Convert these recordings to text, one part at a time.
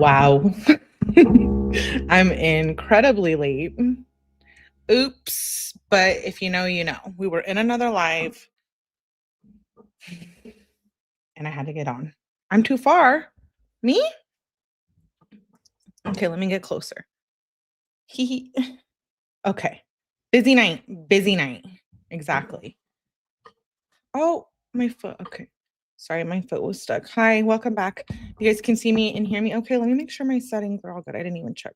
Wow. I'm incredibly late. Oops. But if you know, you know. We were in another live and I had to get on. I'm too far. Me? Okay, let me get closer. He. Okay. Busy night. Busy night. Exactly. Oh, my foot. Okay. Sorry, my foot was stuck. Hi, welcome back. You guys can see me and hear me. Okay, let me make sure my settings are all good. I didn't even check.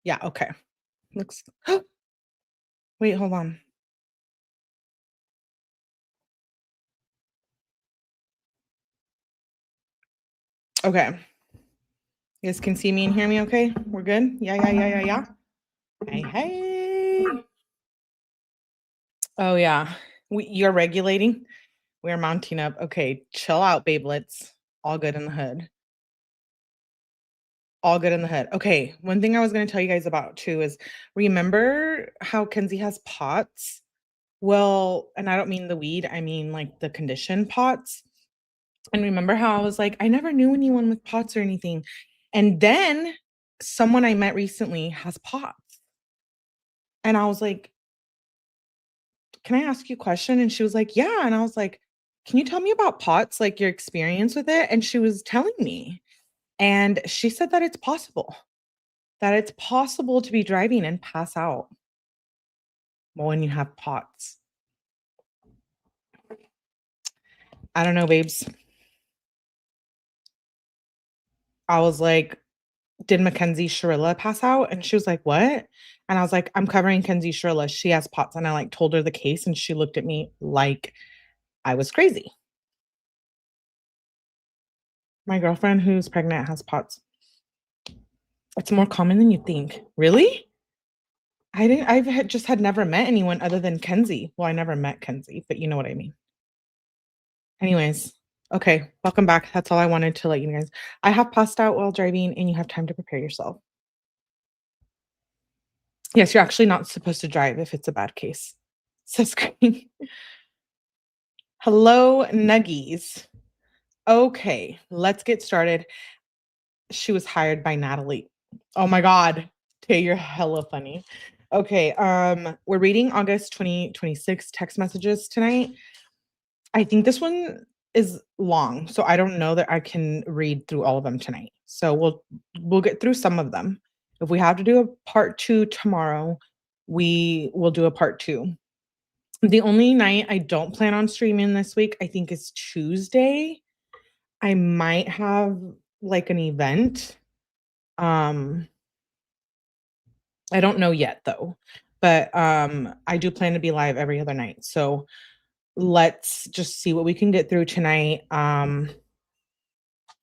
Yeah, okay. Looks. Wait, hold on. Okay. You guys can see me and hear me okay? We're good? Yeah. Hey. Oh, yeah. You're regulating? We're mounting up. Okay, chill out, babelets. All good in the hood. All good in the hood. Okay, one thing I was going to tell you guys about too is remember how Kenzie has pots? Well, and I don't mean the weed, I mean like the condition pots. And remember how I was like, I never knew anyone with pots or anything. And then someone I met recently has pots. And I was like, can I ask you a question? And she was like, yeah. And I was like, can you tell me about pots, like your experience with it? And she was telling me. And she said that it's possible to be driving and pass out when you have pots. I don't know, babes. I was like, did Mackenzie Shirilla pass out? And she was like, what? And I was like, I'm covering Kenzie Shirilla. She has pots. And I like told her the case and she looked at me like I was crazy. My girlfriend who's pregnant has POTS. It's more common than you think. Really? Just had never met anyone other than Kenzie. Well, I never met Kenzie, but you know what I mean. Anyways, okay, welcome back. That's all I wanted to let you guys. I have passed out while driving and you have time to prepare yourself. Yes, you're actually not supposed to drive if it's a bad case. Says Green. Hello, Nuggies. Okay, let's get started. She was hired by Natalie. Oh my God. Tay, you're hella funny. Okay, we're reading August 2026 text messages tonight. I think this one is long, so I don't know that I can read through all of them tonight. So we'll get through some of them. If we have to do a part 2 tomorrow, we will do a part 2. The only night I don't plan on streaming this week, I think, is Tuesday. I might have like an event. I don't know yet though. But I do plan to be live every other night. So let's just see what we can get through tonight.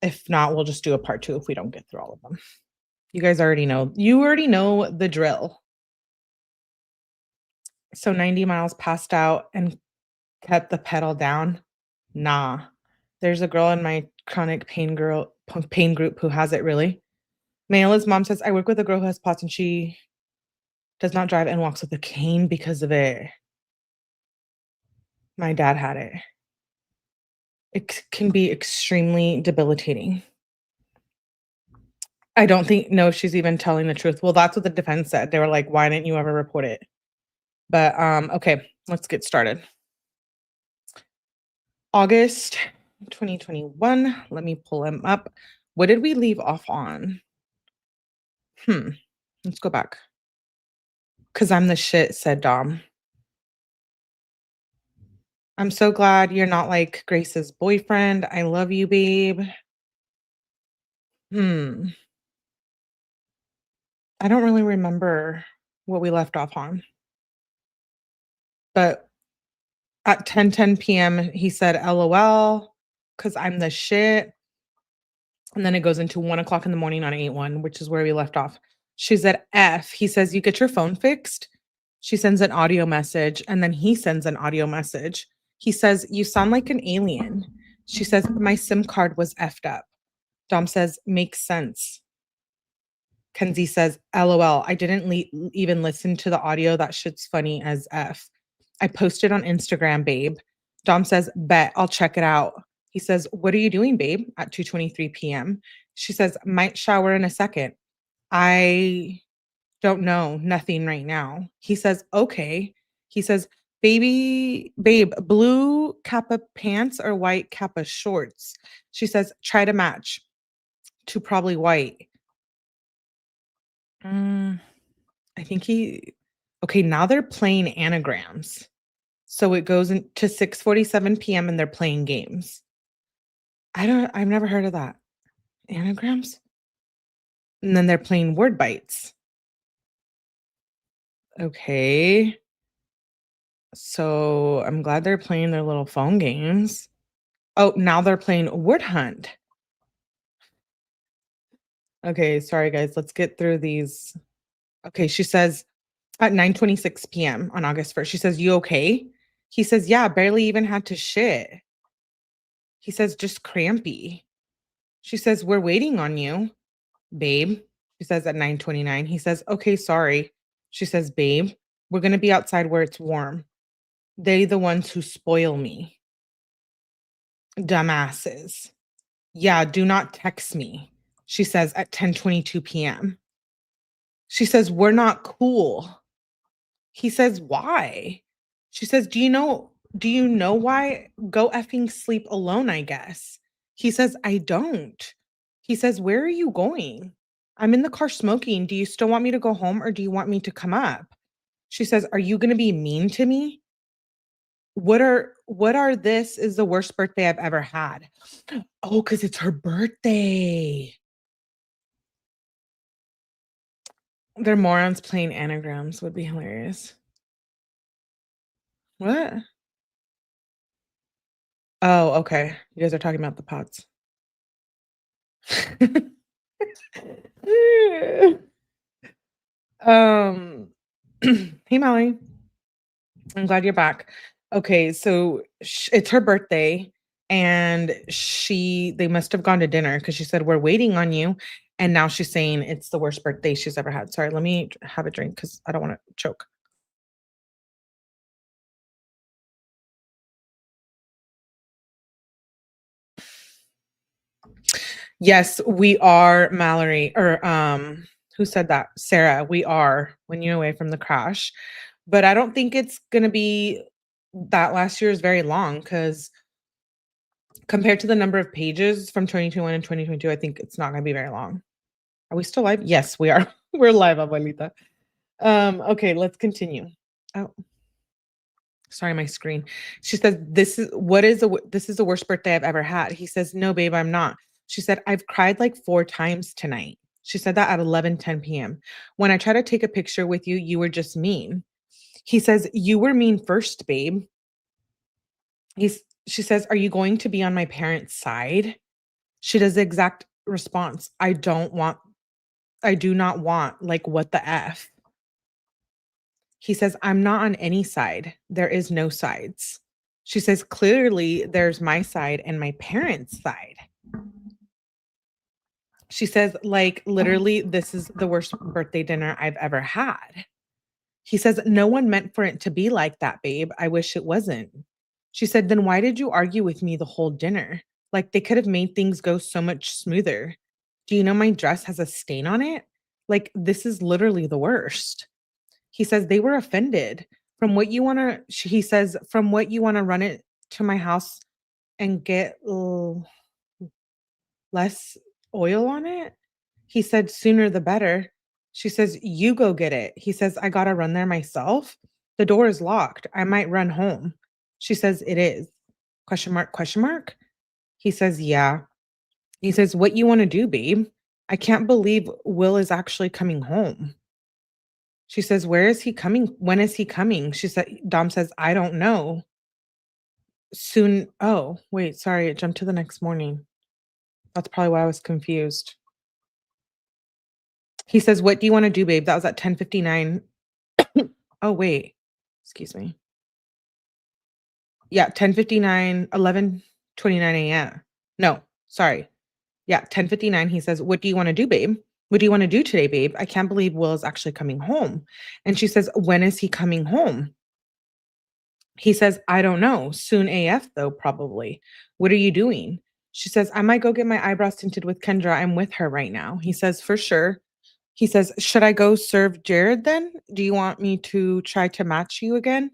If not, we'll just do a part 2 if we don't get through all of them. You guys already know. You already know the drill. So 90 miles passed out and kept the pedal down. Nah. There's a girl in my chronic pain group who has it really. Mayla's mom says, I work with a girl who has POTS and she does not drive and walks with a cane because of it. My dad had it. It can be extremely debilitating. I don't know if she's even telling the truth. Well, that's what the defense said. They were like, why didn't you ever report it? But okay, let's get started. August 2021. Let me pull him up. What did we leave off on? Let's go back. Cause I'm the shit, said Dom. I'm so glad you're not like Grace's boyfriend. I love you, babe. I don't really remember what we left off on. But at 10:10 p.m., he said, LOL, because I'm the shit. And then it goes into 1 o'clock in the morning on 8/1, which is where we left off. She said, F. He says, you get your phone fixed. She sends an audio message, and then he sends an audio message. He says, you sound like an alien. She says, my SIM card was effed up. Dom says, makes sense. Kenzie says, LOL, I didn't even listen to the audio. That shit's funny as F. I posted on Instagram, babe. Dom says, bet, I'll check it out. He says, "What are you doing, babe?" At 2:23 p.m. She says, "Might shower in a second. I don't know, nothing right now." He says, "Okay." He says, babe, blue Kappa pants or white Kappa shorts?" She says, "Try to match to probably white." Mm, I think he Okay, now they're playing anagrams. So it goes into 6:47 PM and they're playing games. I've never heard of that. Anagrams? And then they're playing word bites. Okay. So I'm glad they're playing their little phone games. Oh, now they're playing word hunt. Okay, sorry guys, let's get through these. Okay, she says at 9:26 PM on August 1st, she says, "You okay?" He says, "Yeah, barely even had to shit." He says, "Just crampy." She says, "We're waiting on you, babe." She says at 9:29. He says, "Okay, sorry." She says, "Babe, we're gonna be outside where it's warm. They the ones who spoil me. Dumbasses. Yeah, do not text me." She says at 10:22 PM. She says, "We're not cool." He says, "Why?" She says, Do you know why? Go effing sleep alone, I guess." He says, "I don't." He says, "Where are you going?" "I'm in the car smoking. Do you still want me to go home or do you want me to come up?" She says, "Are you gonna be mean to me?" What are this is the worst birthday I've ever had. Oh, because it's her birthday. They're morons playing anagrams would be hilarious. What? Oh, okay. You guys are talking about the pots. Um, hey, Molly. I'm glad you're back. Okay, so it's her birthday, and they must have gone to dinner because she said we're waiting on you, and now she's saying it's the worst birthday she's ever had. Sorry, let me have a drink because I don't want to choke. Yes, we are, Mallory, or who said that? Sarah. We are when you're away from the crash, but I don't think it's gonna be that last year is very long because compared to the number of pages from 2021 and 2022, I think it's not gonna be very long. Are we still live? Yes, we are. We're live, abuelita. Okay, let's continue. Oh, sorry, my screen. She says, This is the worst birthday I've ever had." He says, "No, babe, I'm not." She said, "I've cried like 4 times tonight." She said that at 11:10 PM. "When I try to take a picture with you, you were just mean." He says, "You were mean first, babe." She says, "Are you going to be on my parents' side?" She does the exact response. I do not want, like, what the F? He says, "I'm not on any side. There is no sides." She says, "Clearly, there's my side and my parents' side." She says, like, literally, this is the worst birthday dinner I've ever had. He says, "No one meant for it to be like that, babe. I wish it wasn't." She said, "Then why did you argue with me the whole dinner? Like, they could have made things go so much smoother. Do you know my dress has a stain on it? Like, this is literally the worst." He says, "They were offended. From what you wanna," he says, "From what you wanna run it to my house and get less oil on it?" He said, "Sooner the better." She says, "You go get it." He says, "I gotta run there myself. The door is locked. I might run home." She says, "It is." Question mark, question mark. He says, "Yeah." He says, "What you wanna do, babe? I can't believe Will is actually coming home." She says, "Where is he coming? When is he coming?" Dom says, "I don't know. Soon." Oh, wait, sorry, it jumped to the next morning. That's probably why I was confused. He says, "What do you wanna do, babe?" That was at 10:59. Oh, wait. Excuse me. Yeah, 10:59, 11:29 AM. No, sorry. Yeah, 10:59, he says, "What do you wanna do, babe? What do you wanna do today, babe? I can't believe Will is actually coming home." And she says, "When is he coming home?" He says, "I don't know. Soon AF though, probably. What are you doing?" She says, "I might go get my eyebrows tinted with Kendra. I'm with her right now." He says, "For sure." He says, "Should I go serve Jared then? Do you want me to try to match you again?"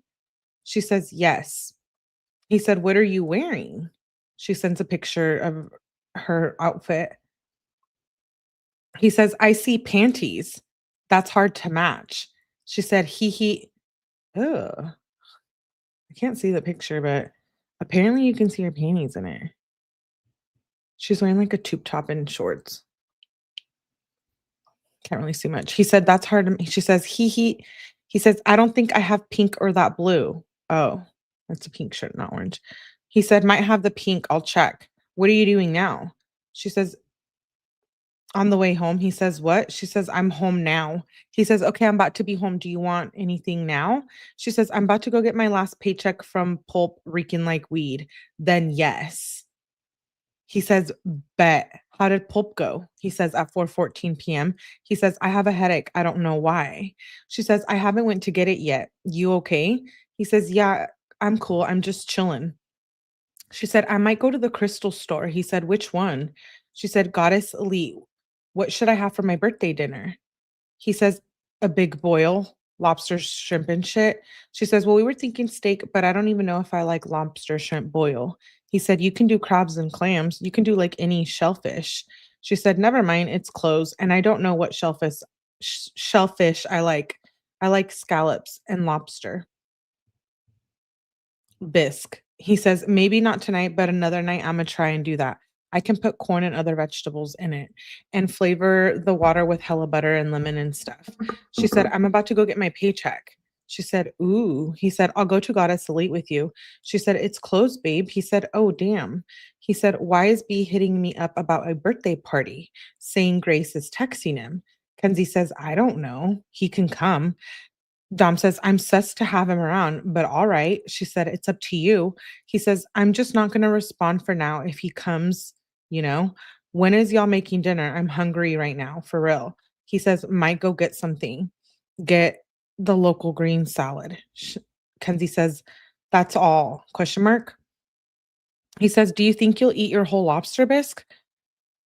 She says, "Yes." He said, "What are you wearing?" She sends a picture of her outfit. He says, "I see panties. That's hard to match." She said, He. Ugh. I can't see the picture, but apparently you can see her panties in it. She's wearing like a tube top and shorts. Can't really see much. He said, "That's hard to." She says, He says, "I don't think I have pink or that blue." Oh, that's a pink shirt, not orange. He said, "Might have the pink. I'll check." "What are you doing now?" She says, "On the way home." He says, "What?" She says, "I'm home now." He says, "Okay, I'm about to be home. Do you want anything now?" She says, "I'm about to go get my last paycheck from Pulp reeking like weed." Then yes. He says, "Bet." "How did Pulp go?" He says, "At 4:14 PM." He says, "I have a headache. I don't know why." She says, "I haven't went to get it yet. You okay?" He says, "Yeah, I'm cool. I'm just chilling." She said, "I might go to the crystal store." He said, "Which one?" She said, "Goddess Elite. What should I have for my birthday dinner?" He says, "A big boil, lobster, shrimp, and shit." She says, "Well, we were thinking steak, but I don't even know if I like lobster, shrimp, boil." He said, "You can do crabs and clams. You can do like any shellfish." She said, "Never mind, it's closed, and I don't know what shellfish I like. I like scallops and lobster." Bisque. He says, "Maybe not tonight, but another night Imma try and do that. I can put corn and other vegetables in it and flavor the water with hella butter and lemon and stuff." She said, "I'm about to go get my paycheck." She said, "Ooh." He said, "I'll go to Goddess Elite with you." She said, "It's closed, babe." He said, "Oh, damn." He said, "Why is B hitting me up about a birthday party, saying Grace is texting him?" Kenzie says, "I don't know. He can come." Dom says, "I'm sus to have him around, but all right." She said, "It's up to you." He says, "I'm just not going to respond for now. If he comes, you know, when is y'all making dinner? I'm hungry right now, for real." He says, "Might go get something. Get the local green salad." Kenzie says, "That's all?" Question mark. He says, "Do you think you'll eat your whole lobster bisque?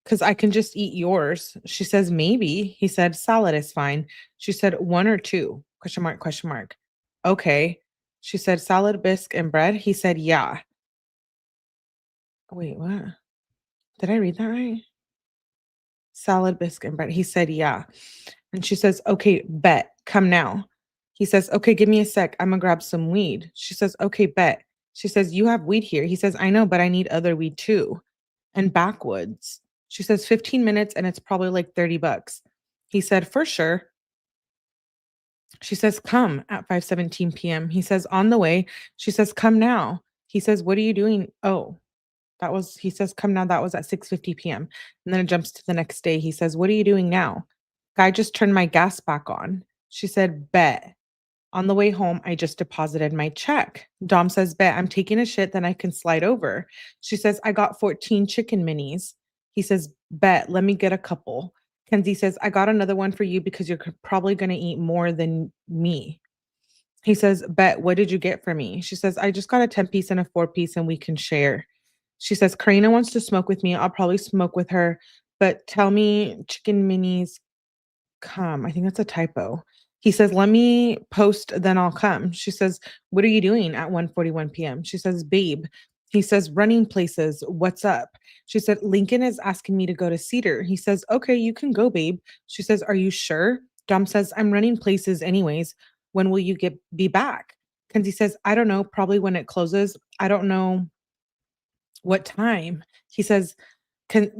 Because I can just eat yours." She says, "Maybe." He said, "Salad is fine." She said, "1 or 2?" Question mark, question mark. "Okay." She said, "Salad, bisque, and bread?" He said, "Yeah." Wait, what? Did I read that right? "Salad, bisque, and bread." He said, "Yeah." And she says, "Okay, bet. Come now." He says, "Okay, give me a sec. Imma grab some weed." She says, "Okay, bet." She says, "You have weed here." He says, "I know, but I need other weed too." And backwoods. She says, "15 minutes and it's probably like 30 bucks." He said, "For sure." She says, "Come," at 5:17 PM. He says, "On the way." She says, "Come now." He says, "What are you doing?" Oh, he says, "Come now." That was at 6:50 PM. And then it jumps to the next day. He says, "What are you doing now?" "Guy just turned my gas back on." She said, "Bet." On the way home, I just deposited my check. Dom says, "Bet, I'm taking a shit, then I can slide over." She says, "I got 14 chicken minis." He says, "Bet, let me get a couple." Kenzie says, "I got another one for you because you're probably going to eat more than me." He says, "Bet, what did you get for me?" She says, "I just got a 10-piece and a 4-piece and we can share." She says, "Karina wants to smoke with me. I'll probably smoke with her, but tell me chicken minis come." I think that's a typo. He says, "Let me post, then I'll come." She says, "What are you doing at 1:41 PM?" She says, "Babe." He says, "Running places. What's up?" She said, "Lincoln is asking me to go to Cedar." He says, "Okay, you can go, babe." She says, "Are you sure?" Dom says, "I'm running places anyways. When will you be back?" Kenzie says, "I don't know. Probably when it closes. I don't know what time." He says,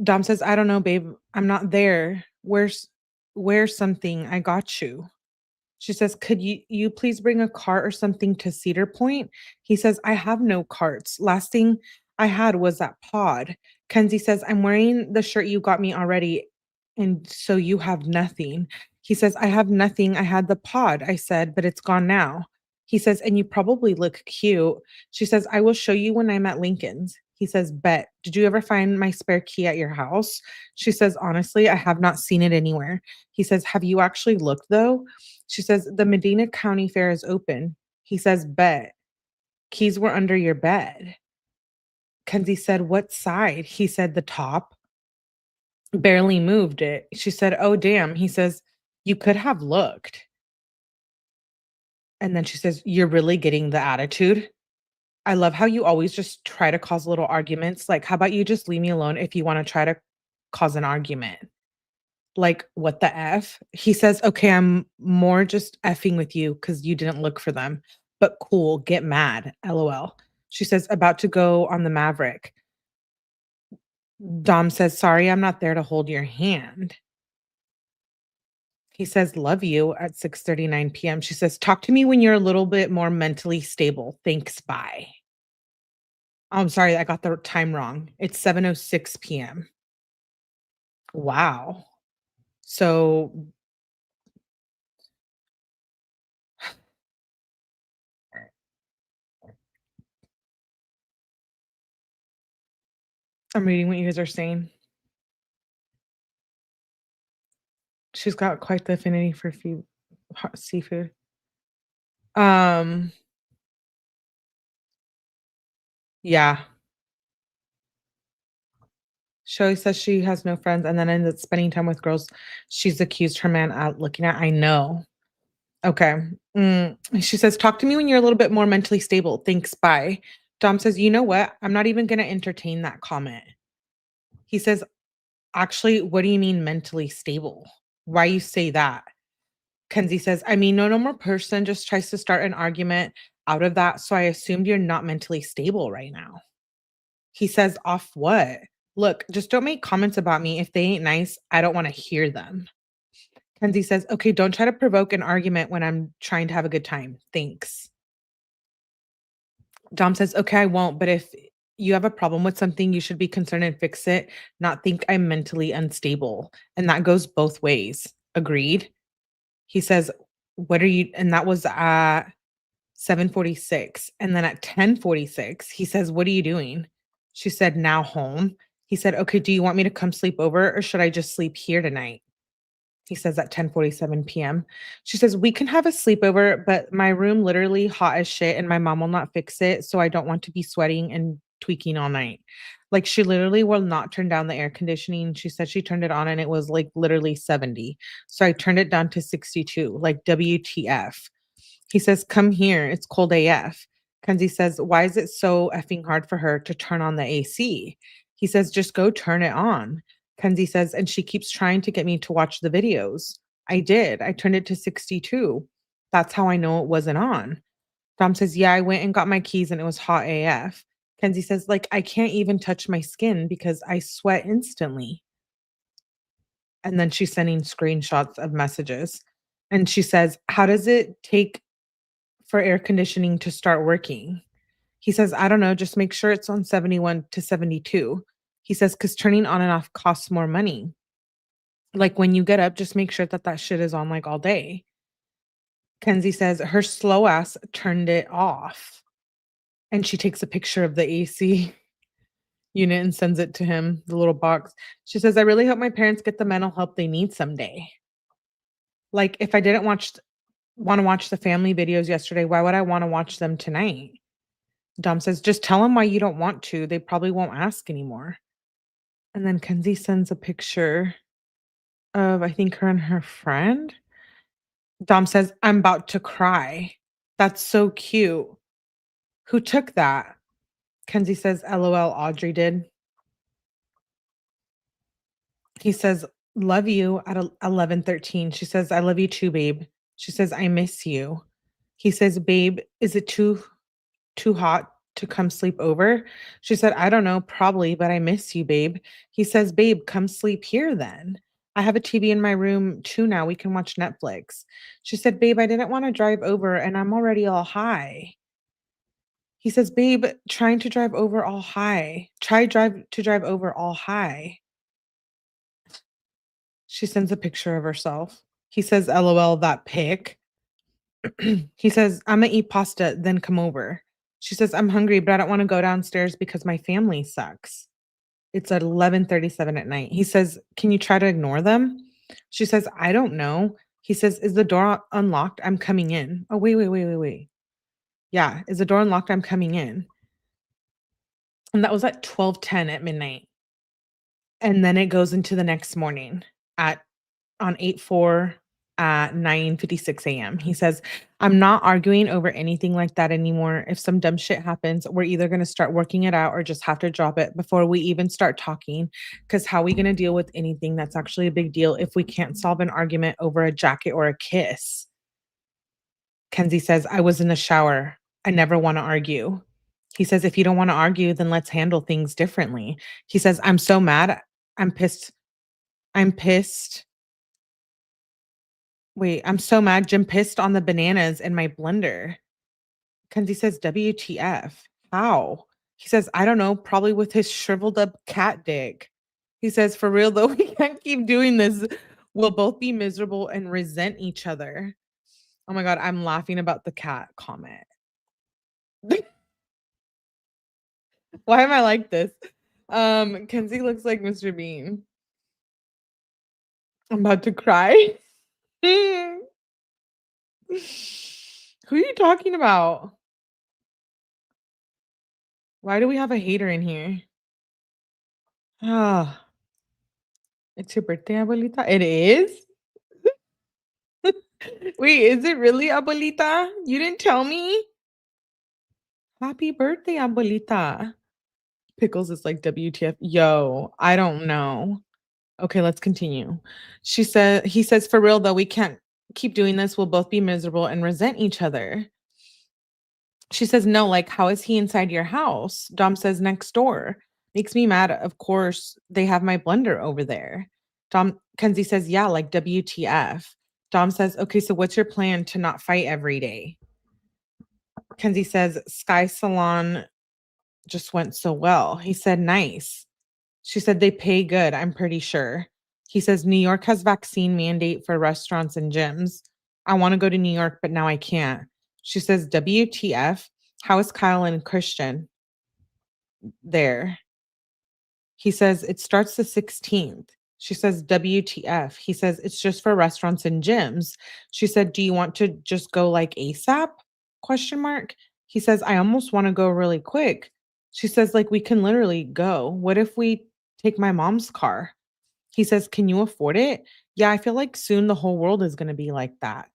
Dom says, "I don't know, babe. I'm not there. Where's something? I got you." She says, "Could you please bring a cart or something to Cedar Point?" He says, "I have no carts. Last thing I had was that pod." Kenzie says, "I'm wearing the shirt you got me already, and so you have nothing." He says, "I have nothing. I had the pod," I said, "but it's gone now." He says, "And you probably look cute." She says, "I will show you when I'm at Lincoln's." He says, "Bet. Did you ever find my spare key at your house?" She says, "Honestly, I have not seen it anywhere." He says, "Have you actually looked though?" She says, "The Medina County Fair is open." He says, "Bet." Keys were under your bed. Kenzie said, "What side?" He said, "The top." Barely moved it. She said, "Oh, damn." He says, "You could have looked." And then she says, "You're really getting the attitude. I love how you always just try to cause little arguments. Like, how about you just leave me alone if you wanna try to cause an argument?" Like, what the F? He says, "Okay, I'm more just effing with you because you didn't look for them, but cool, get mad, LOL." She says, "About to go on the Maverick." Dom says, "Sorry, I'm not there to hold your hand." He says, "Love you," at 6:39 PM. She says, "Talk to me when you're a little bit more mentally stable. Thanks, bye." Oh, I'm sorry, I got the time wrong. It's 7:06 PM. Wow. So, I'm reading what you guys are saying. She's got quite the affinity for seafood. Um, yeah. She always says she has no friends and then ends up spending time with girls she's accused her man out looking at. I know. Okay. She says, "Talk to me when you're a little bit more mentally stable. Thanks, bye." Dom says, "You know what? I'm not even gonna entertain that comment." He says, "Actually, what do you mean mentally stable? Why you say that?" Kenzie says, "I mean, no normal person just tries to start an argument out of that, so I assumed you're not mentally stable right now." He says, "Off what? Look, just don't make comments about me. If they ain't nice, I don't wanna hear them." Kenzie says, "Okay, don't try to provoke an argument when I'm trying to have a good time. Thanks." Dom says, "Okay, I won't, but if you have a problem with something, you should be concerned and fix it, not think I'm mentally unstable. And that goes both ways. Agreed?" He says, "What are you?" And that was at 7:46. And then at 10:46, he says, "What are you doing?" She said, "Now home." He said, "Okay, do you want me to come sleep over or should I just sleep here tonight?" He says at 10:47 PM. She says, "We can have a sleepover, but my room literally hot as shit and my mom will not fix it, so I don't want to be sweating and tweaking all night." Like, she literally will not turn down the air conditioning. She said she turned it on and it was, like, literally 70. So I turned it down to 62, like, WTF. He says, "Come here, it's cold AF." Kenzie says, "Why is it so effing hard for her to turn on the AC?" He says, "Just go turn it on." Kenzie says, "And she keeps trying to get me to watch the videos." I did. I turned it to 62. That's how I know it wasn't on. Dom says, "Yeah, I went and got my keys and it was hot AF." Kenzie says, "Like, I can't even touch my skin because I sweat instantly." And then she's sending screenshots of messages. And she says, "How does it take for air conditioning to start working?" He says, "I don't know, just make sure it's on 71 to 72." He says, "'Cause turning on and off costs more money. Like, when you get up, just make sure that that shit is on, like, all day." Kenzie says, "Her slow ass turned it off." And she takes a picture of the AC unit and sends it to him, the little box. She says, "I really hope my parents get the mental help they need someday." Like, if I didn't wanna watch the family videos yesterday, why would I wanna watch them tonight? Dom says, "Just tell them why you don't want to. They probably won't ask anymore." And then Kenzie sends a picture of, I think, her and her friend. Dom says, "I'm about to cry. That's so cute. Who took that?" Kenzie says, "LOL, Audrey did." He says, "Love you," at 11:13. She says, "I love you too, babe." She says, "I miss you." He says, "Babe, is it too hot to come sleep over?" She said, "I don't know, probably, but I miss you, babe." He says, "Babe, come sleep here then. I have a TV in my room too now. We can watch Netflix." She said, "Babe, I didn't want to drive over and I'm already all high." He says, "Babe, trying to drive over all high. Drive over all high." She sends a picture of herself. He says, "LOL, that pic." He says, "Imma eat pasta, then come over." She says, "I'm hungry, but I don't wanna go downstairs because my family sucks." It's at 11:37 at night. He says, "Can you try to ignore them?" She says, "I don't know." He says, "Is the door unlocked? I'm coming in." Oh, wait, wait, wait, wait, wait. Yeah. Is the door unlocked? I'm coming in. And that was at 12:10 at midnight. And then it goes into the next morning at on 8/4 at 9:56 AM. He says, "I'm not arguing over anything like that anymore. If some dumb shit happens, we're either gonna start working it out or just have to drop it before we even start talking. Because how are we gonna deal with anything that's actually a big deal if we can't solve an argument over a jacket or a kiss?" Kenzie says, "I was in the shower. I never wanna argue." He says, "If you don't wanna argue, then let's handle things differently." He says, "I'm so mad. I'm pissed. I'm pissed. Wait, I'm so mad. Jim pissed on the bananas in my blender." Kenzie says, "WTF? How?" He says, "I don't know, probably with his shriveled up cat dick." He says, "For real though, we can't keep doing this. We'll both be miserable and resent each other." Oh my God, I'm laughing about the cat comment. Why am I like this? Kenzie looks like Mr. Bean. I'm about to cry. Who are you talking about? Why do we have a hater in here? Ah, it's your birthday, abuelita? It is? Wait, is it really, abuelita? You didn't tell me? Happy birthday, abuelita. Pickles is like WTF. Yo, I don't know. Okay, let's continue. He says, "For real though, we can't keep doing this. We'll both be miserable and resent each other." She says, "No, like, how is he inside your house?" Dom says, "Next door." Makes me mad. Of course, they have my blender over there. Kenzie says, "Yeah, like WTF." Dom says, "Okay, so what's your plan to not fight every day?" Kenzie says, "Sky Salon just went so well." He said, "Nice." She said, "They pay good, I'm pretty sure." He says, "New York has vaccine mandate for restaurants and gyms. I want to go to New York, but now I can't." She says, "WTF? How is Kyle and Christian there?" He says, "It starts the 16th." She says, "WTF?" He says, "It's just for restaurants and gyms." She said, "Do you want to just go like ASAP?" Question mark. He says, "I almost want to go really quick." She says, "Like we can literally go. What if we take my mom's car?" He says, "Can you afford it?" "Yeah, I feel like soon the whole world is going to be like that."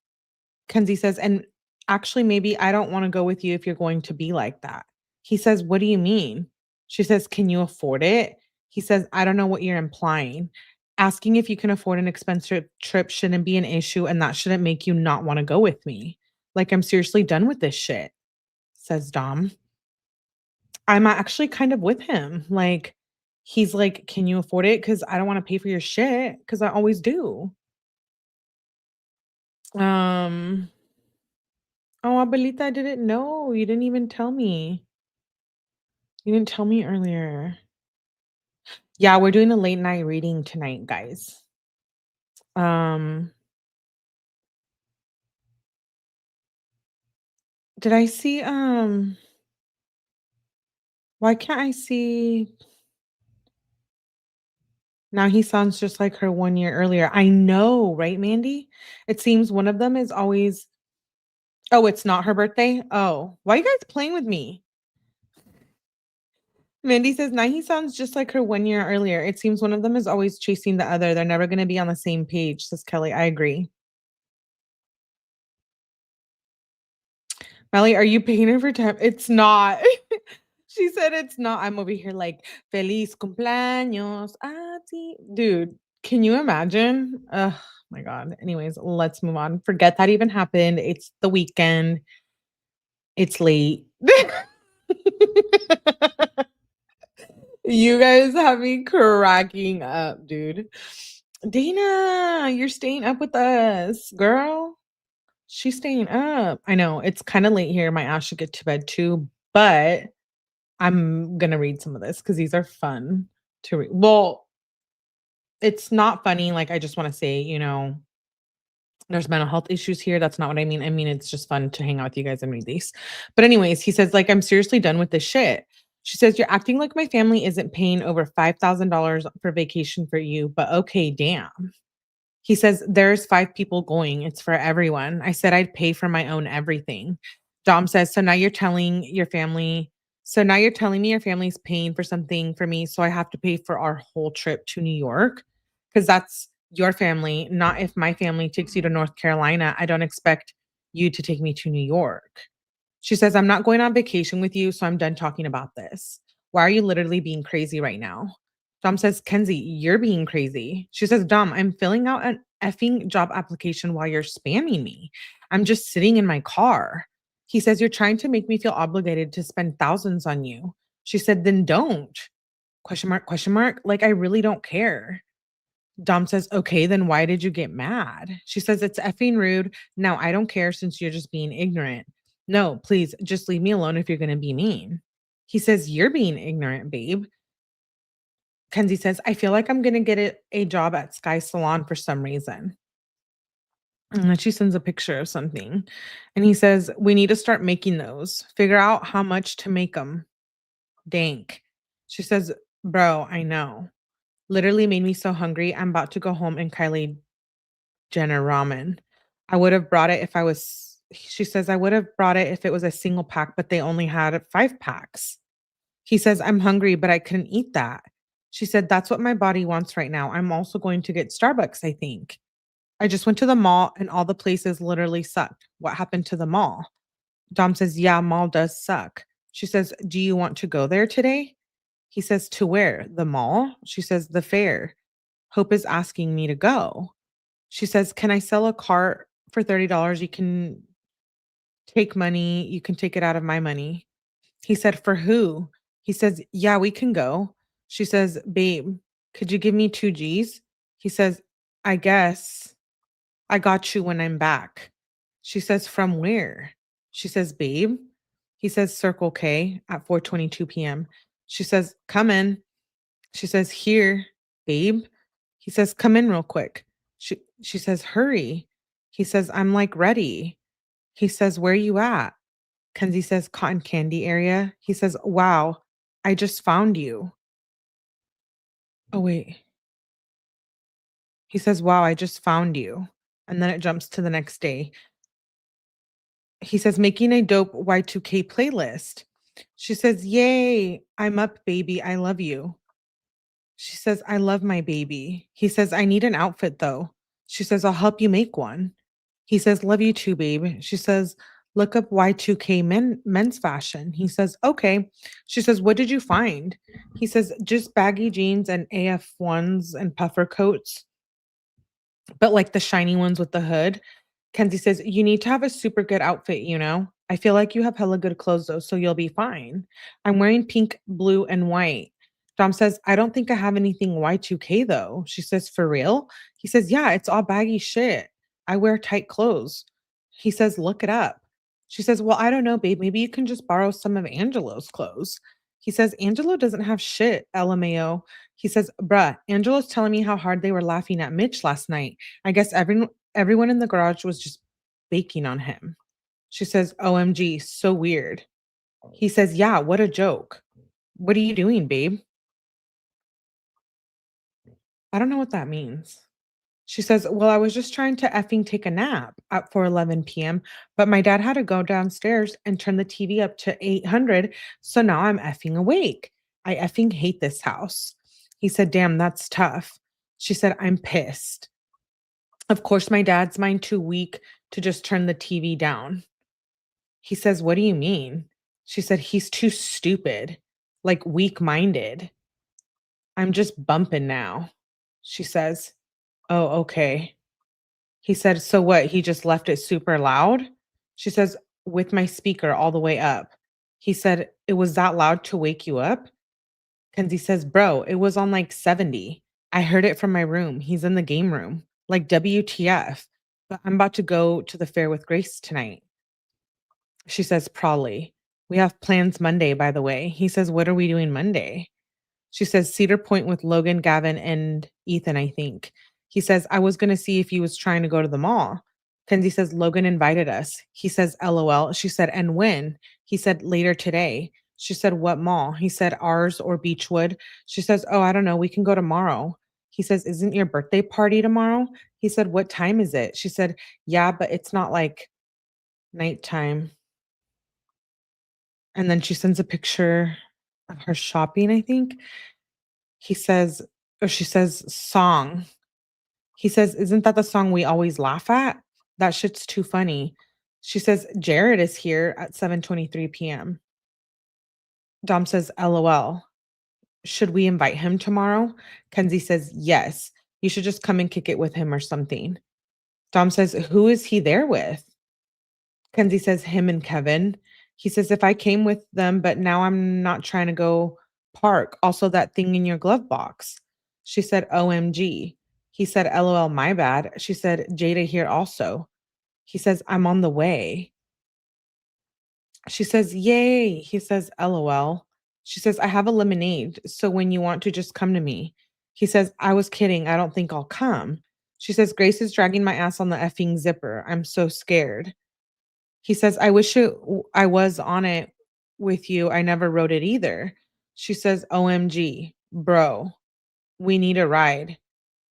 Kenzie says, "And actually, maybe I don't want to go with you if you're going to be like that." He says, "What do you mean?" She says, "Can you afford it?" He says, "I don't know what you're implying. Asking if you can afford an expensive trip shouldn't be an issue, and that shouldn't make you not want to go with me. Like, I'm seriously done with this shit," says Dom. I'm actually kind of with him. Like, he's like, "Can you afford it? Because I don't want to pay for your shit, because I always do." Um, oh, Abuelita, I didn't know. You didn't even tell me. You didn't tell me earlier. Yeah, we're doing a late night reading tonight, guys. Um, did I see why can't I see now he sounds just like her 1 year earlier. I know, right, Mandy? It seems one of them is always oh, it's not her birthday? Oh, why are you guys playing with me? Mandy says, "Now he sounds just like her 1 year earlier. It seems one of them is always chasing the other. They're never gonna be on the same page," says Kelly. I agree. Melly, are you paying her for time? It's not. She said it's not. I'm over here like, "Feliz cumpleaños a ti." Dude, can you imagine? Oh my God. Anyways, let's move on. Forget that even happened. It's the weekend. It's late. You guys have me cracking up, dude. Dana, you're staying up with us, girl. She's staying up. I know it's kind of late here. My ass should get to bed too, but I'm gonna read some of this because these are fun to read. Well, it's not funny. Like I just want to say, there's mental health issues here. That's not what I mean. I mean, it's just fun to hang out with you guys and read these. But anyways, he says, like, "I'm seriously done with this shit." She says, "You're acting like my family isn't paying over $5,000 for vacation for you, but okay, damn." He says, "There's 5 people going. It's for everyone. I said I'd pay for my own everything." Dom says, so now you're telling me your family's paying for something for me, so I have to pay for our whole trip to New York? Because that's your family, not if my family takes you to North Carolina. I don't expect you to take me to New York. She says, I'm not going on vacation with you, so I'm done talking about this. Why are you literally being crazy right now? Dom says, Kenzie, you're being crazy. She says, Dom, I'm filling out an effing job application while you're spamming me. I'm just sitting in my car. He says, you're trying to make me feel obligated to spend thousands on you. She said, then don't. Question mark, question mark. Like, I really don't care. Dom says, okay, then why did you get mad? She says, it's effing rude. Now I don't care since you're just being ignorant. No, please just leave me alone if you're going to be mean. He says, you're being ignorant, babe. Kenzie says, I feel like I'm going to get a job at Sky Salon for some reason. And then she sends a picture of something. And he says, we need to start making those. Figure out how much to make them. Dank. She says, bro, I know. Literally made me so hungry. I'm about to go home and Kylie Jenner ramen. I would have brought it if I was She says, I would have brought it if it was a single pack, but they only had 5 packs. He says, I'm hungry, but I couldn't eat that. She said, that's what my body wants right now. I'm also going to get Starbucks, I think. I just went to the mall and all the places literally sucked. What happened to the mall? Dom says, yeah, mall does suck. She says, do you want to go there today? He says, to where? The mall? She says, the fair. Hope is asking me to go. She says, can I sell a car for $30? You can take it out of my money. He said, for who? He says, yeah, we can go. She says, babe, could you give me 2 G's? He says, I guess I got you when I'm back. She says, from where? She says, babe. He says, Circle K at 4:22 p.m. She says, come in. She says, here, babe. He says, come in real quick. She says, hurry. He says, I'm like ready. He says, where you at? Kenzie says, cotton candy area. He says, wow, I just found you. Oh, wait. He says, wow, I just found you. And then it jumps to the next day. He says, making a dope Y2K playlist. She says, yay, I'm up, baby. I love you. She says, I love my baby. He says, I need an outfit though. She says, I'll help you make one. He says, love you too, babe. She says, look up Y2K men's fashion. He says, okay. She says, what did you find? He says, just baggy jeans and AF1s and puffer coats, but like the shiny ones with the hood. Kenzie says, you need to have a super good outfit, you know? I feel like you have hella good clothes though, so you'll be fine. I'm wearing pink, blue, and white. Dom says, I don't think I have anything Y2K though. She says, for real? He says, yeah, it's all baggy shit. I wear tight clothes. He says, look it up. She says, well, I don't know, babe. Maybe you can just borrow some of Angelo's clothes. He says, Angelo doesn't have shit, LMAO. He says, bruh, Angelo's telling me how hard they were laughing at Mitch last night. I guess everyone in the garage was just baking on him. She says, OMG, so weird. He says, yeah, what a joke. What are you doing, babe? I don't know what that means. She says, well, I was just trying to effing take a nap at 4:11 p.m., but my dad had to go downstairs and turn the TV up to 800, so now I'm effing awake. I effing hate this house. He said, damn, that's tough. She said, I'm pissed. Of course, my dad's mind too weak to just turn the TV down. He says, what do you mean? She said, he's too stupid, like weak minded. I'm just bumping now. She says, oh, okay. He said, so what? He just left it super loud? She says, with my speaker all the way up. He said, it was that loud to wake you up? Kenzie says, bro, it was on like 70. I heard it from my room. He's in the game room. Like WTF. But I'm about to go to the fair with Grace tonight. She says, probably. We have plans Monday, by the way. He says, what are we doing Monday? She says, Cedar Point with Logan, Gavin, and Ethan, I think. He says, I was going to see if he was trying to go to the mall. Kenzie says, Logan invited us. He says, LOL. She said, and when? He said, later today. She said, what mall? He said, ours or Beechwood. She says, oh, I don't know. We can go tomorrow. He says, isn't your birthday party tomorrow? He said, what time is it? She said, yeah, but it's not like nighttime. And then she sends a picture of her shopping, I think. He says or she says, "Song." He says, "Isn't that the song we always laugh at? That shit's too funny." She says, "Jared is here at 7:23 PM." Dom says, "LOL. Should we invite him tomorrow?" Kenzie says, "Yes. You should just come and kick it with him or something." Dom says, "Who is he there with?" Kenzie says, "Him and Kevin." He says, "If I came with them, but now I'm not trying to go park. Also, that thing in your glove box." She said, "OMG." He said, "LOL, my bad." She said, "Jada here also." He says, "I'm on the way." She says, "Yay." He says, "LOL." She says, "I have a lemonade. So when you want to, just come to me." He says, "I was kidding. I don't think I'll come." She says, "Grace is dragging my ass on the effing zipper. I'm so scared." He says, I was on it with you. I never wrote it either." She says, "OMG, bro, we need a ride.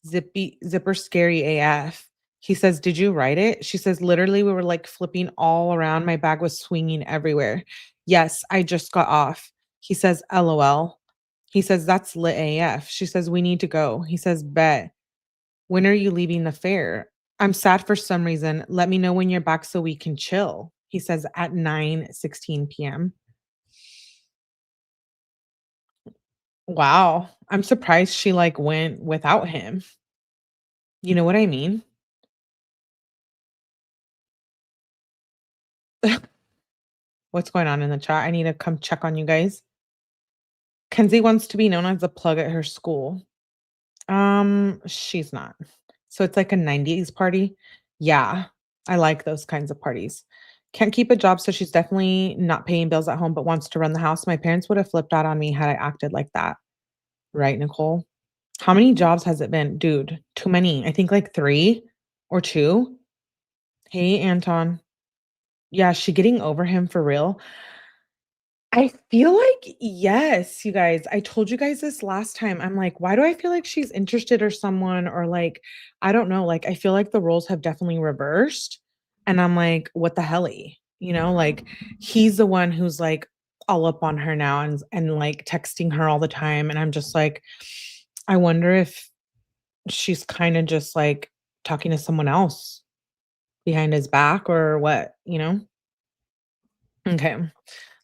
Zipper scary AF." He says, "Did you write it?" She says, "Literally, we were like flipping all around. My bag was swinging everywhere." "Yes, I just got off." He says, "LOL." He says, "That's lit AF." She says, "We need to go." He says, "Bet." "When are you leaving the fair?" "I'm sad for some reason. Let me know when you're back so we can chill." He says, at 9:16 PM. Wow. I'm surprised she like went without him. You know what I mean? What's going on in the chat? I need to come check on you guys. Kenzie wants to be known as a plug at her school. She's not. So it's like a 90s party. Yeah, I like those kinds of parties. Can't keep a job, so she's definitely not paying bills at home, but wants to run the house. My parents would have flipped out on me had I acted like that. Right, Nicole? How many jobs has it been? Dude, too many. I think like 3 or 2. Hey, Anton. Yeah, is she getting over him for real? I feel like yes, you guys. I told you guys this last time. I'm like, why do I feel like she's interested or someone or like I don't know, like I feel like the roles have definitely reversed. And I'm like, what the helly? Like he's the one who's like all up on her now and like texting her all the time. And I'm just like, I wonder if she's kind of just like talking to someone else behind his back or what? Okay.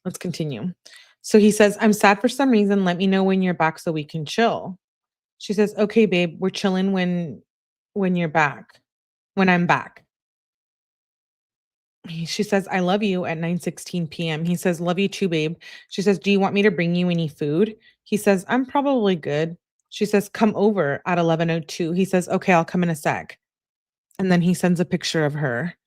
Let's continue. So he says, "I'm sad for some reason. Let me know when you're back so we can chill." She says, "Okay, babe, we're chilling when you're back. When I'm back." She says, "I love you" at 9:16 PM. He says, "Love you too, babe." She says, "Do you want me to bring you any food?" He says, "I'm probably good." She says, "Come over" at 11:02. He says, "Okay, I'll come in a sec." And then he sends a picture of her.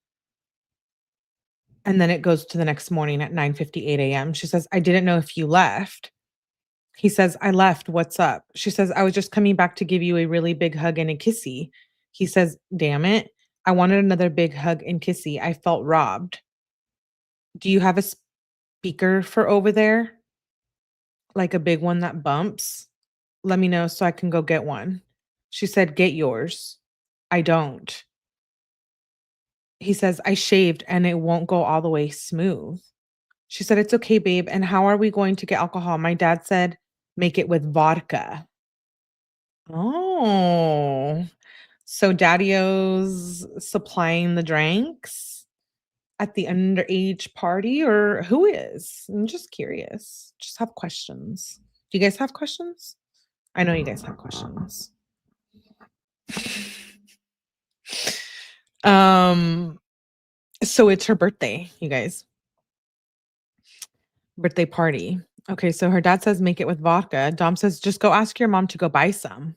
And then it goes to the next morning at 9:58 AM. She says, "I didn't know if you left." He says, "I left. What's up?" She says, "I was just coming back to give you a really big hug and a kissy." He says, "Damn it. I wanted another big hug and kissy. I felt robbed. Do you have a speaker for over there? Like a big one that bumps? Let me know so I can go get one." She said, "Get yours." "I don't." He says, "I shaved and it won't go all the way smooth." She said, "It's okay, babe. And how are we going to get alcohol?" My dad said, "Make it with vodka." Oh. So Daddy-O's supplying the drinks at the underage party, or who is? I'm just curious. Just have questions. Do you guys have questions? I know you guys have questions. Um, so it's her birthday, you guys. Birthday party. Okay, so her dad says make it with vodka. Dom says just go ask your mom to go buy some.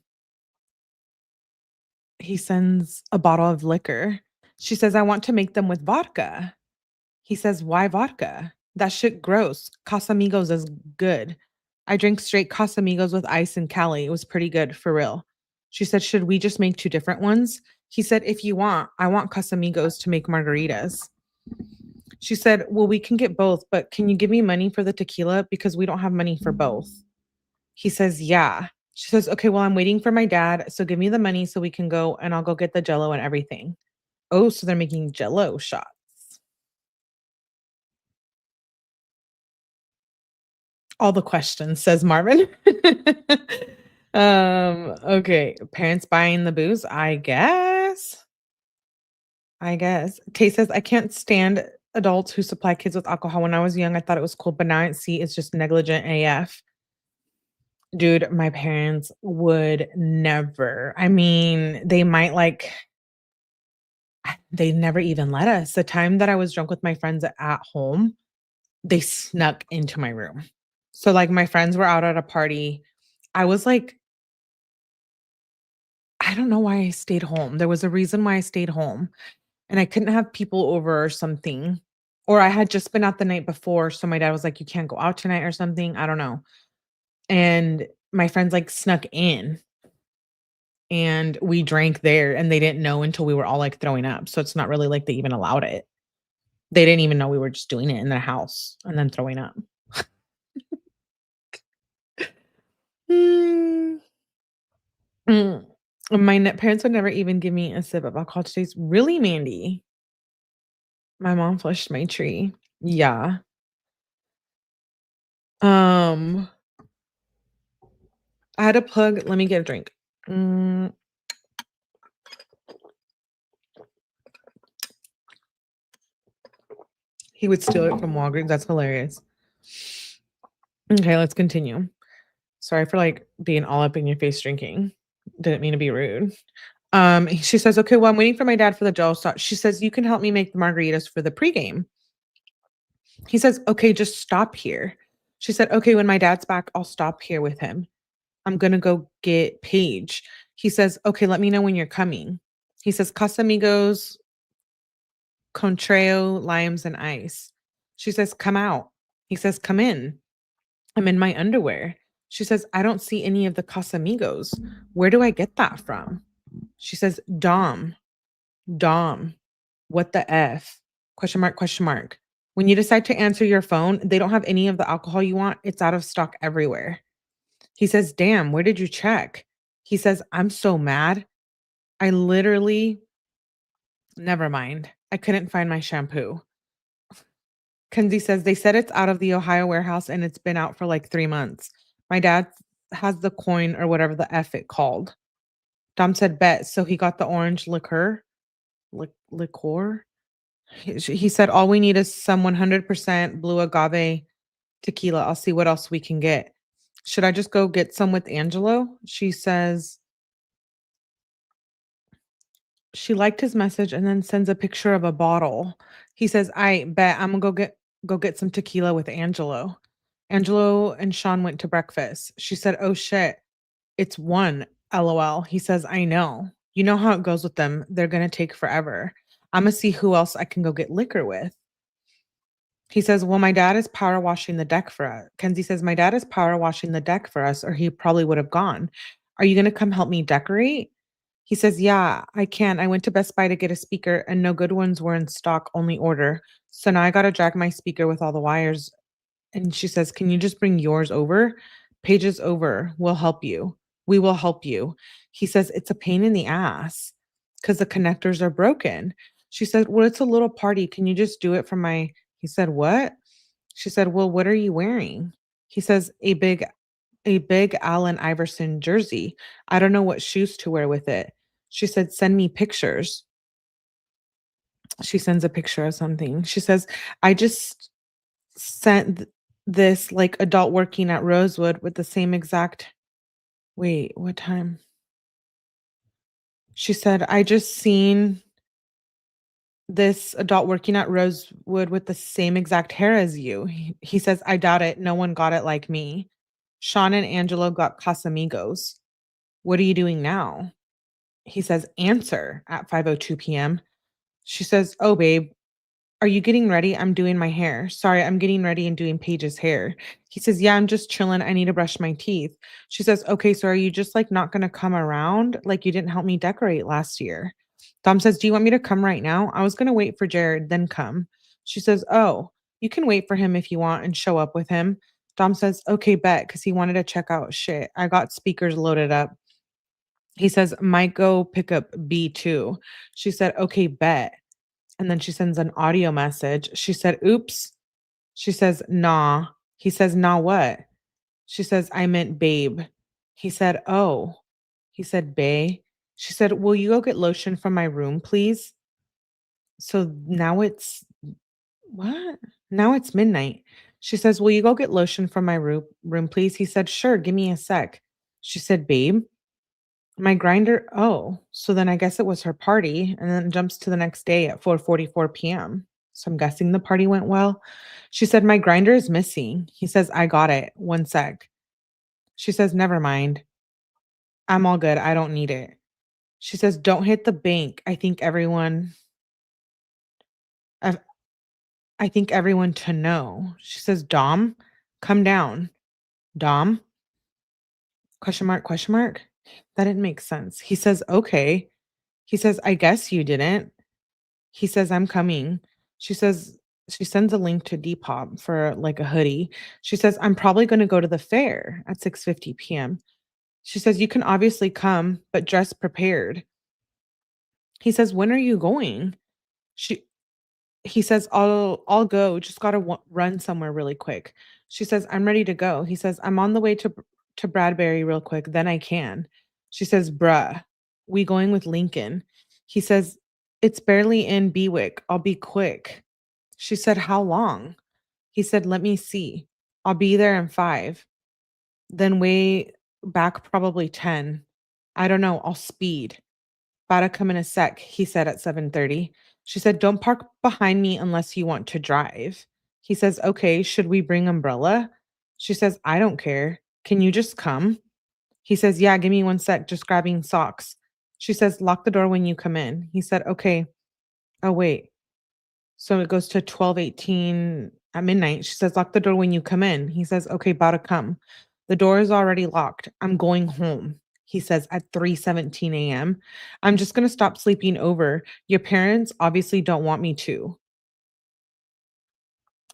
He sends a bottle of liquor. She says, "I want to make them with vodka." He says, "Why vodka? That shit gross. Casamigos is good. I drink straight Casamigos with ice in Cali. It was pretty good, for real." She said, "Should we just make 2 different ones?" He said, "If you want. I want Casamigos to make margaritas." She said, "Well, we can get both, but can you give me money for the tequila? Because we don't have money for both." He says, "Yeah." She says, "Okay, well, I'm waiting for my dad. So give me the money so we can go and I'll go get the jello and everything." Oh, so they're making jello shots. All the questions, says Marvin. Okay. Parents buying the booze, I guess. I guess. Tay says, I can't stand adults who supply kids with alcohol. When I was young, I thought it was cool, but now I see it's just negligent AF. Dude, my parents would never. I mean, they might like they never even let us. The time that I was drunk with my friends at home, they snuck into my room. So like my friends were out at a party. I was like, I don't know why I stayed home. There was a reason why I stayed home, and I couldn't have people over or something. Or I had just been out the night before, so my dad was like, "You can't go out tonight," or something. I don't know. And my friends like snuck in and we drank there and they didn't know until we were all like throwing up. So it's not really like they even allowed it. They didn't even know we were just doing it in their house and then throwing up. Mm. Mm. Parents would never even give me a sip of alcohol to taste. Really, Mandy? My mom flushed my tree. Yeah. Um, I had a plug. Let me get a drink. Mm, he would steal it from Walgreens. That's hilarious. Okay, let's continue. Sorry for like being all up in your face drinking. Didn't mean to be rude. She says, okay, well, I'm waiting for my dad for the gel shot. She says, you can help me make the margaritas for the pregame. He says, okay, just stop here. She said, okay, when my dad's back, I'll stop here with him. I'm gonna go get Paige. He says, okay, let me know when you're coming. He says, Casamigos, Contrayo, limes, and ice. She says, come out. He says, come in. I'm in my underwear. She says, I don't see any of the Casamigos. Where do I get that from? She says, Dom, Dom, what the F? Question mark, question mark. When you decide to answer your phone, they don't have any of the alcohol you want. It's out of stock everywhere. He says, damn, where did you check? He says, I'm so mad. I literally, never mind. I couldn't find my shampoo. Kenzie says, they said it's out of the Ohio warehouse and it's been out for like 3 months. My dad has the coin or whatever the F it called. Dom said, bet. So he got the orange liqueur. Liqueur? He said, all we need is some 100% blue agave tequila. I'll see what else we can get. Should I just go get some with Angelo? She says she liked his message and then sends a picture of a bottle. He says, I bet I'm gonna go get some tequila with Angelo. Angelo and Sean went to breakfast. She said, oh shit, it's one. LOL. He says, I know. You know how it goes with them. They're gonna take forever. I'm gonna see who else I can go get liquor with. He says, well, my dad is power washing the deck for us. Kenzie says, my dad is power washing the deck for us, or he probably would have gone. Are you going to come help me decorate? He says, yeah, I can. I went to Best Buy to get a speaker and no good ones were in stock, only order. So now I got to drag my speaker with all the wires. And she says, can you just bring yours over? Pages over. We'll help you. We will help you. He says, it's a pain in the ass because the connectors are broken. She said, well, it's a little party. Can you just do it for my He said, "What?" She said, "Well, what are you wearing?" He says, "A big Allen Iverson jersey. I don't know what shoes to wear with it." She said, "Send me pictures." She sends a picture of something. She says, "I just sent this like adult working at Rosewood with the same exact wait, what time?" She said, "I just seen this adult working at Rosewood with the same exact hair as you." He says, I doubt it. No one got it like me. Sean and Angelo got Casamigos. What are you doing now? He says, answer at 5:02 p.m. She says, oh, babe, are you getting ready? I'm doing my hair. Sorry, I'm getting ready and doing Paige's hair. He says, yeah, I'm just chilling. I need to brush my teeth. She says, okay, so are you just like not going to come around? Like you didn't help me decorate last year. Dom says, do you want me to come right now? I was going to wait for Jared, then come. She says, oh, you can wait for him if you want and show up with him. Dom says, okay, bet, because he wanted to check out shit. I got speakers loaded up. He says, might go pick up B too. She said, okay, bet. And then she sends an audio message. She said, oops. She says, nah. He says, "Nah, what?" She says, "I meant babe." He said, "Oh." He said, "Bae." She said, "Will you go get lotion from my room, please?" So now it's what? Now it's midnight. She says, "Will you go get lotion from my room, please?" He said, "Sure, give me a sec." She said, "Babe, my grinder." Oh, so then I guess it was her party, and then jumps to the next day at 4:44 p.m. So I'm guessing the party went well. She said, "My grinder is missing." He says, "I got it. One sec." She says, "Never mind. I'm all good. I don't need it." She says, "Don't hit the bank. I I think everyone to know." She says, "Dom, come down." "Dom?" Question mark, question mark. That didn't make sense. He says, "Okay." He says, "I guess you didn't." He says, "I'm coming." She says she sends a link to Depop for like a hoodie. She says, "I'm probably going to go to the fair at 6:50 p.m." She says, "You can obviously come, but dress prepared." He says, "When are you going?" She He says, "I'll go, just gotta run somewhere really quick." She says, "I'm ready to go." He says, "I'm on the way to Bradbury real quick, then I can." She says, "Bruh, we going with Lincoln." He says, "It's barely in Bewick. I'll be quick." She said, "How long?" He said, "Let me see. I'll be there in 5. Then way back probably 10. I don't know. I'll speed." "'Bout to come in a sec," he said at 7:30. She said, "Don't park behind me unless you want to drive." He says, "Okay, should we bring umbrella?" She says, "I don't care. Can you just come?" He says, "Yeah, give me one sec, just grabbing socks." She says, "Lock the door when you come in." He said, "Okay." Oh, wait. So it goes to 12:18 at midnight. She says, "Lock the door when you come in." He says, "Okay, 'bout to come." "The door is already locked. I'm going home." He says at 3:17 a.m. "I'm just gonna stop sleeping over. Your parents obviously don't want me to."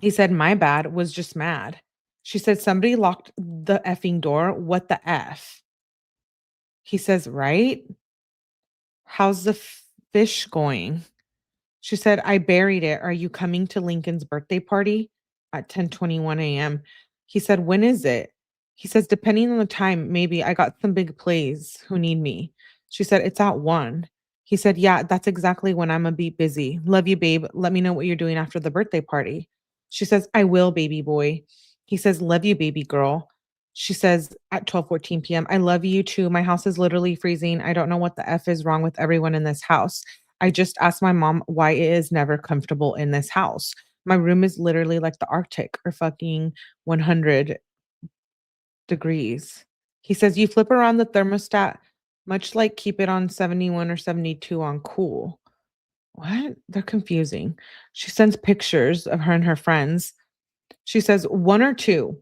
He said, "My bad, was just mad." She said, "Somebody locked the effing door. What the F?" He says, "Right? How's the fish going?" She said, "I buried it. Are you coming to Lincoln's birthday party?" At 10:21 a.m. He said, "When is it?" He says, "Depending on the time, maybe. I got some big plays who need me." She said, "It's at 1." He said, "Yeah, that's exactly when I'm a be busy. Love you, babe. Let me know what you're doing after the birthday party." She says, "I will, baby boy." He says, "Love you, baby girl." She says at 12:14 p.m., "I love you too. My house is literally freezing. I don't know what the F is wrong with everyone in this house. I just asked my mom why it is never comfortable in this house. My room is literally like the Arctic or fucking 100 degrees." He says, "You flip around the thermostat, much like keep it on 71 or 72 on cool." What? They're confusing. She sends pictures of her and her friends. She says, "1 or 2."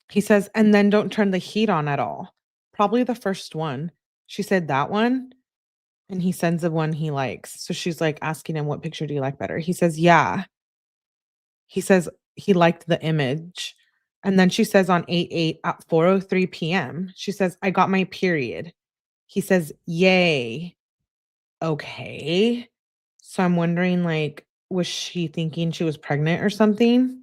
He says, "And then don't turn the heat on at all." "Probably the first one." She said, "That one?" And he sends the one he likes. So she's like asking him, "What picture do you like better?" He says, "Yeah." He says he liked the image. And then she says on 8/8 at 4:03 p.m., she says, "I got my period." He says, "Yay." Okay. So I'm wondering, like, was she thinking she was pregnant or something?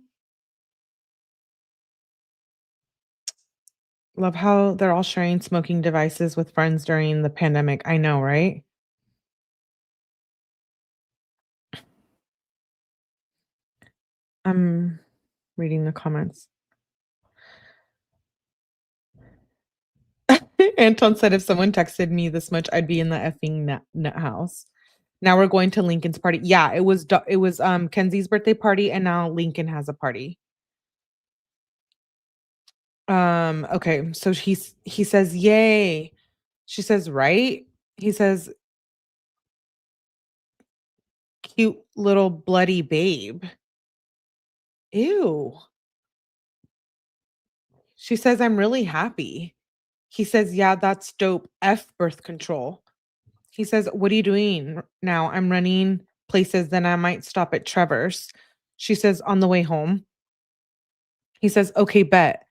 Love how they're all sharing smoking devices with friends during the pandemic. I know, right? I'm reading the comments. Anton said, "If someone texted me this much, I'd be in the effing nut house." Now we're going to Lincoln's party. Yeah, it was Kenzie's birthday party, and now Lincoln has a party. Okay, so he says, "Yay." She says, "Right?" He says, "Cute little bloody babe." Ew. She says, "I'm really happy." He says, "Yeah, that's dope. F birth control." He says, "What are you doing now?" "I'm running places, then I might stop at Trevor's." She says, "On the way home." He says, "Okay, bet.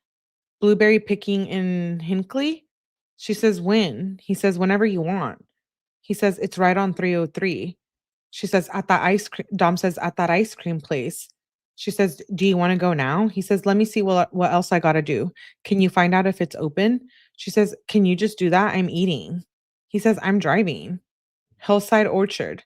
Blueberry picking in Hinckley?" She says, "When?" He says, "Whenever you want." He says, "It's right on 303." She says, "At that ice cream." Dom says, "At that ice cream place." She says, "Do you wanna go now?" He says, "Let me see what else I gotta do. Can you find out if it's open?" She says, "Can you just do that? I'm eating." He says, "I'm driving." Hillside Orchard,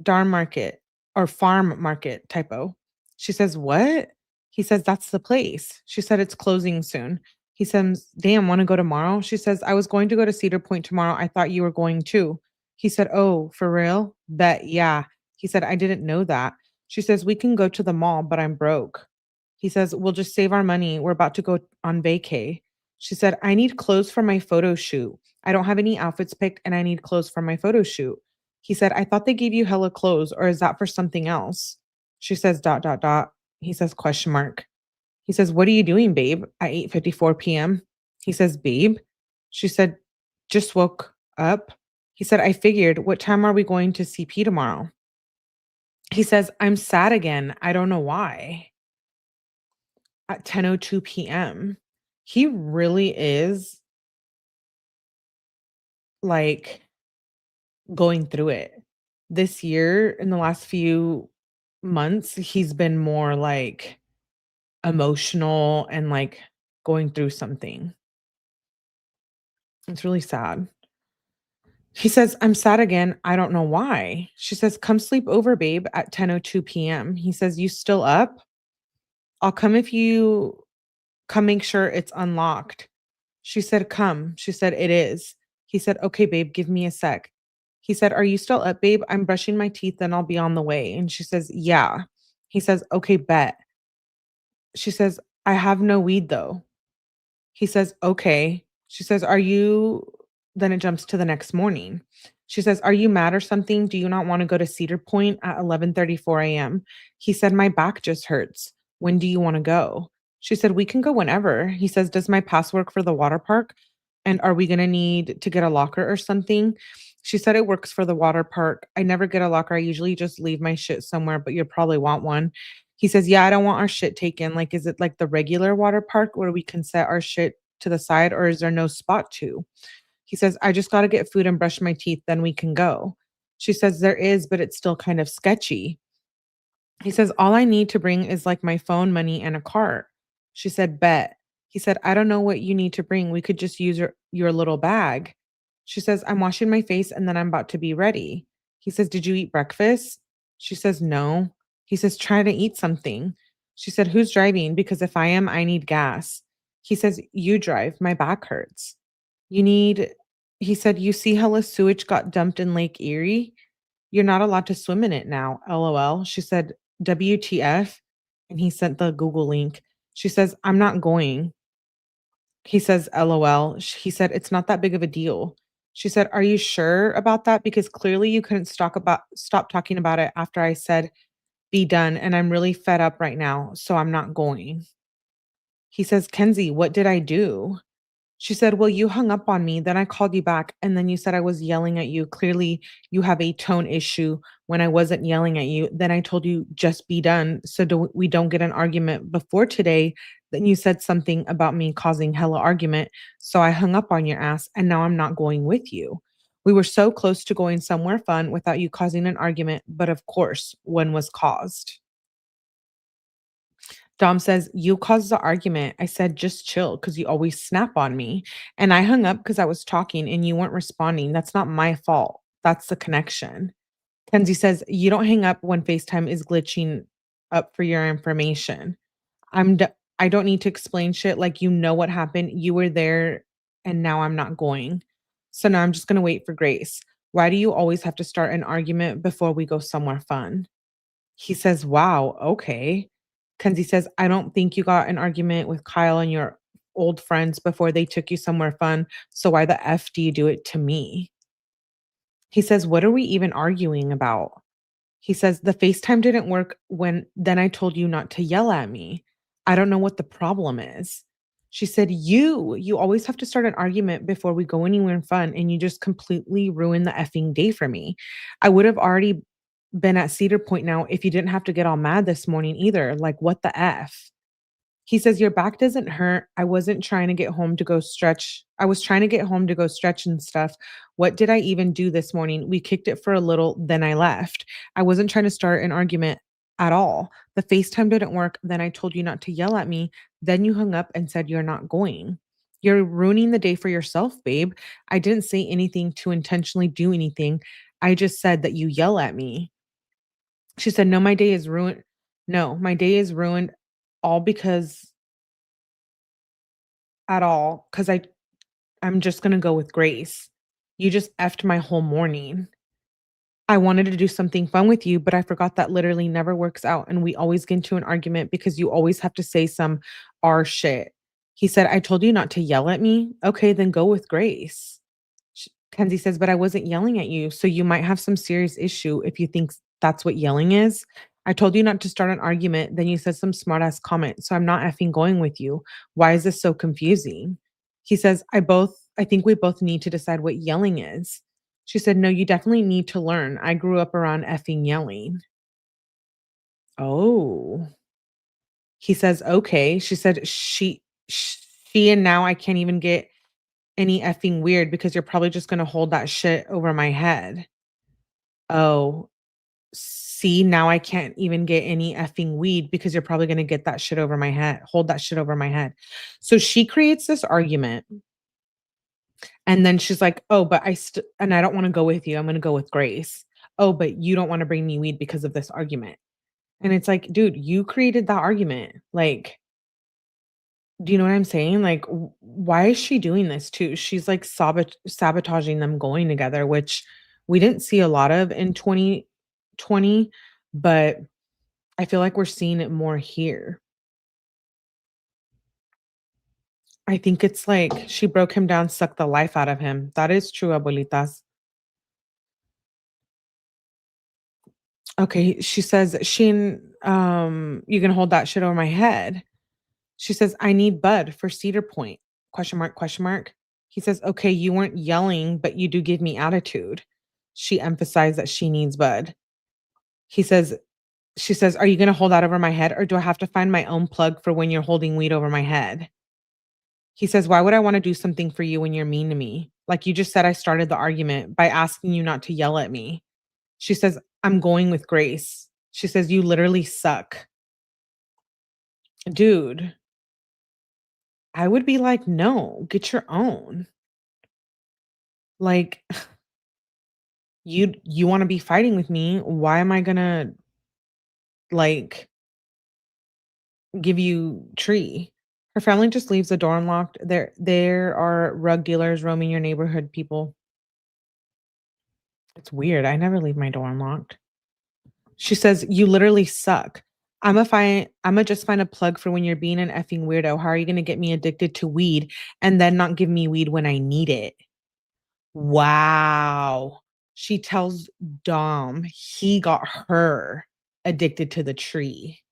Darn Market, or Farm Market, typo. She says, "What?" He says, "That's the place." She said, "It's closing soon." He says, "Damn, wanna go tomorrow?" She says, "I was going to go to Cedar Point tomorrow. I thought you were going too." He said, "Oh, for real? Bet, yeah." He said, "I didn't know that." She says, "We can go to the mall, but I'm broke." He says, "We'll just save our money. We're about to go on vacay." She said, "I need clothes for my photo shoot. I don't have any outfits picked and I need clothes for my photo shoot." He said, "I thought they gave you hella clothes, or is that for something else?" She says, dot, dot, dot. He says, question mark. He says, "What are you doing, babe?" At 8:54 p.m. He says, "Babe?" She said, "Just woke up." He said, "I figured, what time are we going to CP tomorrow?" He says, "I'm sad again. I don't know why." At 10:02 p.m. He really is like going through it. This year, in the last few months, he's been more like emotional and like going through something. It's really sad. He says, "I'm sad again. I don't know why." She says, "Come sleep over, babe," at 10:02 p.m. He says, "You still up? I'll come if you come make sure it's unlocked." She said, "Come." She said, "It is." He said, "Okay, babe, give me a sec." He said, "Are you still up, babe? I'm brushing my teeth, then I'll be on the way." And she says, "Yeah." He says, "Okay, bet." She says, "I have no weed though." He says, "Okay." She says, "Are you" then it jumps to the next morning. She says, "Are you mad or something? Do you not want to go to Cedar Point at 11:34 a.m.?" He said, "My back just hurts. When do you want to go?" She said, "We can go whenever." He says, "Does my pass work for the water park? And are we going to need to get a locker or something?" She said, "It works for the water park. I never get a locker. I usually just leave my shit somewhere, but you'll probably want one." He says, "Yeah, I don't want our shit taken. Like, is it like the regular water park where we can set our shit to the side, or is there no spot to?" He says, "I just got to get food and brush my teeth, then we can go." She says, "There is, but it's still kind of sketchy." He says, "All I need to bring is like my phone, money, and a cart." She said, "Bet." He said, "I don't know what you need to bring. We could just use your little bag." She says, "I'm washing my face and then I'm about to be ready." He says, "Did you eat breakfast?" She says, "No." He says, "Try to eat something." She said, "Who's driving? Because if I am, I need gas." He says, "You drive. My back hurts." You need He said, "You see how the sewage got dumped in Lake Erie? You're not allowed to swim in it now, LOL." She said, "WTF?" And he sent the Google link. She says, "I'm not going." He says, "LOL." He said, "It's not that big of a deal." She said, "Are you sure about that? Because clearly you couldn't stop talking about it after I said be done, and I'm really fed up right now, so I'm not going." He says, "Kenzie, what did I do?" She said, "Well, you hung up on me, then I called you back, and then you said I was yelling at you. Clearly, you have a tone issue when I wasn't yelling at you. Then I told you, just be done, so we don't get an argument before today. Then you said something about me causing hella argument, so I hung up on your ass, and now I'm not going with you. We were so close to going somewhere fun without you causing an argument, but of course, one was caused." Dom says, "You caused the argument. I said, just chill because you always snap on me. And I hung up because I was talking and you weren't responding. That's not my fault. That's the connection." Kenzie says, "You don't hang up when FaceTime is glitching up for your information. I'm d- I don't need to explain shit. Like, you know what happened. You were there and now I'm not going. So now I'm just going to wait for Grace. Why do you always have to start an argument before we go somewhere fun?" He says, "Wow, okay." Kenzie says, "I don't think you got an argument with Kyle and your old friends before they took you somewhere fun. So why the F do you do it to me?" He says, "What are we even arguing about?" He says, "The FaceTime didn't work when then I told you not to yell at me. I don't know what the problem is." She said, You always have to start an argument before we go anywhere fun, and you just completely ruin the effing day for me. I would have already been at Cedar Point now if you didn't have to get all mad this morning either. Like, what the F?" He says, "Your back doesn't hurt. I wasn't trying to get home to go stretch. I was trying to get home to go stretch and stuff. What did I even do this morning? We kicked it for a little, then I left. I wasn't trying to start an argument. at all. The FaceTime didn't work. Then I told you not to yell at me. Then you hung up and said you're not going. You're ruining the day for yourself, babe. I didn't say anything to intentionally do anything. I just said that you yell at me. She said, "No, my day is ruined. No, my day is ruined all because at all because I'm just gonna go with grace. You just effed my whole morning. I wanted to do something fun with you, but I forgot that literally never works out, and we always get into an argument because you always have to say some R shit." He said, "I told you not to yell at me. Okay, then go with grace." Kenzie says, "But I wasn't yelling at you, so you might have some serious issue if you think that's what yelling is. I told you not to start an argument, then you said some smart ass comment, so I'm not effing going with you. Why is this so confusing?" He says, I think we both need to decide what yelling is." She said, "No, you definitely need to learn. I grew up around effing yelling." Oh. He says, "Okay." She said, she and now I can't even get any effing weird because you're probably just gonna hold that shit over my head." Oh, see, now I can't even get any effing weed because you're probably gonna get that shit over my head, hold that shit over my head. So she creates this argument, and then she's like, "Oh, but and I don't wanna go with you, I'm gonna go with Grace. Oh, but you don't wanna bring me weed because of this argument." And it's like, dude, you created that argument. Like, do you know what I'm saying? Like, why is she doing this too? She's like sabotaging them going together, which we didn't see a lot of in 2020, but I feel like we're seeing it more here. I think it's like she broke him down, sucked the life out of him. That is true, abuelitas. Okay, she says, Sheen, you can hold that shit over my head. She says, "I need Bud for Cedar Point." Question mark, question mark. He says, "Okay, you weren't yelling, but you do give me attitude." She emphasized that she needs Bud. He says, she says, "Are you gonna hold that over my head, or do I have to find my own plug for when you're holding weed over my head?" He says, "Why would I want to do something for you when you're mean to me? Like you just said I started the argument by asking you not to yell at me." She says, "I'm going with Grace." She says, "You literally suck." Dude, I would be like, "No, get your own." Like, you wanna be fighting with me, why am I gonna, like, give you tree? Her family just leaves the door unlocked. There are rug dealers roaming your neighborhood, people. It's weird, I never leave my door unlocked. She says, "You literally suck. Imma just find a plug for when you're being an effing weirdo. How are you gonna get me addicted to weed and then not give me weed when I need it?" Wow. She tells Dom he got her addicted to the tree.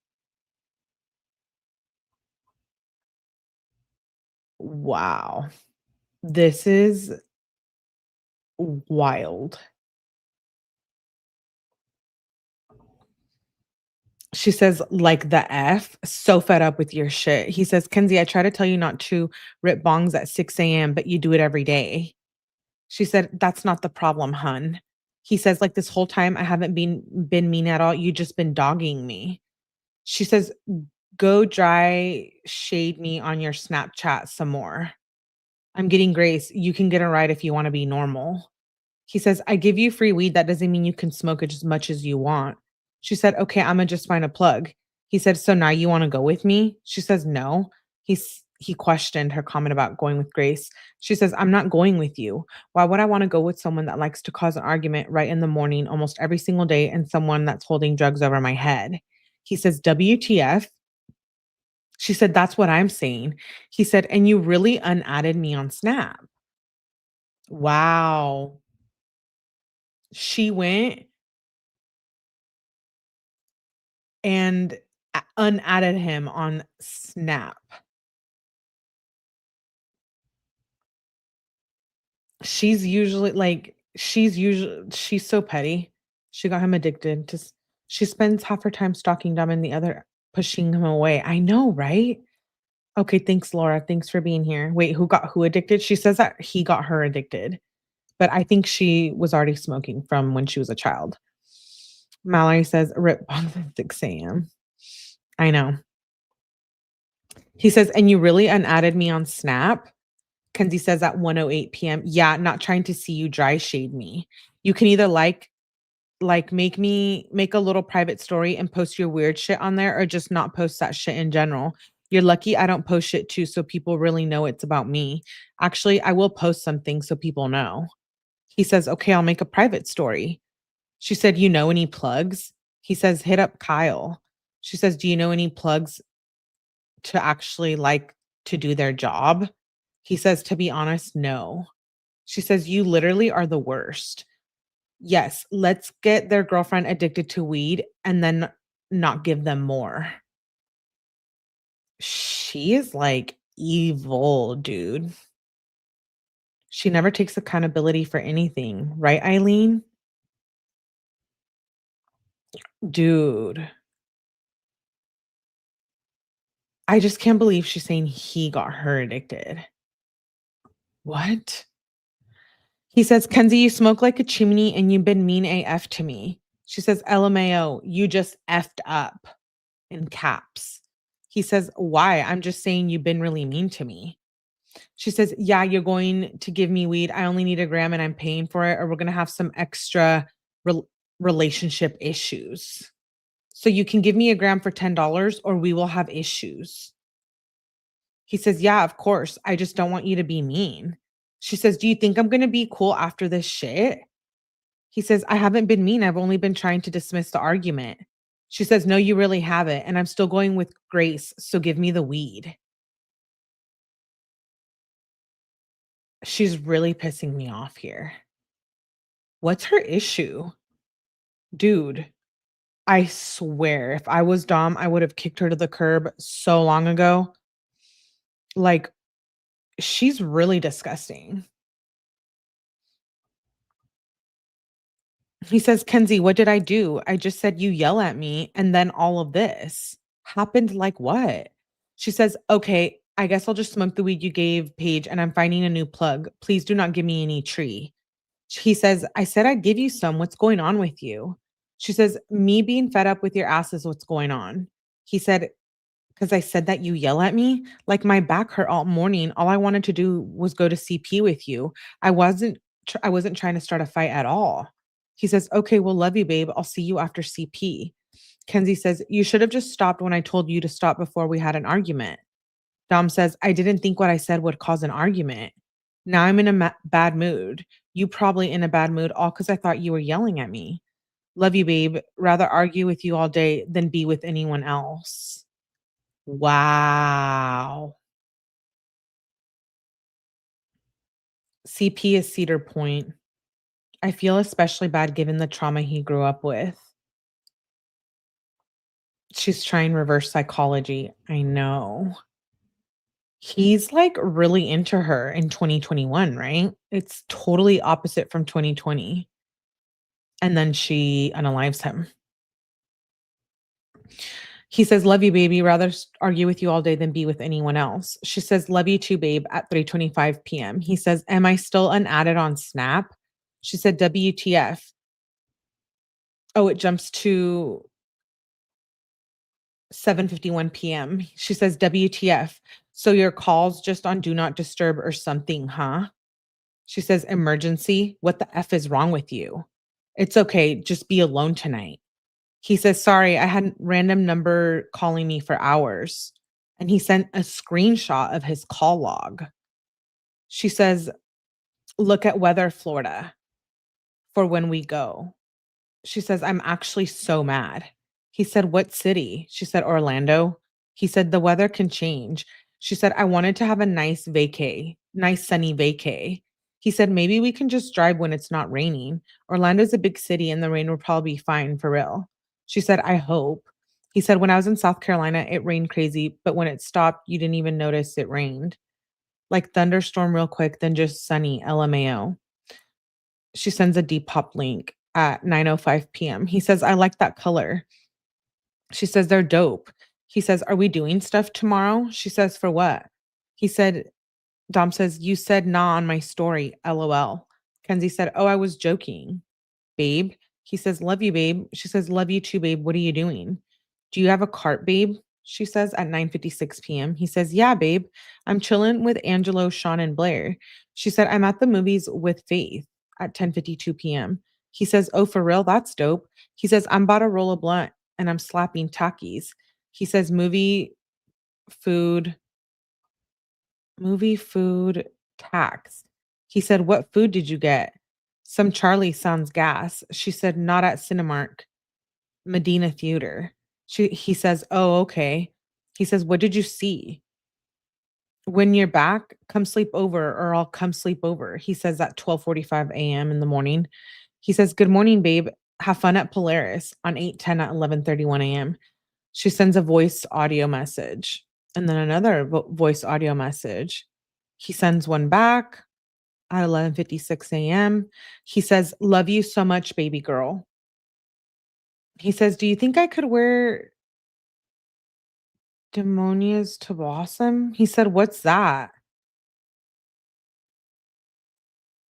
Wow. This is wild. She says, "Like the F, so fed up with your shit." He says, "Kenzie, I try to tell you not to rip bongs at 6 a.m., but you do it every day." She said, "That's not the problem, hun." He says, "Like this whole time I haven't been mean at all. You just been dogging me." She says, "Go dry shade me on your Snapchat some more. I'm getting grace. You can get a ride if you wanna be normal." He says, "I give you free weed. That doesn't mean you can smoke it as much as you want." She said, "Okay, Imma just find a plug." He said, "So now you wanna go with me?" She says, "No." He questioned her comment about going with Grace. She says, "I'm not going with you. Why would I wanna go with someone that likes to cause an argument right in the morning almost every single day and someone that's holding drugs over my head?" He says, "WTF?" She said, "That's what I'm saying." He said, "And you really unadded me on Snap." Wow. She went and unadded him on Snap. She's so petty. She got him addicted to she spends half her time stalking Dom and the other pushing him away. I know, right? Okay, thanks, Laura. Thanks for being here. Wait, who got who addicted? She says that he got her addicted, but I think she was already smoking from when she was a child. Mallory says, "Rip bonds at 6 a.m." I know. He says, "And you really unadded me on Snap?" Kenzie says at 1:08 p.m. "Yeah, not trying to see you dry shade me. You can either make a little private story and post your weird shit on there or just not post that shit in general. You're lucky I don't post shit too so people really know it's about me. Actually, I will post something so people know." He says, "Okay, I'll make a private story." She said, "You know any plugs?" He says, "Hit up Kyle." She says, "Do you know any plugs to actually to do their job?" He says, "To be honest, no." She says, "You literally are the worst. Yes, let's get their girlfriend addicted to weed and then not give them more." She is evil, dude. She never takes accountability for anything, right, Eileen? Dude, I just can't believe she's saying he got her addicted. What? He says, "Kenzie, you smoke like a chimney and you've been mean AF to me." She says, "LMAO, you just effed up," in caps. He says, "Why? I'm just saying you've been really mean to me." She says, "Yeah, you're going to give me weed. I only need a gram and I'm paying for it, or we're going to have some extra rel relationship issues. So you can give me a gram for $10 or we will have issues." He says, "Yeah, of course. I just don't want you to be mean." She says, "Do you think I'm going to be cool after this shit?" He says, "I haven't been mean. I've only been trying to dismiss the argument." She says, "No, you really haven't. And I'm still going with grace. So give me the weed." She's really pissing me off here. What's her issue? Dude, I swear, if I was Dom, I would have kicked her to the curb so long ago. Like, she's really disgusting. He says, "Kenzie, what did I do? I just said you yell at me, and then all of this happened. Like what?" She says, "Okay, I guess I'll just smoke the weed you gave Paige, and I'm finding a new plug. Please do not give me any tree." He says, "I said I'd give you some. What's going on with you?" She says, "Me being fed up with your ass is what's going on." He said, "'Cause I said that you yell at me? Like, my back hurt all morning. All I wanted to do was go to CP with you. I wasn't trying to start a fight at all." He says, "Okay, well, love you, babe. I'll see you after CP." Kenzie says, "You should have just stopped when I told you to stop before we had an argument." Dom says, "I didn't think what I said would cause an argument. Now I'm in a bad mood. You probably in a bad mood all because I thought you were yelling at me. Love you, babe. Rather argue with you all day than be with anyone else." Wow. CP is Cedar Point. I feel especially bad given the trauma he grew up with. She's trying reverse psychology. I know. He's really into her in 2021, right? It's totally opposite from 2020. And then she unalives him. He says, "Love you, baby. Rather argue with you all day than be with anyone else." She says, "Love you too, babe," at 3:25 p.m. He says, "Am I still unadded on Snap?" She said, "WTF." Oh, it jumps to 7:51 p.m. She says, "WTF. So your calls just on do not disturb or something, huh?" She says, "Emergency. What the F is wrong with you?" "It's okay. Just be alone tonight." He says, "Sorry, I had a random number calling me for hours." And he sent a screenshot of his call log. She says, "Look at weather, Florida, for when we go." She says, "I'm actually so mad." He said, "What city?" She said, "Orlando." He said, "The weather can change." She said, "I wanted to have a nice sunny vacay." He said, "Maybe we can just drive when it's not raining. Orlando's a big city and the rain will probably be fine for real." She said, "I hope." He said, "When I was in South Carolina, it rained crazy, but when it stopped, you didn't even notice it rained. Like thunderstorm real quick, then just sunny, LMAO." She sends a Depop link at 9:05 p.m. He says, "I like that color." She says, "They're dope." He says, "Are we doing stuff tomorrow?" She says, "For what?" He said, Dom says, "You said nah on my story, LOL." Kenzie said, "Oh, I was joking, babe." He says, "Love you, babe." She says, "Love you too, babe. What are you doing?" "Do you have a cart, babe?" She says at 9:56 p.m. He says, "Yeah, babe. I'm chilling with Angelo, Sean, and Blair." She said, "I'm at the movies with Faith at 10:52 p.m." He says, "Oh, for real? That's dope." He says, "I'm about to roll a blunt and I'm slapping Takis." He says, food, food, tax." He said, "What food did you get?" "Some Charlie sounds gas." She said, "Not at Cinemark, Medina Theater." He says, "Oh, okay." He says, "What did you see?" "When you're back, come sleep over or I'll come sleep over." He says at 12:45 a.m. in the morning. He says, "Good morning, babe. Have fun at Polaris on 8:10 at 11:31 a.m." She sends a voice audio message and then another voice audio message. He sends one back at 11:56 a.m. He says, "Love you so much, baby girl." He says, "Do you think I could wear demonias to blossom?" He said, "What's that?"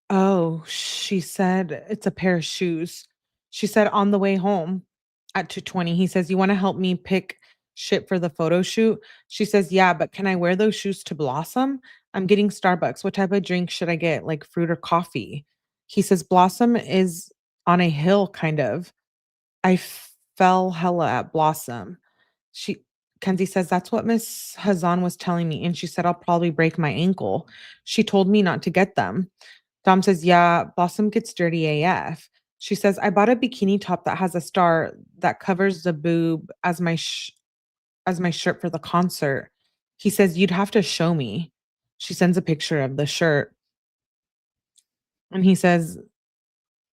"Oh," she said, "it's a pair of shoes." She said, "On the way home at 2:20." He says, "You wanna help me pick shit for the photo shoot?" She says, "Yeah, but can I wear those shoes to Blossom? I'm getting Starbucks. What type of drink should I get, like fruit or coffee?" He says, "Blossom is on a hill, kind of. I fell hella at Blossom." She Kenzie says, "That's what Miss Hazan was telling me, and she said I'll probably break my ankle. She told me not to get them." Dom says, "Yeah, Blossom gets dirty AF." She says, "I bought a bikini top that has a star that covers the boob as my shirt for the concert." He says, "You'd have to show me." She sends a picture of the shirt and he says,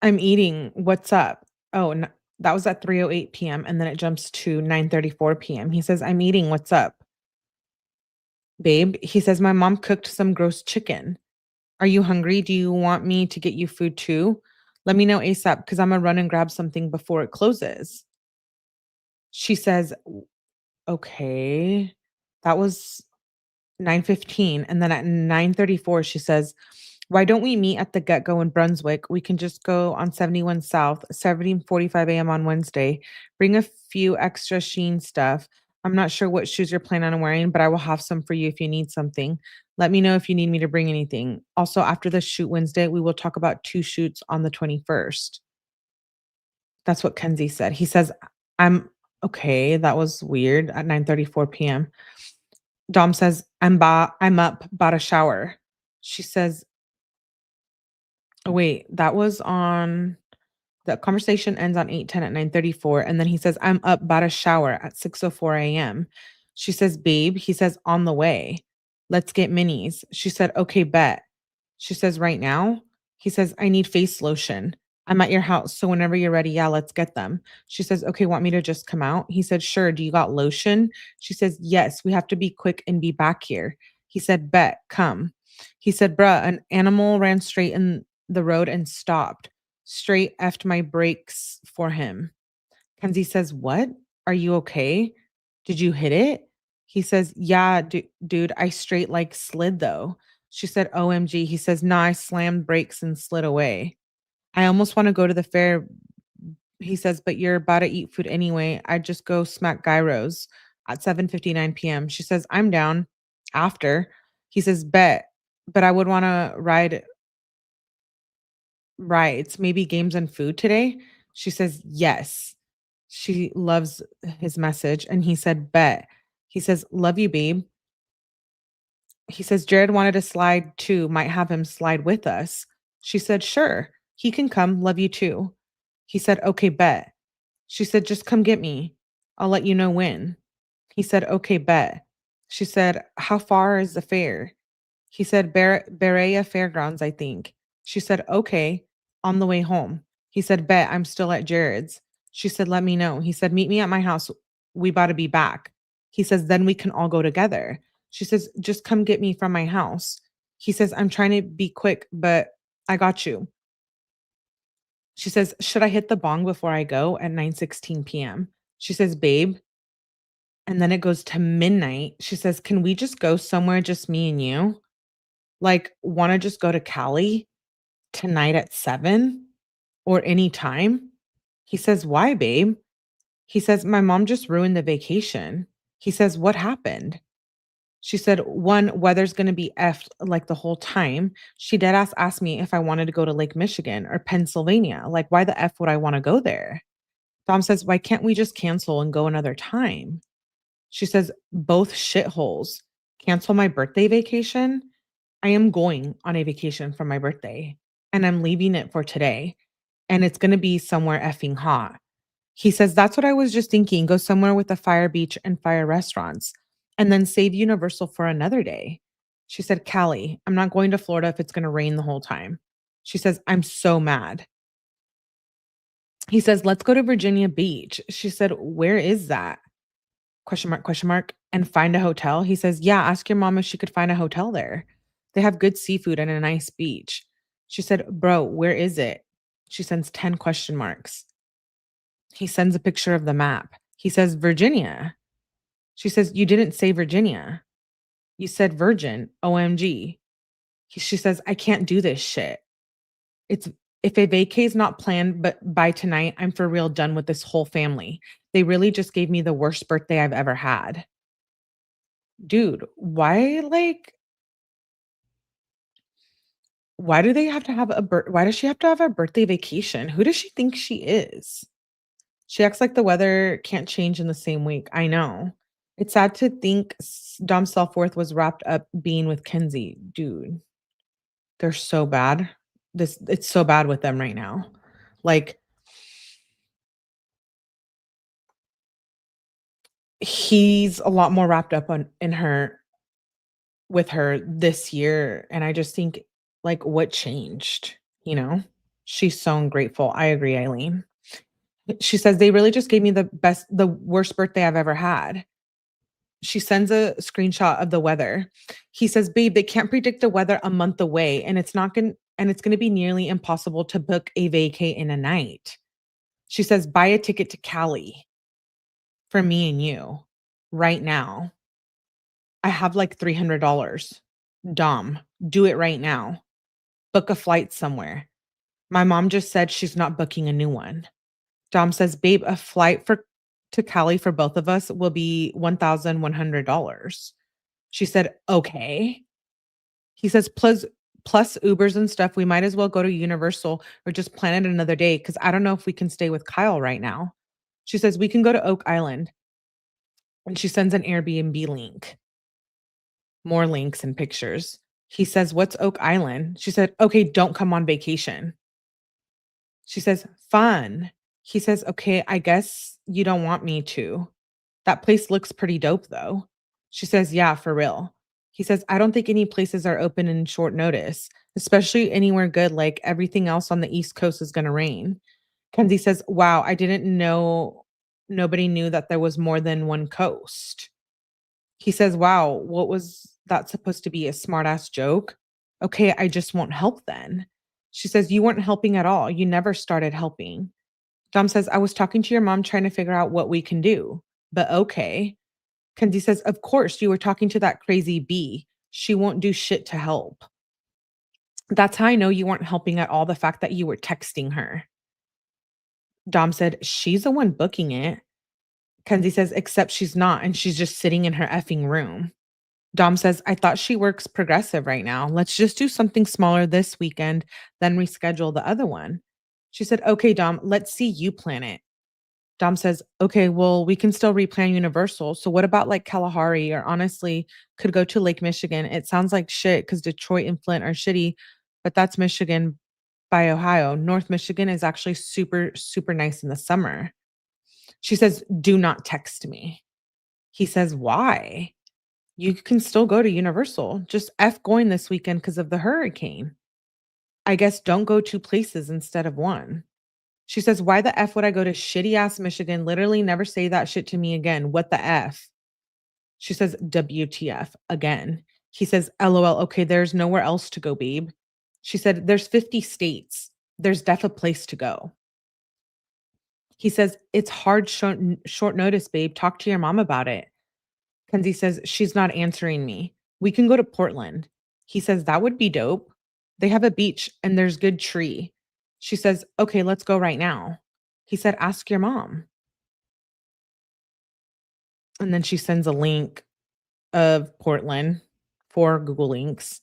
"I'm eating. What's up?" Oh, that was at 3:08 p.m. and then it jumps to 9:34 p.m. He says, "I'm eating. What's up, babe?" He says, "My mom cooked some gross chicken. Are you hungry? Do you want me to get you food too? Let me know ASAP because I'm gonna run and grab something before it closes." She says, "Okay." That was 9:15, and then at 9:34 she says, "Why don't we meet at the Get-Go in Brunswick? We can just go on 71 South, 7:45 a.m. on Wednesday. Bring a few extra Sheen stuff. I'm not sure what shoes you're planning on wearing, but I will have some for you if you need something. Let me know if you need me to bring anything. Also, after the shoot Wednesday, we will talk about 2 shoots on the 21st." That's what Kenzie said. He says, "I'm okay." That was weird at 9:34 p.m. Dom says, I'm up, about a shower." She says, "Oh, wait, that was on the conversation ends on 8:10 at 9:34, and then he says, "I'm up, about a shower" at 6:04 a.m. She says, "Babe," he says, "On the way. Let's get minis." She said, "Okay, bet." She says, "Right now?" He says, "I need face lotion. I'm at your house, so whenever you're ready, yeah, let's get them." She says, "Okay, want me to just come out?" He said, "Sure. Do you got lotion?" She says, "Yes, we have to be quick and be back here." He said, "Bet, come." He said, "Bruh, an animal ran straight in the road and stopped. Straight effed my brakes for him." Kenzie says, "What? Are you okay? Did you hit it?" He says, "Yeah, dude, I straight like slid though." She said, "OMG." He says, "Nah, I slammed brakes and slid away. I almost want to go to the fair." He says, "But you're about to eat food anyway. I'd just go smack gyros at 7:59 p.m." She says, "I'm down after." He says, "Bet, but I would want to ride rides, maybe games and food today." She says, "Yes." She loves his message, and he said, "Bet." He says, "Love you, babe." He says, "Jared wanted to slide too, might have him slide with us." She said, "Sure, he can come, love you too." He said, "Okay, bet." She said, "Just come get me. I'll let you know when." He said, "Okay, bet." She said, "How far is the fair?" He said, Berea Fairgrounds, I think." She said, "Okay, on the way home." He said, "Bet, I'm still at Jared's." She said, "Let me know." He said, "Meet me at my house. We about to be back." He says, "Then we can all go together." She says, "Just come get me from my house." He says, "I'm trying to be quick, but I got you." She says, "Should I hit the bong before I go?" at 9:16 p.m. She says, "Babe," and then it goes to midnight. She says, "Can we just go somewhere, just me and you? Like, wanna just go to Cali tonight at 7 or anytime?" He says, "Why, babe?" He says, "My mom just ruined the vacation." He says, "What happened?" She said, "One, weather's gonna be effed like the whole time." She dead asked me if I wanted to go to Lake Michigan or Pennsylvania. Like, why the F would I want to go there? Dom says, "Why can't we just cancel and go another time?" She says, "Both shitholes. Cancel my birthday vacation. I am going on a vacation for my birthday and I'm leaving it for today. And it's going to be somewhere effing hot." He says, "That's what I was just thinking. Go somewhere with a fire beach and fire restaurants and then save Universal for another day." She said, "Callie, I'm not going to Florida if it's going to rain the whole time." She says, "I'm so mad." He says, "Let's go to Virginia Beach." She said, "Where is that?" Question mark, and find a hotel. He says, "Yeah, ask your mom if she could find a hotel there. They have good seafood and a nice beach." She said, "Bro, where is it?" She sends 10 question marks. He sends a picture of the map. He says, "Virginia." She says, "You didn't say Virginia. You said virgin. OMG." She says, "I can't do this shit. It's if a vacay's not planned, but by tonight, I'm for real done with this whole family. They really just gave me the worst birthday I've ever had." Dude, why do they have to have why does she have to have a birthday vacation? Who does she think she is? She acts like the weather can't change in the same week. I know. It's sad to think Dom's self-worth was wrapped up being with Kenzie. Dude, they're so bad. It's so bad with them right now. Like, he's a lot more wrapped up on in her with her this year, and I just think, like, what changed, you know? She's so ungrateful. I agree, Eileen. She says, "They really just gave me the worst birthday I've ever had." She sends a screenshot of the weather. He says, "Babe, they can't predict the weather a month away, and it's gonna be nearly impossible to book a vacay in a night." She says, "Buy a ticket to Cali for me and you right now. I have like $300. Dom, do it right now. Book a flight somewhere. My mom just said she's not booking a new one." Dom says, "Babe, a flight for to Cali for both of us will be $1,100. She said, "Okay." He says, plus Ubers and stuff, we might as well go to Universal or just plan it another day because I don't know if we can stay with Kyle right now." She says, "We can go to Oak Island." And she sends an Airbnb link, more links and pictures. He says, "What's Oak Island?" She said, "Okay, don't come on vacation." She says, "Fun." He says, "Okay, I guess you don't want me to. That place looks pretty dope though." She says, "Yeah, for real." He says, "I don't think any places are open in short notice, especially anywhere good, like everything else on the East Coast is gonna rain." Kenzie says, "Wow, I didn't know nobody knew that there was more than one coast." He says, "Wow, what was that supposed to be, a smart ass joke? Okay, I just won't help then." She says, "You weren't helping at all. You never started helping." Dom says, "I was talking to your mom trying to figure out what we can do, but okay." Kenzie says, "Of course, you were talking to that crazy bee. She won't do shit to help." That's how I know you weren't helping at all, the fact that you were texting her. Dom said, "She's the one booking it." Kenzie says, "Except she's not, and she's just sitting in her effing room." Dom says, "I thought she works progressive right now. Let's just do something smaller this weekend, then reschedule the other one." She said, "Okay, Dom, let's see you plan it." Dom says, "Okay, well, we can still replan Universal. So what about like Kalahari, or honestly, could go to Lake Michigan? It sounds like shit because Detroit and Flint are shitty, but that's Michigan by Ohio. North Michigan is actually super, super nice in the summer." She says, "Do not text me." He says, "Why? You can still go to Universal. Just F going this weekend because of the hurricane. I guess don't go two places instead of one." She says, "Why the F would I go to shitty ass Michigan? Literally never say that shit to me again. What the F?" She says, "WTF again." He says, "LOL. Okay, there's nowhere else to go, babe." She said, "There's 50 states. There's def a place to go." He says, "It's hard short notice, babe. Talk to your mom about it." Kenzie says, "She's not answering me. We can go to Portland." He says, "That would be dope. They have a beach and there's good tree." She says, "Okay, let's go right now." He said, "Ask your mom." And then she sends a link of Portland, 4 Google links.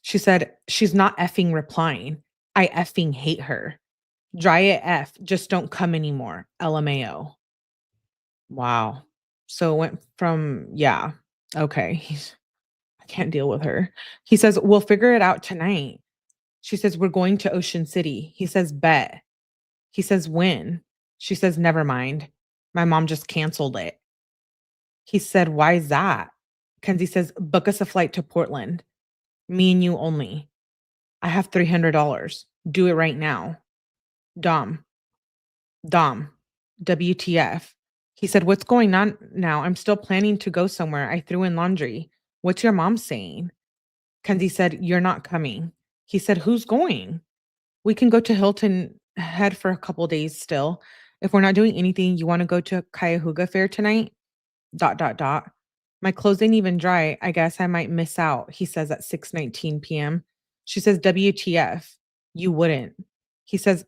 She said, "She's not effing replying. I effing hate her. Dry it F, just don't come anymore. LMAO." Wow. So it went from yeah, okay, I can't deal with her. He says, "We'll figure it out tonight." She says, "We're going to Ocean City." He says, "Bet." He says, "When?" She says, "Never mind. My mom just canceled it." He said, "Why is that?" Kenzie says, "Book us a flight to Portland. Me and you only. I have $300. Do it right now. Dom, Dom, WTF." He said, "What's going on now? I'm still planning to go somewhere. I threw in laundry. What's your mom saying?" Kenzie said, "You're not coming." He said, "Who's going? We can go to Hilton Head for a couple days still. If we're not doing anything, you want to go to Cuyahoga Fair tonight? Dot, dot, dot. My clothes ain't even dry. I guess I might miss out," he says at 6:19 p.m. She says, "WTF? You wouldn't." He says,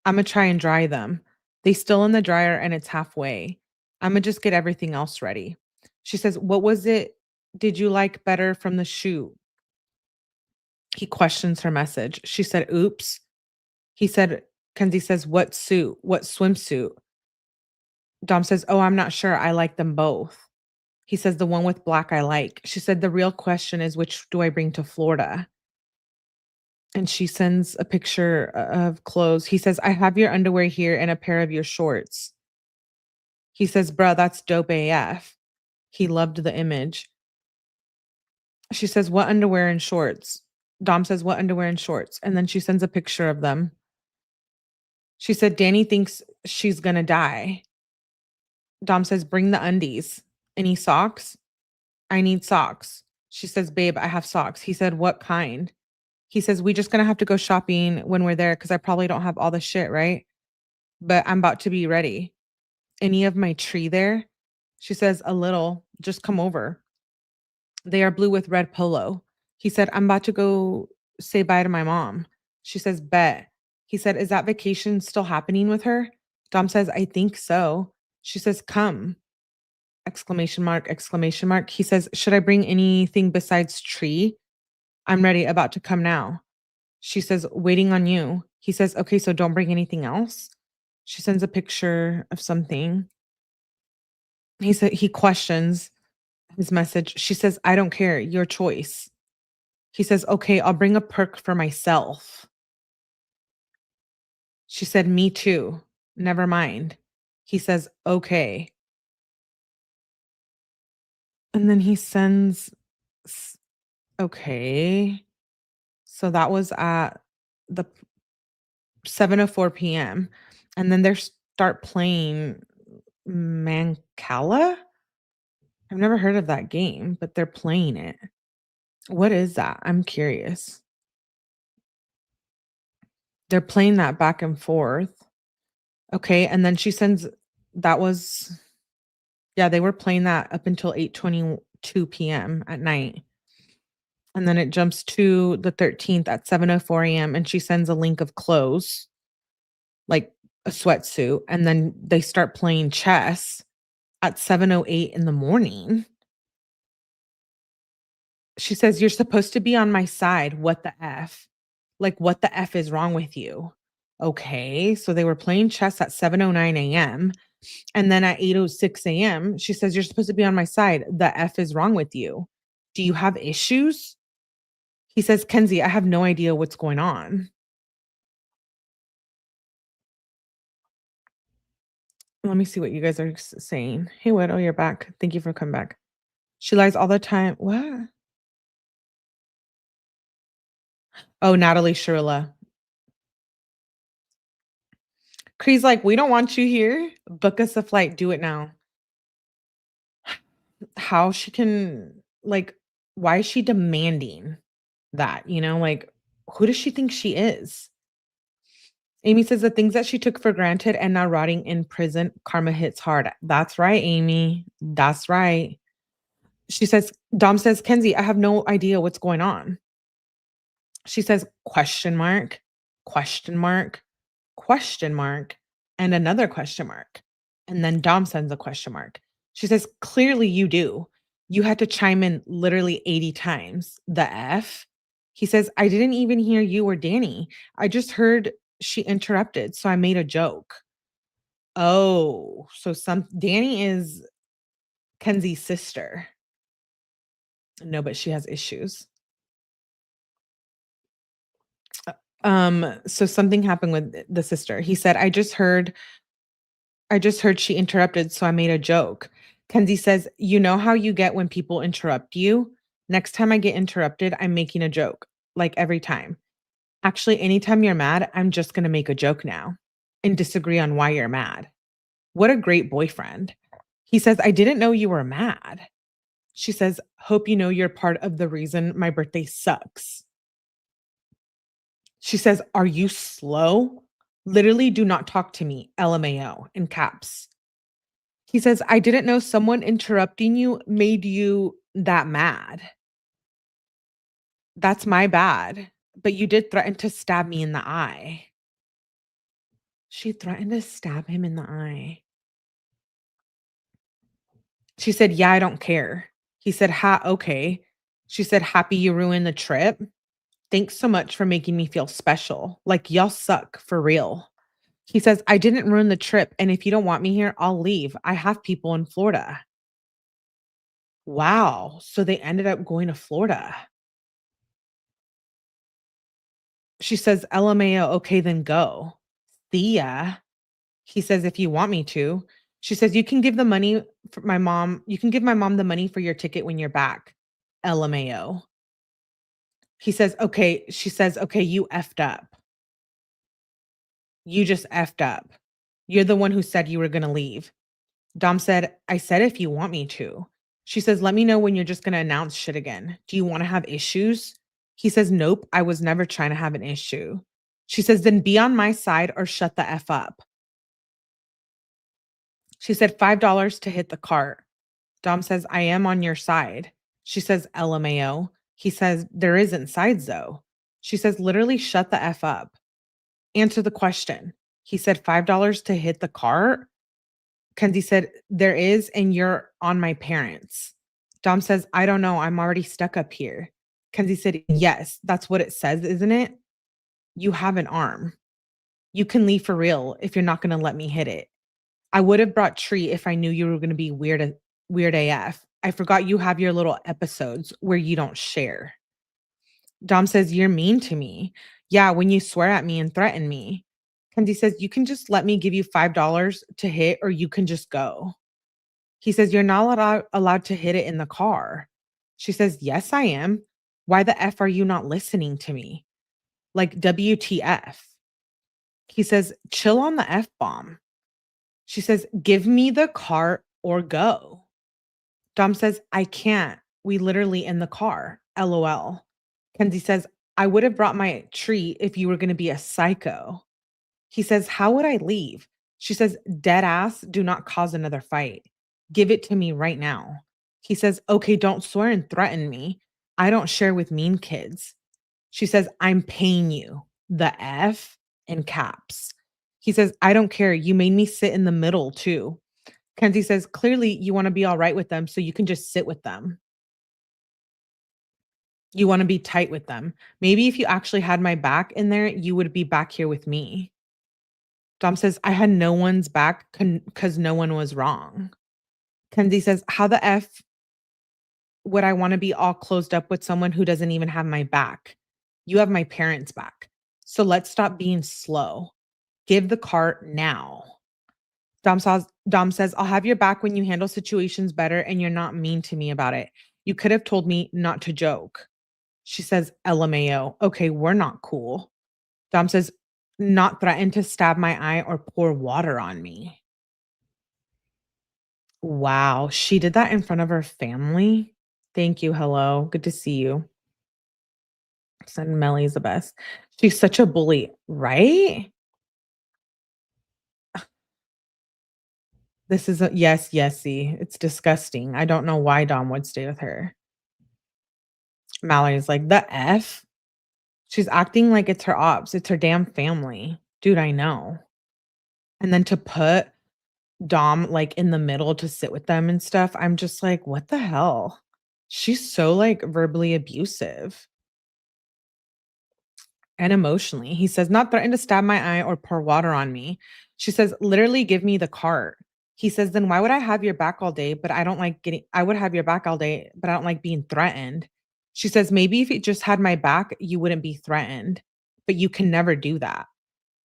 "Imma try and dry them. They still in the dryer and it's halfway. Imma just get everything else ready." She says, "What was it did you like better from the shoot?" He questions her message. She said, "Oops." He said Kenzie says, "What suit? What swimsuit?" Dom says, "Oh, I'm not sure. I like them both." He says, "The one with black I like." She said, "The real question is which do I bring to Florida?" And she sends a picture of clothes. He says, "I have your underwear here and a pair of your shorts." He says, "Bruh, that's dope AF." He loved the image. She says, "What underwear and shorts?" Dom says, "What underwear and shorts?" And then she sends a picture of them. She said, "Danny thinks she's gonna die." Dom says, "Bring the undies." "Any socks?" "I need socks." She says, "Babe, I have socks." He said, "What kind?" He says, "We just gonna have to go shopping when we're there because I probably don't have all the shit, right? But I'm about to be ready." "Any of my tree there?" She says, "A little. Just come over. They are blue with red polo." He said, "I'm about to go say bye to my mom." She says, "Bet." He said, "Is that vacation still happening with her?" Dom says, "I think so." She says, "Come." Exclamation mark, exclamation mark. He says, "Should I bring anything besides tree? I'm ready, about to come now." She says, "Waiting on you." He says, "Okay, so don't bring anything else?" She sends a picture of something. He said he questions his message. She says, "I don't care, your choice." He says, "Okay, I'll bring a perk for myself." She said, "Me too. Never mind." He says, "Okay." And then he sends s okay. So that was at the 7:04 PM, and then they start playing Mancala? I've never heard of that game, but they're playing it. What is that? I'm curious. They're playing that back and forth. Okay, and then she sends that was yeah, they were playing that up until 8:22 PM at night, and then it jumps to the 13th at 7:04 AM, and she sends a link of clothes, like a sweatsuit, and then they start playing chess at 7:08 in the morning. She says, "You're supposed to be on my side. What the F? Like, what the F is wrong with you?" Okay, so they were playing chess at 7:09 AM, and then at 8:06 AM, she says, "You're supposed to be on my side. The F is wrong with you. Do you have issues?" He says, "Kenzie, I have no idea what's going on." Let me see what you guys are saying. "Hey, Widow, you're back. Thank you for coming back." "She lies all the time." What? Oh, Natalie Shirilla. Cree's like, "We don't want you here. Book us a flight. Do it now." How she can like, why is she demanding that, like, who does she think she is? Amy says the things that she took for granted and now rotting in prison, karma hits hard. That's right, Amy. That's right. She says, Dom says, "Kenzie, I have no idea what's going on." She says, question mark, question mark, question mark. And another question mark. And then Dom sends a question mark. She says, "Clearly you do. You had to chime in literally 80 times. The F?" He says, "I didn't even hear you or Danny. I just heard she interrupted, so I made a joke." Oh, so some Danny is Kenzie's sister. No, but she has issues. So something happened with the sister. He said, I just heard she interrupted, so I made a joke." Kenzie says, "You know how you get when people interrupt you? Next time I get interrupted, I'm making a joke, like every time. Actually, anytime you're mad, I'm just going to make a joke now and disagree on why you're mad." What a great boyfriend. He says, "I didn't know you were mad." She says, "Hope you know you're part of the reason my birthday sucks." She says, "Are you slow? Literally do not talk to me, LMAO, in caps." He says, "I didn't know someone interrupting you made you that mad. That's my bad. But you did threaten to stab me in the eye." She threatened to stab him in the eye. She said, "Yeah, I don't care." He said, "Ha, okay." She said, "Happy you ruined the trip. Thanks so much for making me feel special. Like, y'all suck for real." He says, "I didn't ruin the trip. And if you don't want me here, I'll leave. I have people in Florida." Wow. So they ended up going to Florida. She says, "LMAO, okay, then go." "See ya." He says, "If you want me to." She says, "You can give the money for my mom. You can give my mom the money for your ticket when you're back." LMAO. He says, "Okay." She says, "Okay, you effed up. You just effed up. You're the one who said you were going to leave." Dom said, "I said if you want me to." She says, "Let me know when you're just going to announce shit again. Do you want to have issues?" He says, "Nope, I was never trying to have an issue." She says, "Then be on my side or shut the F up." She said, $5 to hit the cart. Dom says, "I am on your side." She says, "LMAO." He says, "There isn't sides though." She says, "Literally shut the F up. Answer the question." He said, $5 to hit the cart. Kenzie said, "There is, and you're on my parents." Dom says, "I don't know. I'm already stuck up here." Kenzie said, "Yes, that's what it says, isn't it? You have an arm. You can leave for real if you're not going to let me hit it. I would have brought Tree if I knew you were going to be weird AF. I forgot you have your little episodes where you don't share." Dom says, "You're mean to me." "Yeah, when you swear at me and threaten me." Kenzie says, "You can just let me give you $5 to hit or you can just go." He says, "You're not allowed to hit it in the car." She says, "Yes, I am. Why the F are you not listening to me? Like WTF?" He says, "Chill on the F bomb." She says, "Give me the car or go." Dom says, "I can't. We literally in the car. LOL. Kenzie says, "I would have brought my treat if you were going to be a psycho." He says, "How would I leave?" She says, "Dead ass, do not cause another fight. Give it to me right now." He says, "Okay, don't swear and threaten me. I don't share with mean kids." She says, "I'm paying you." The F in caps. He says, "I don't care. You made me sit in the middle too." Kenzie says, "Clearly you want to be all right with them, so you can just sit with them. You want to be tight with them. Maybe if you actually had my back in there, you would be back here with me." Dom says, "I had no one's back because no one was wrong." Kenzie says, "How the F would I want to be all closed up with someone who doesn't even have my back? You have my parents' back. So let's stop being slow. Give the cart now." Dom says, "I'll have your back when you handle situations better and you're not mean to me about it. You could have told me not to joke." She says, "LMAO. Okay, we're not cool." Dom says, "Not threaten to stab my eye or pour water on me." Wow, she did that in front of her family? Thank you, hello, good to see you. Said Melly's the best. She's such a bully, right? This is a yes, yesy. It's disgusting. I don't know why Dom would stay with her. Mallory's like, "The F?" She's acting like it's her ops. It's her damn family. Dude, I know. And then to put Dom, like, in the middle to sit with them and stuff, I'm just like, "What the hell?" She's so, like, verbally abusive and emotionally. He says, "Not threaten to stab my eye or pour water on me." She says, "Literally give me the cart." He says, "Then why would I have your back all day, but I would have your back all day, but I don't like being threatened." She says, "Maybe if you just had my back, you wouldn't be threatened, but you can never do that."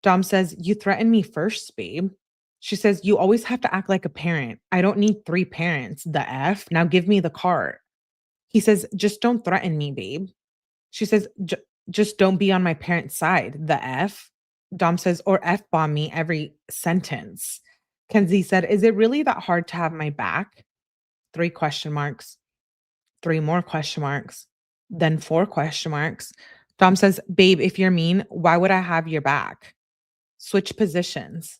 Dom says, "You threatened me first, babe." She says, "You always have to act like a parent. I don't need 3 parents. The F? Now give me the cart." He says, "Just don't threaten me, babe." She says, Just don't be on my parents' side." The F? Dom says, "Or F bomb me every sentence." Kenzie said, "Is it really that hard to have my back?" 3 question marks. 3 more question marks. Then 4 question marks. Dom says, "Babe, if you're mean, why would I have your back?" Switch positions.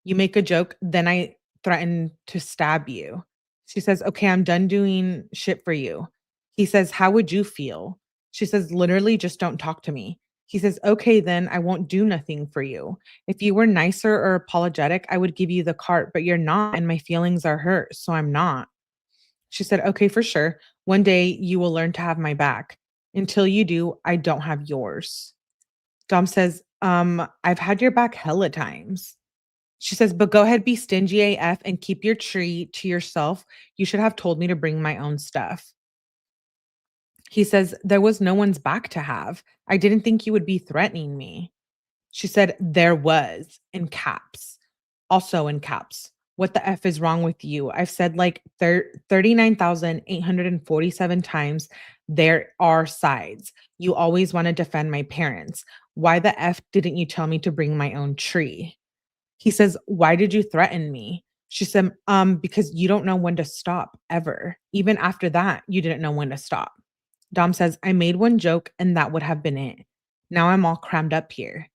You make a joke, then I threaten to stab you. She says, "Okay, I'm done doing shit for you." He says, "How would you feel?" She says, "Literally, just don't talk to me." He says, "Okay, then I won't do nothing for you. If you were nicer or apologetic, I would give you the cart, but you're not, and my feelings are hurt, so I'm not." She said, "Okay, for sure. One day you will learn to have my back. Until you do, I don't have yours." Dom says, I've had your back hella times." She says, "But go ahead, be stingy AF and keep your tree to yourself. You should have told me to bring my own stuff." He says, "There was no one's back to have. I didn't think you would be threatening me." She said, "There was," in caps. Also in caps. "What the F is wrong with you? I've said like 39,847 times there are sides. You always want to defend my parents. Why the F didn't you tell me to bring my own tree?" He says, "Why did you threaten me?" She said, because you don't know when to stop ever. Even after that, you didn't know when to stop." Dom says, "I made one joke and that would have been it. Now I'm all crammed up here."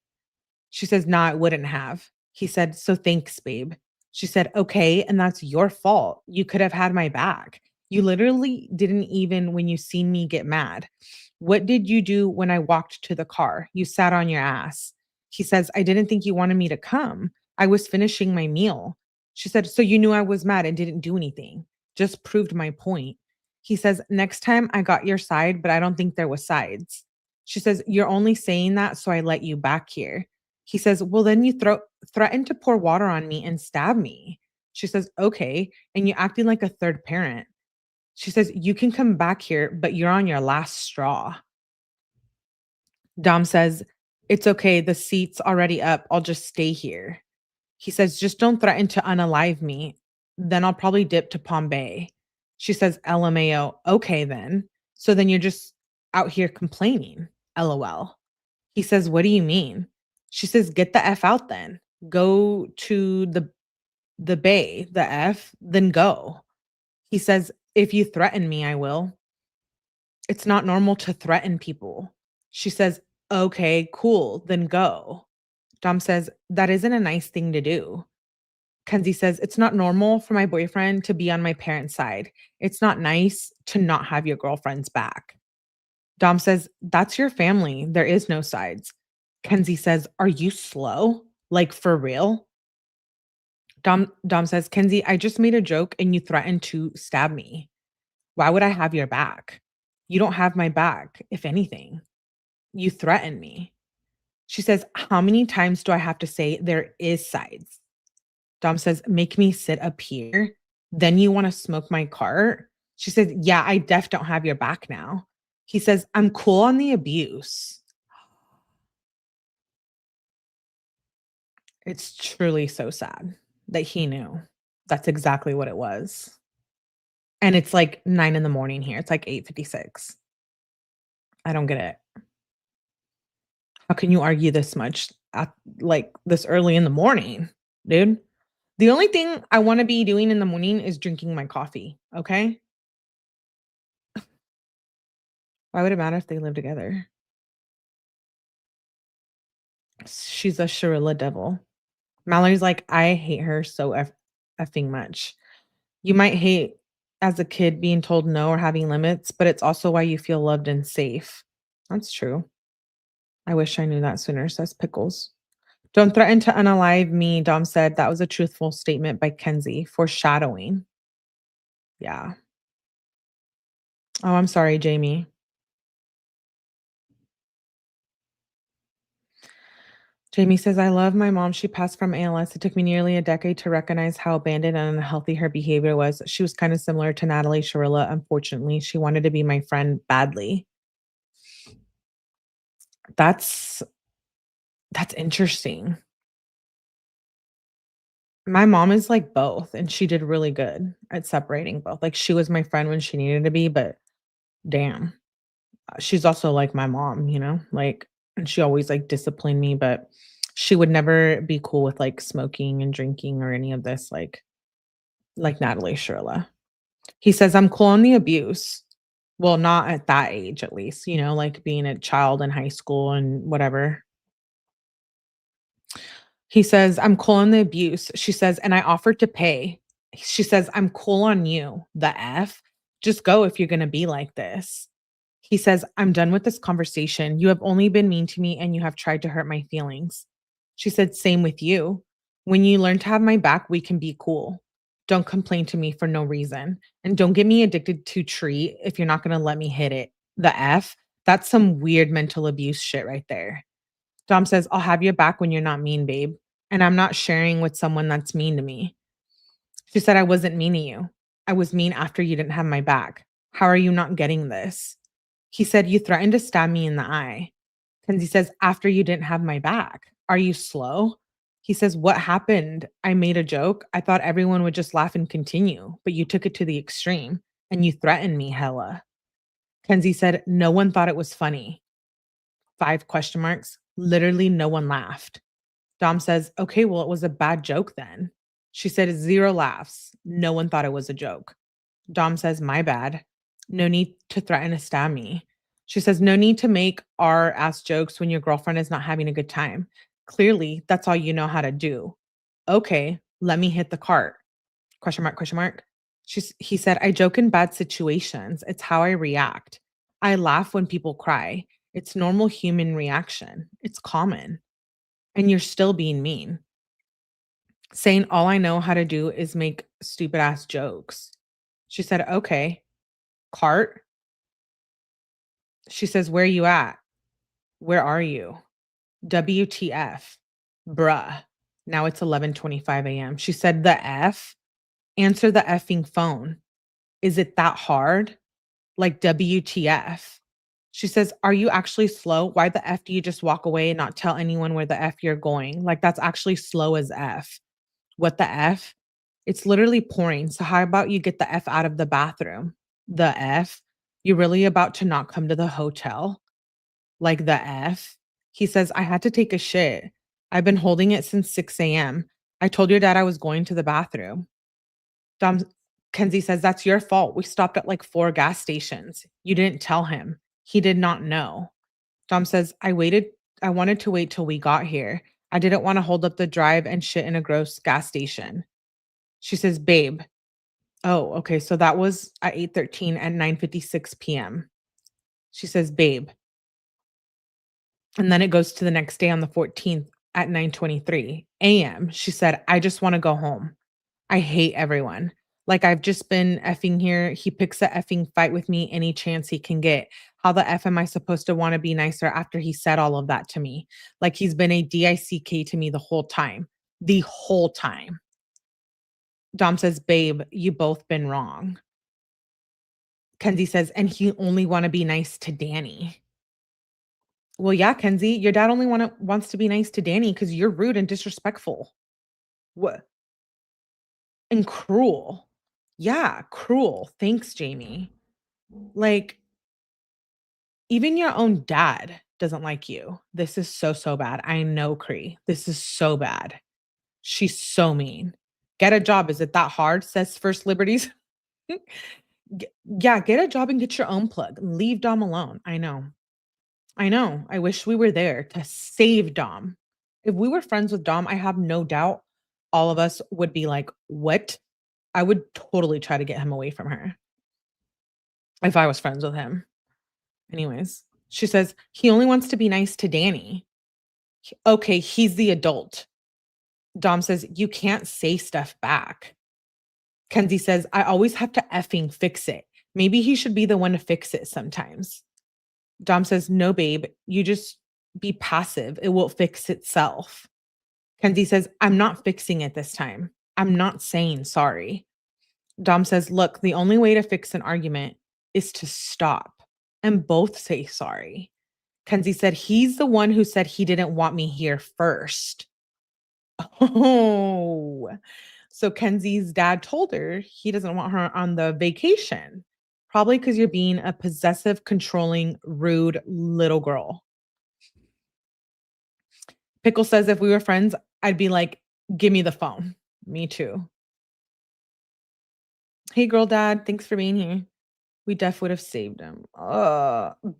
She says, "Nah, I wouldn't have." He said, "So thanks, babe." She said, "Okay, and that's your fault. You could have had my back. You literally didn't even when you seen me get mad. What did you do when I walked to the car? You sat on your ass." He says, "I didn't think you wanted me to come. I was finishing my meal." She said, "So you knew I was mad and didn't do anything. Just proved my point." He says, "Next time I got your side, but I don't think there was sides." She says, "You're only saying that so I let you back here." He says, "Well, then you threaten to pour water on me and stab me." She says, "Okay, and you acting like a third parent." She says, "You can come back here, but you're on your last straw." Dom says, "It's okay. The seat's already up. I'll just stay here." He says, "Just don't threaten to unalive me. Then I'll probably dip to Palm Bay." She says, LMAO, "Okay, then. So then you're just out here complaining. LOL." He says, "What do you mean?" She says, "Get the F out then. Go to the bay, the F, then go." He says, "If you threaten me, I will." It's not normal to threaten people. She says, "Okay, cool, then go." Dom says, "That isn't a nice thing to do." Kenzie says, "It's not normal for my boyfriend to be on my parents' side. It's not nice to not have your girlfriend's back." Dom says, "That's your family. There is no sides." Kenzie says, "Are you slow? Like for real?" Dom says, "Kenzie, I just made a joke and you threatened to stab me. Why would I have your back? You don't have my back, if anything. You threaten me." She says, "How many times do I have to say there is sides?" Dom says, "Make me sit up here. Then you want to smoke my cart?" She says, "Yeah, I def don't have your back now." He says, "I'm cool on the abuse." It's truly so sad that he knew. That's exactly what it was. And it's like 9 in the morning here. It's like 8:56. I don't get it. How can you argue this much at like this early in the morning, dude? The only thing I wanna be doing in the morning is drinking my coffee, okay? Why would it matter if they live together? She's a Shirilla devil. Mallory's like, "I hate her so effing much." You might hate as a kid being told no or having limits, but it's also why you feel loved and safe. That's true. I wish I knew that sooner, says Pickles. Don't threaten to unalive me, Dom said. That was a truthful statement by Kenzie. Foreshadowing. Yeah. Oh, I'm sorry, Jamie. Jamie says, I love my mom. She passed from ALS. It took me nearly a decade to recognize how abandoned and unhealthy her behavior was. She was kind of similar to Natalie Shirilla. Unfortunately, she wanted to be my friend badly. That's that's interesting. My mom is like both, and she did really good at separating both. Like she was my friend when she needed to be, but damn, she's also like my mom, like, and she always like disciplined me, but she would never be cool with like smoking and drinking or any of this, like Natalie Shirla. He says, I'm cool on the abuse. Well, not at that age, at least, like being a child in high school and whatever. He says, I'm cool on the abuse. She says, and I offered to pay. She says, I'm cool on you. The F. Just go if you're going to be like this. He says, I'm done with this conversation. You have only been mean to me and you have tried to hurt my feelings. She said, same with you. When you learn to have my back, we can be cool. Don't complain to me for no reason. And don't get me addicted to treat if you're not going to let me hit it. The F. That's some weird mental abuse shit right there. Dom says, I'll have your back when you're not mean, babe. And I'm not sharing with someone that's mean to me. She said, I wasn't mean to you. I was mean after you didn't have my back. How are you not getting this? He said, you threatened to stab me in the eye. Kenzie says, after you didn't have my back. Are you slow? He says, what happened? I made a joke. I thought everyone would just laugh and continue, but you took it to the extreme and you threatened me hella. Kenzie said, no one thought it was funny. 5 question marks. Literally no one laughed. Dom says, okay, well, it was a bad joke then. She said, 0 laughs. No one thought it was a joke. Dom says, my bad. No need to threaten to stab me. She says, no need to make our ass jokes when your girlfriend is not having a good time. Clearly, that's all you know how to do. Okay, let me hit the cart. Question mark, question mark. He said, I joke in bad situations. It's how I react. I laugh when people cry. It's normal human reaction. It's common. And you're still being mean. Saying all I know how to do is make stupid ass jokes. She said, okay. Cart? She says, where you at? Where are you? WTF? Bruh. Now it's 11:25 a.m. She said, the F? Answer the effing phone. Is it that hard? Like WTF? She says, are you actually slow? Why the F do you just walk away and not tell anyone where the F you're going? Like that's actually slow as F. What the F? It's literally pouring. So how about you get the F out of the bathroom? The F? You're really about to not come to the hotel? Like the F? He says, I had to take a shit. I've been holding it since 6 a.m. I told your dad I was going to the bathroom. Dom Kenzie says, that's your fault. We stopped at like 4 gas stations. You didn't tell him. He did not know. Dom says, I wanted to wait till we got here. I didn't want to hold up the drive and shit in a gross gas station. She says, babe. Oh, okay. So that was at 8:13 at 9:56 p.m. She says, babe. And then it goes to the next day on the 14th at 9:23 a.m. She said, I just want to go home. I hate everyone. Like I've just been effing here. He picks a effing fight with me any chance he can get. How the F am I supposed to want to be nicer after he said all of that to me? Like he's been a DICK to me the whole time. The whole time. Dom says, babe, you both been wrong. Kenzie says, and he only want to be nice to Danny. Well, yeah, Kenzie, your dad only wants to be nice to Danny because you're rude and disrespectful. What? And cruel. Yeah, cruel. Thanks, Jamie. Like, even your own dad doesn't like you. This is so, so bad. I know, Cree. This is so bad. She's so mean. Get a job. Is it that hard? Says First Liberties. Yeah, get a job and get your own plug. Leave Dom alone. I know. I know. I wish we were there to save Dom. If we were friends with Dom, I have no doubt all of us would be like, what? I would totally try to get him away from her if I was friends with him. Anyways, she says, he only wants to be nice to Danny. Okay, he's the adult. Dom says, "You can't say stuff back." Kenzie says, "I always have to effing fix it. Maybe he should be the one to fix it sometimes." Dom says, "No, babe, you just be passive. It will fix itself." Kenzie says, "I'm not fixing it this time. I'm not saying sorry." Dom says, "Look, the only way to fix an argument is to stop and both say sorry." Kenzie said, "He's the one who said he didn't want me here first." Oh. So Kenzie's dad told her he doesn't want her on the vacation. Probably because you're being a possessive, controlling, rude little girl. Pickle says, if we were friends, I'd be like, give me the phone. Me too. Hey, girl, dad, thanks for being here. We def would have saved him.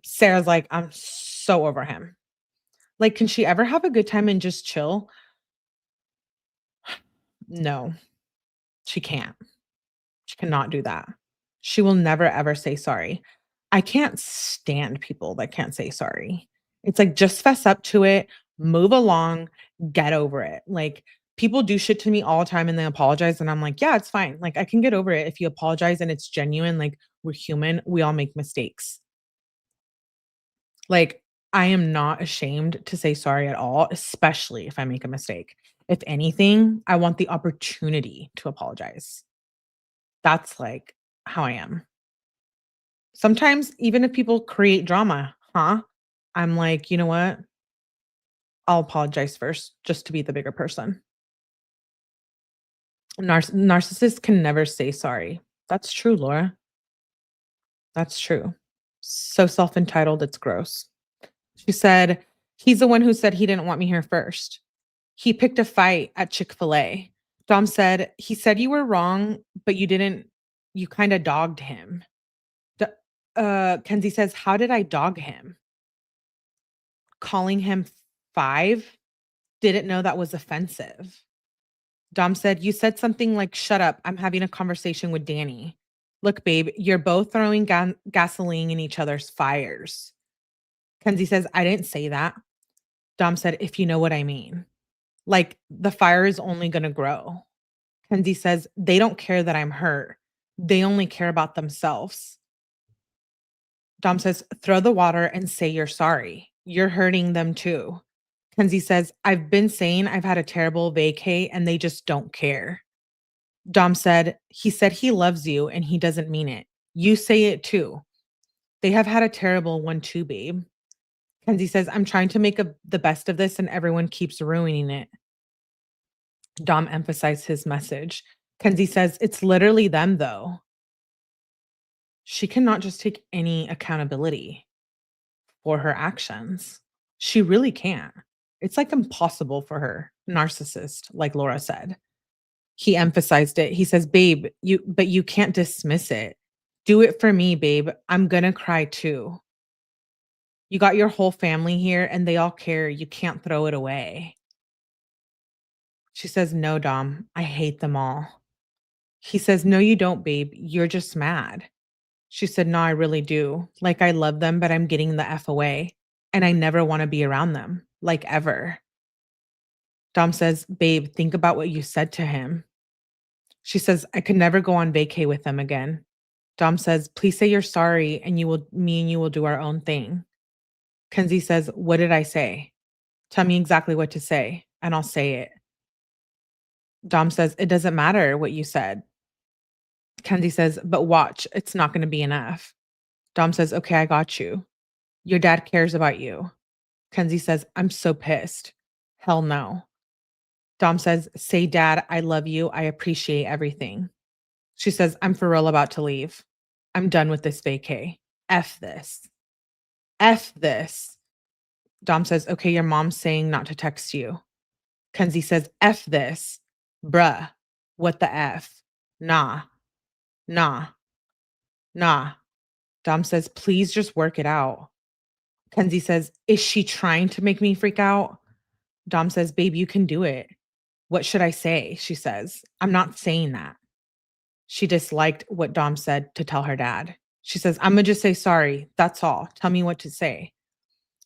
Sarah's like, I'm so over him. Like, can she ever have a good time and just chill? No, she can't. She cannot do that. She will never ever say sorry. I can't stand people that can't say sorry. It's like just fess up to it, move along, get over it. Like people do shit to me all the time and they apologize and I'm like, "Yeah, it's fine. Like I can get over it if you apologize and it's genuine. Like we're human. We all make mistakes." Like I am not ashamed to say sorry at all, especially if I make a mistake. If anything, I want the opportunity to apologize. That's like how I am. Sometimes even if people create drama, I'm like, "You know what? I'll apologize first just to be the bigger person." Narcissists can never say sorry. That's true, Laura. That's true. So self-entitled, it's gross. She said, "He's the one who said he didn't want me here first. He picked a fight at Chick-fil-A." Dom said, "He said you were wrong, but you didn't you kinda dogged him." D Kenzie says, "How did I dog him?" Calling him 5? Didn't know that was offensive. Dom said, "You said something like, 'Shut up, I'm having a conversation with Danny.' Look, babe, you're both throwing gasoline in each other's fires." Kenzie says, "I didn't say that." Dom said, "If you know what I mean." Like, the fire is only gonna grow. Kenzie says, "They don't care that I'm hurt. They only care about themselves." Dom says, "Throw the water and say you're sorry. You're hurting them too." Kenzie says, "I've been saying I've had a terrible vacay and they just don't care." Dom said, "He said he loves you and he doesn't mean it. You say it too. They have had a terrible one too, babe." Kenzie says, "I'm trying to make the best of this and everyone keeps ruining it." Dom emphasized his message. Kenzie says, "It's literally them though." She cannot just take any accountability for her actions. She really can't. It's like impossible for her. Narcissist, like Laura said. He emphasized it. He says, "Babe, you can't dismiss it. Do it for me, babe. I'm gonna cry too. You got your whole family here and they all care. You can't throw it away." She says, "No, Dom. I hate them all." He says, "No, you don't, babe. You're just mad." She said, "No, I really do. Like I love them, but I'm getting the F away. And I never want to be around them. Like ever." Dom says, "Babe, think about what you said to him." She says, "I could never go on vacay with them again." Dom says, "Please say you're sorry and me and you will do our own thing." Kenzie says, "What did I say? Tell me exactly what to say and I'll say it." Dom says, "It doesn't matter what you said." Kenzie says, "But watch, it's not going to be enough." Dom says, "Okay, I got you. Your dad cares about you." Kenzie says, "I'm so pissed." Hell no. Dom says, "Say, Dad, I love you. I appreciate everything." She says, "I'm for real about to leave. I'm done with this vacay. F this. F this." Dom says, "Okay, your mom's saying not to text you." Kenzie says, "F this. Bruh. What the F? Nah, nah, nah." Dom says, "Please just work it out." Kenzie says, "Is she trying to make me freak out?" Dom says, "Babe, you can do it." "What should I say?" She says, "I'm not saying that." She disliked what Dom said to tell her dad. She says, "Imma just say sorry. That's all. Tell me what to say."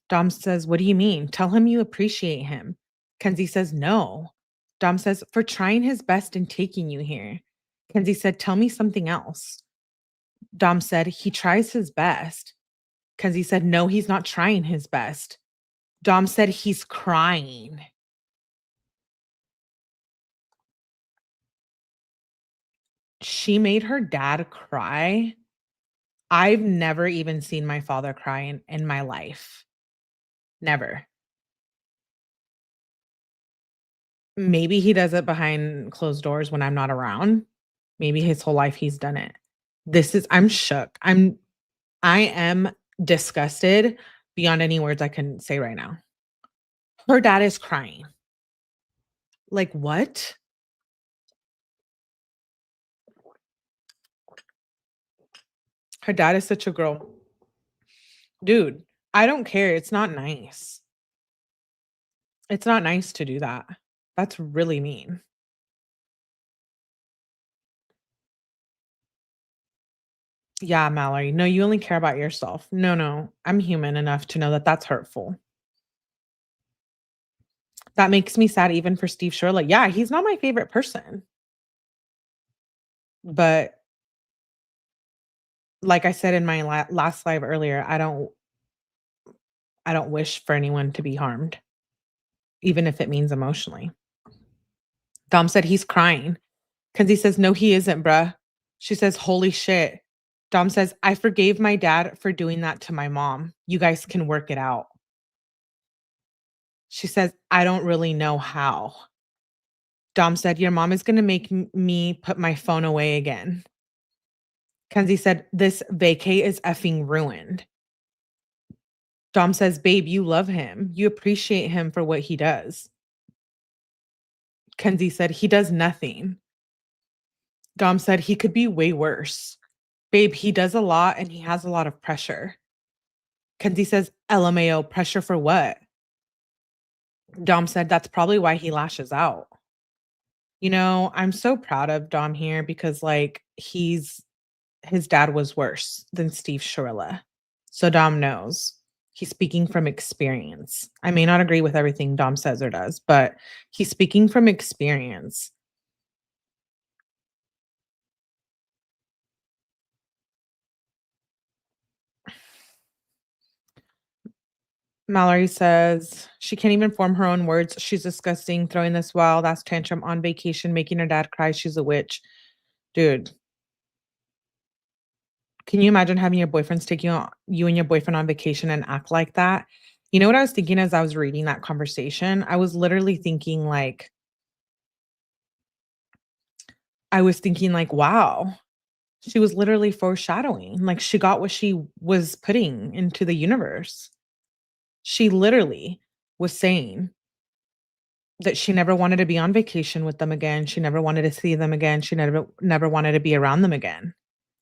Dom says, "What do you mean? Tell him you appreciate him." Kenzie says, "No." Dom says, "For trying his best and taking you here." Kenzie said, "Tell me something else." Dom said, "He tries his best." Kenzie said, "No, he's not trying his best." Dom said, "He's crying." She made her dad cry. I've never even seen my father cry in my life. Never. Maybe he does it behind closed doors when I'm not around. Maybe his whole life he's done it. I'm shook. I am disgusted beyond any words I can say right now. Her dad is crying. Like, what? Her dad is such a girl. Dude, I don't care. It's not nice. It's not nice to do that. That's really mean. Yeah, Mallory. No, you only care about yourself. No, no. I'm human enough to know that that's hurtful. That makes me sad even for Steve Shirley. Yeah, he's not my favorite person. But like I said in my last live earlier, I don't wish for anyone to be harmed, even if it means emotionally. Dom said he's crying. Kenzie says, "No, he isn't, bruh." She says, "Holy shit." Dom says, "I forgave my dad for doing that to my mom. You guys can work it out." She says, "I don't really know how." Dom said, "Your mom is gonna make me put my phone away again." Kenzie said, "This vacay is effing ruined." Dom says, "Babe, you love him. You appreciate him for what he does." Kenzie said, "He does nothing." Dom said, "He could be way worse." Babe, he does a lot and he has a lot of pressure. Kenzie says, "LMAO, pressure for what?" Dom said, "That's probably why he lashes out." I'm so proud of Dom here because like his dad was worse than Steve Shirilla. So Dom knows. He's speaking from experience. I may not agree with everything Dom says or does, but he's speaking from experience. Mallory says she can't even form her own words. She's disgusting, throwing this wild ass tantrum on vacation, making her dad cry. She's a witch. Dude, can you imagine having your boyfriends take you and your boyfriend on vacation and act like that? You know what I was thinking as I was reading that conversation? I was literally thinking like wow, she was literally foreshadowing. Like she got what she was putting into the universe. She literally was saying that she never wanted to be on vacation with them again. She never wanted to see them again. She never wanted to be around them again.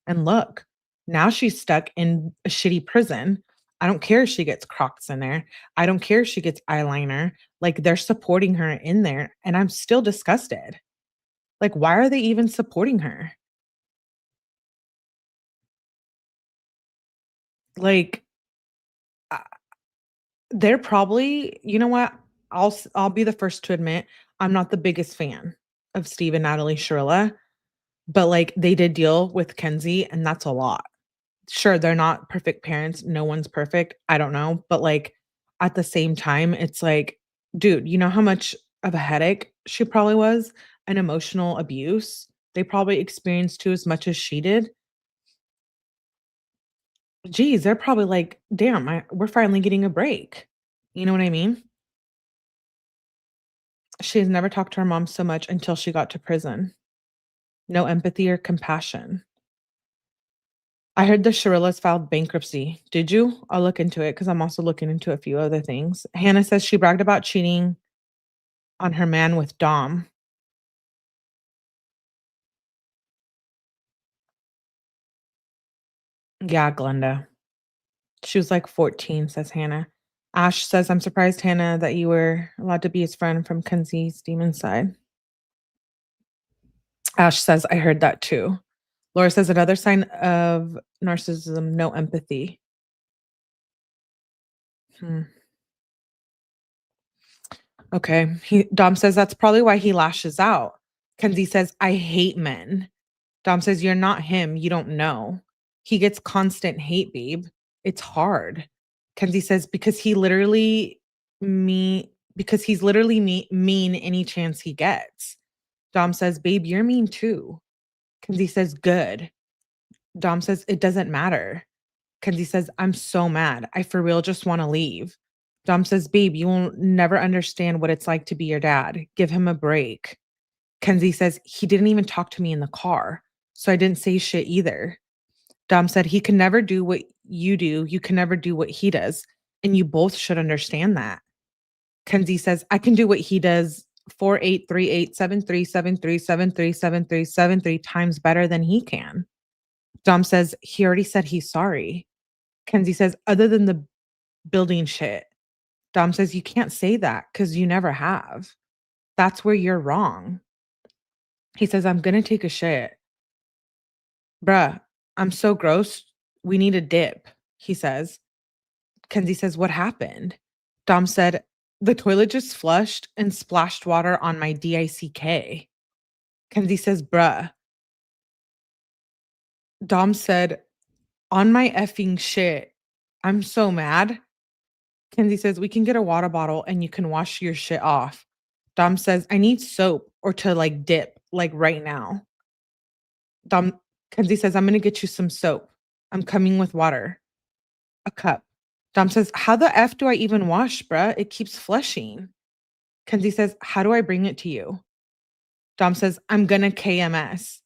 And look, now she's stuck in a shitty prison. I don't care if she gets Crocs in there. I don't care if she gets eyeliner. Like they're supporting her in there and I'm still disgusted. Like why are they even supporting her? Like uh, they're probably, you know what? I'll be the first to admit I'm not the biggest fan of Steve and Natalie Shirilla, but like they did deal with Kenzie and that's a lot. Sure, they're not perfect parents. No one's perfect. I don't know. But like at the same time, it's like, dude, you know how much of a headache she probably was? An emotional abuse. They probably experienced too as much as she did. Geez, they're probably like, damn, we're finally getting a break. You know what I mean? She has never talked to her mom so much until she got to prison. No empathy or compassion. I heard the Shirillas filed bankruptcy. Did you? I'll look into it because I'm also looking into a few other things. Hannah says she bragged about cheating on her man with Dom. Yeah, Glenda. She was like 14, says Hannah. Ash says, I'm surprised, Hannah, that you were allowed to be his friend from Kenzie's demon side. Ash says, I heard that too. Laura says, another sign of narcissism, no empathy. Hmm. Okay. Dom says that's probably why he lashes out. Kenzie says, I hate men. Dom says, you're not him. You don't know. He gets constant hate, babe. It's hard. Kenzie says, because he's literally mean any chance he gets. Dom says, babe, you're mean too. Kenzie says, good. Dom says, it doesn't matter. Kenzie says, I'm so mad. I for real just want to leave. Dom says, babe, you will never understand what it's like to be your dad. Give him a break. Kenzie says, he didn't even talk to me in the car. So I didn't say shit either. Dom said, he can never do what you do. You can never do what he does. And you both should understand that. Kenzie says, I can do what he does 4838737373737373 times better than he can. Dom says, he already said he's sorry. Kenzie says, other than the building shit. Dom says, you can't say that because you never have. That's where you're wrong. He says, I'm going to take a shit. Bruh, I'm so gross. We need a dip, he says. Kenzie says, what happened? Dom said, the toilet just flushed and splashed water on my DICK. Kenzie says, bruh. Dom said, on my effing shit. I'm so mad. Kenzie says, we can get a water bottle and you can wash your shit off. Dom says, I need soap or to like dip, like right now. Dom Kenzie says, I'm gonna get you some soap. I'm coming with water. A cup. Dom says, how the F do I even wash, bruh? It keeps flushing. Kenzie says, how do I bring it to you? Dom says, I'm gonna KMS.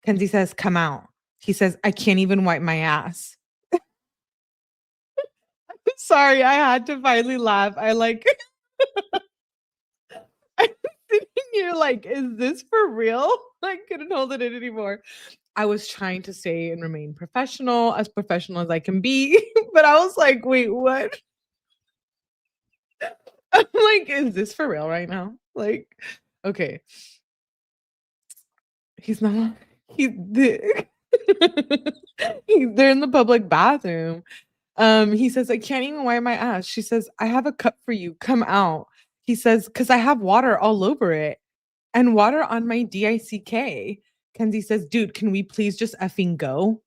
Kenzie says, come out. He says, I can't even wipe my ass. Sorry, I had to finally laugh. I'm sitting here like, is this for real? I couldn't hold it in anymore. I was trying to stay and remain professional as I can be, but I was like, wait, what? I'm like, is this for real right now? Like, okay. He's not he's the they're in the public bathroom. He says, I can't even wipe my ass. She says, I have a cup for you. Come out. He says, because I have water all over it and water on my DICK. Kenzie says, dude, can we please just effing go?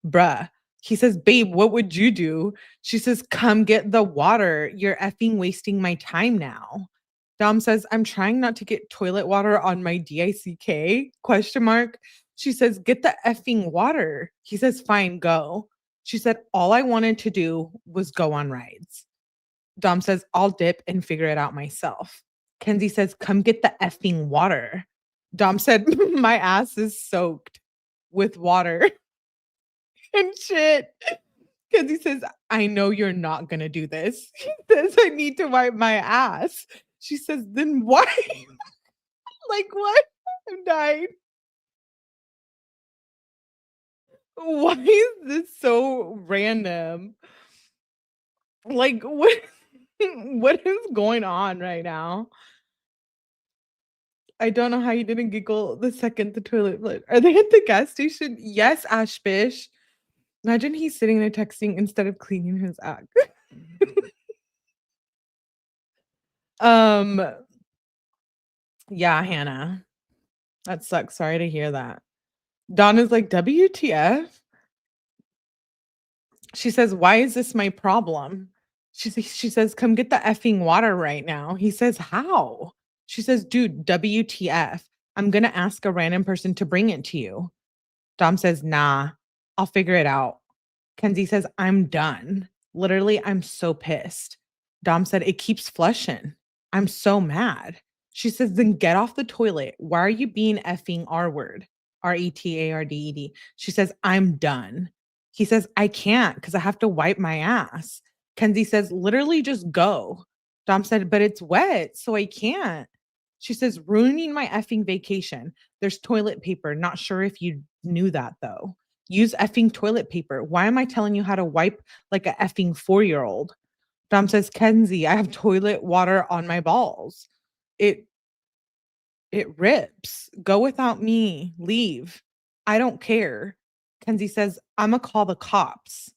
Bruh. He says, babe, what would you do? She says, come get the water. You're effing wasting my time now. Dom says, I'm trying not to get toilet water on my DICK? Question mark. She says, get the effing water. He says, fine, go. She said, all I wanted to do was go on rides. Dom says, I'll dip and figure it out myself. Kenzie says, come get the effing water. Dom said, my ass is soaked with water and shit. Kenzie says, I know you're not going to do this. He says, I need to wipe my ass. She says, then why? Like, what? I'm dying. Why is this so random? Like, what? What is going on right now? I don't know how you didn't giggle the second the toilet flushed. Are they at the gas station? Yes, Ashbish. Imagine he's sitting there texting instead of cleaning his act. um, yeah, Hannah. That sucks. Sorry to hear that. Donna's like, WTF? She says, why is this my problem? She says, come get the effing water right now. He says, how? She says, dude, WTF? I'm gonna ask a random person to bring it to you. Dom says, nah, I'll figure it out. Kenzie says, I'm done. Literally, I'm so pissed. Dom said, it keeps flushing. I'm so mad. She says, then get off the toilet. Why are you being effing R word? RETARDED. She says, I'm done. He says, I can't because I have to wipe my ass. Kenzie says, literally just go. Dom said, but it's wet, so I can't. She says, ruining my effing vacation. There's toilet paper. Not sure if you knew that though. Use effing toilet paper. Why am I telling you how to wipe like a effing 4-year-old? Dom says, Kenzie, I have toilet water on my balls. It it rips. Go without me. Leave. I don't care. Kenzie says, I'ma call the cops.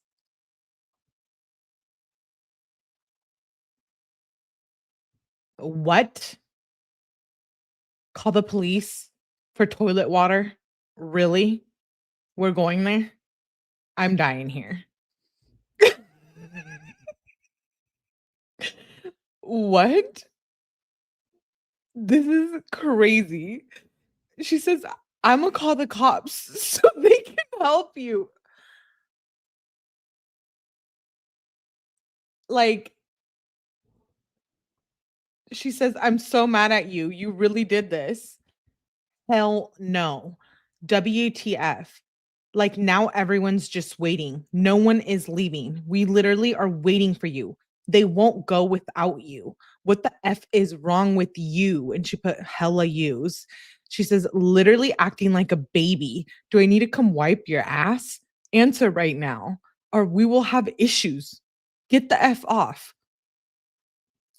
What? Call the police for toilet water? Really? We're going there? I'm dying here. What? This is crazy. She says, "Imma call the cops so they can help you." Like, she says, "I'm so mad at you. You really did this." Hell no. WTF. Like, now everyone's just waiting. No one is leaving. We literally are waiting for you. They won't go without you. What the F is wrong with you? And she put hella yous. She says, literally acting like a baby. Do I need to come wipe your ass? Answer right now, or we will have issues. Get the F off.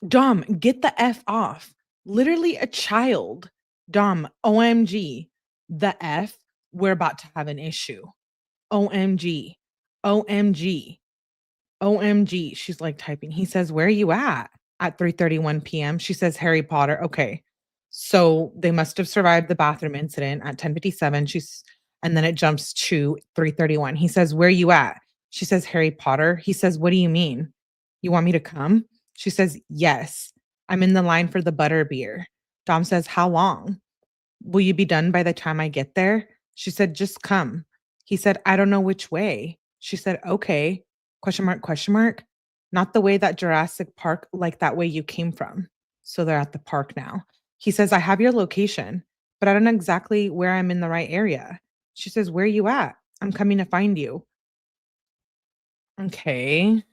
Dom, get the F off. Literally a child. Dom, OMG. The F, we're about to have an issue. OMG. OMG. OMG. She's like typing. He says, "Where are you at 3:31 p.m.?" She says, "Harry Potter." Okay. So they must have survived the bathroom incident at 10:57. And then it jumps to 3:31. He says, "Where are you at?" She says, "Harry Potter." He says, "What do you mean? You want me to come?" She says, "Yes. I'm in the line for the butter beer." Dom says, "How long? Will you be done by the time I get there?" She said, "Just come." He said, "I don't know which way." She said, "Okay." Question mark, question mark. Not the way that Jurassic Park, like that way you came from. So they're at the park now. He says, "I have your location, but I don't know exactly where I'm in the right area." She says, "Where are you at? I'm coming to find you." Okay.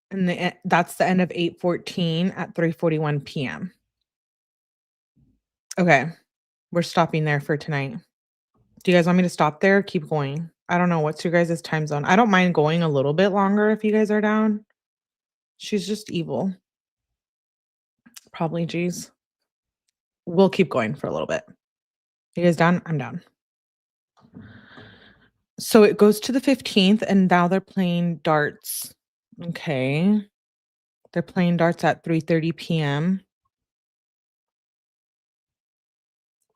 And that's the end of 8:14 at 3:41 PM. Okay. We're stopping there for tonight. Do you guys want me to stop there or keep going? I don't know. What's your guys' time zone? I don't mind going a little bit longer if you guys are down. She's just evil. Probably G's. We'll keep going for a little bit. You guys down? I'm down. So it goes to the 15th, and now they're playing darts. Okay. They're playing darts at 3:30 PM.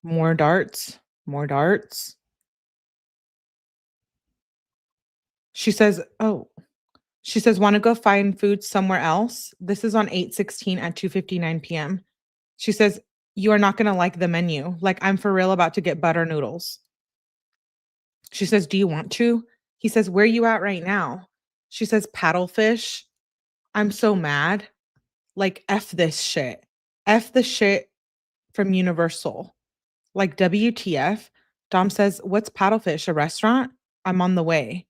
More darts. More darts. She says, "Oh." She says, "Wanna go find food somewhere else?" This is on 8:16 at 2:59 PM. She says, "You are not gonna like the menu. Like, I'm for real about to get butter noodles." She says, "Do you want to?" He says, "Where you at right now?" She says, "Paddlefish." I'm so mad. Like, F this shit. F the shit from Universal. Like, WTF? Dom says, "What's Paddlefish, a restaurant? I'm on the way."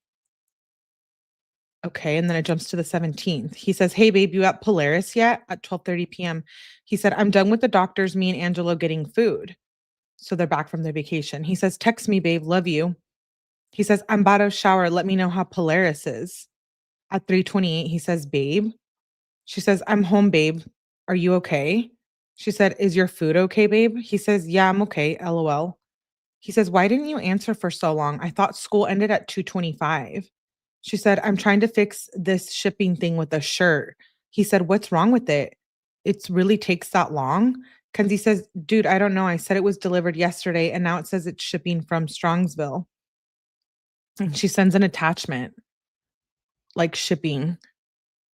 Okay, and then it jumps to the 17th. He says, "Hey, babe, you at Polaris yet?" At 12:30 PM. He said, "I'm done with the doctors, me and Angelo getting food." So they're back from their vacation. He says, "Text me, babe, love you." He says, "I'm about to shower, let me know how Polaris is." At 3:28, he says, "Babe." She says, "I'm home, babe. Are you okay?" She said, "Is your food okay, babe?" He says, "Yeah, I'm okay, LOL." He says, "Why didn't you answer for so long? I thought school ended at 2:25." She said, "I'm trying to fix this shipping thing with a shirt." He said, "What's wrong with it? It really takes that long?" Kenzie says, "Dude, I don't know. I said it was delivered yesterday and now it says it's shipping from Strongsville." And she sends an attachment, like shipping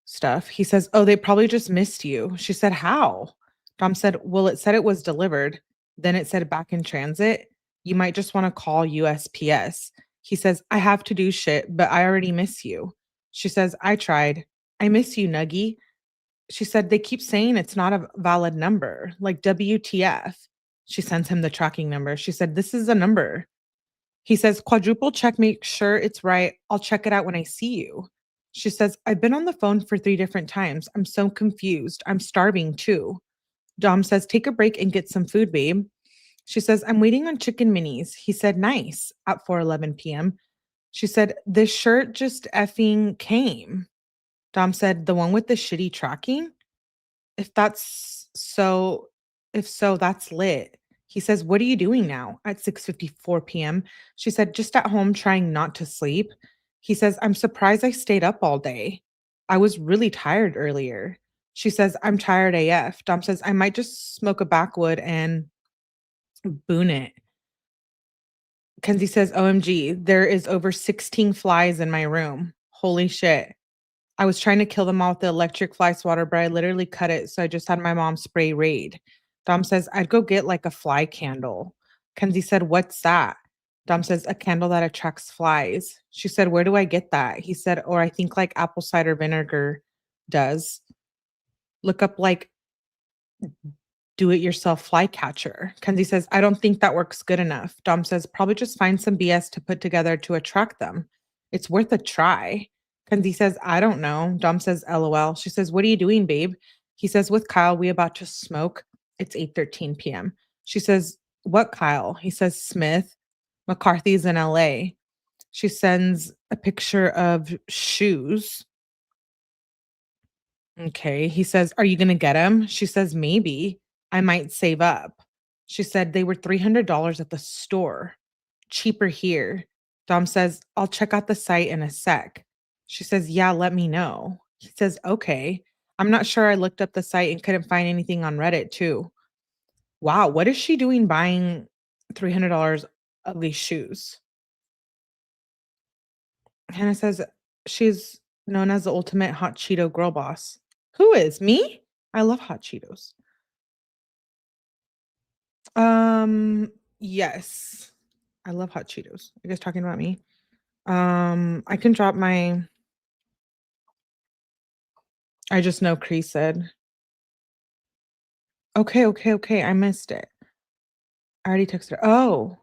stuff. He says, "Oh, they probably just missed you." She said, "How?" Dom said, "Well, it said it was delivered. Then it said back in transit. You might just want to call USPS." He says, "I have to do shit, but I already miss you." She says, "I tried. I miss you, Nuggie." She said, "They keep saying it's not a valid number, like WTF." She sends him the tracking number. She said, "This is a number." He says, "Quadruple check, make sure it's right. I'll check it out when I see you." She says, "I've been on the phone for 3 different times. I'm so confused. I'm starving too." Dom says, "Take a break and get some food, babe." She says, "I'm waiting on chicken minis." He said, "Nice," at 4:11 PM. She said, "This shirt just effing came." Dom said, "The one with the shitty tracking?" If that's so if so, that's lit. He says, "What are you doing now?" At 6:54 PM. She said, "Just at home trying not to sleep." He says, "I'm surprised I stayed up all day. I was really tired earlier." She says, "I'm tired AF." Dom says, "I might just smoke a backwood and boon it." Kenzie says, "OMG, there is over 16 flies in my room. Holy shit. I was trying to kill them all with the electric fly swatter, but I literally cut it, so I just had my mom spray Raid." Dom says, "I'd go get like a fly candle." Kenzie said, "What's that?" Dom says, "A candle that attracts flies." She said, "Where do I get that?" He said, "Or I think like apple cider vinegar does. Look up like do it yourself fly catcher." Kenzie says, "I don't think that works good enough." Dom says, "Probably just find some BS to put together to attract them. It's worth a try." Kenzie says, "I don't know." Dom says, "LOL." She says, "What are you doing, babe?" He says, "With Kyle, we about to smoke. It's 8:13 p.m." She says, "What Kyle?" He says, "Smith. McCarthy's in LA." She sends a picture of shoes. Okay. He says, "Are you gonna get him?" She says, "Maybe. I might save up." She said, "They were $300 at the store. Cheaper here." Dom says, "I'll check out the site in a sec." She says, "Yeah, let me know." He says, "Okay." I'm not sure. I looked up the site and couldn't find anything on Reddit too. Wow, what is she doing buying $300 of these shoes? Hannah says she's known as the ultimate hot Cheeto girl boss. Who is me? I love hot Cheetos. Yes. I love hot Cheetos. You guys talking about me? I can drop my I just know Cree said. Okay, okay, okay. I missed it. I already texted her. Oh,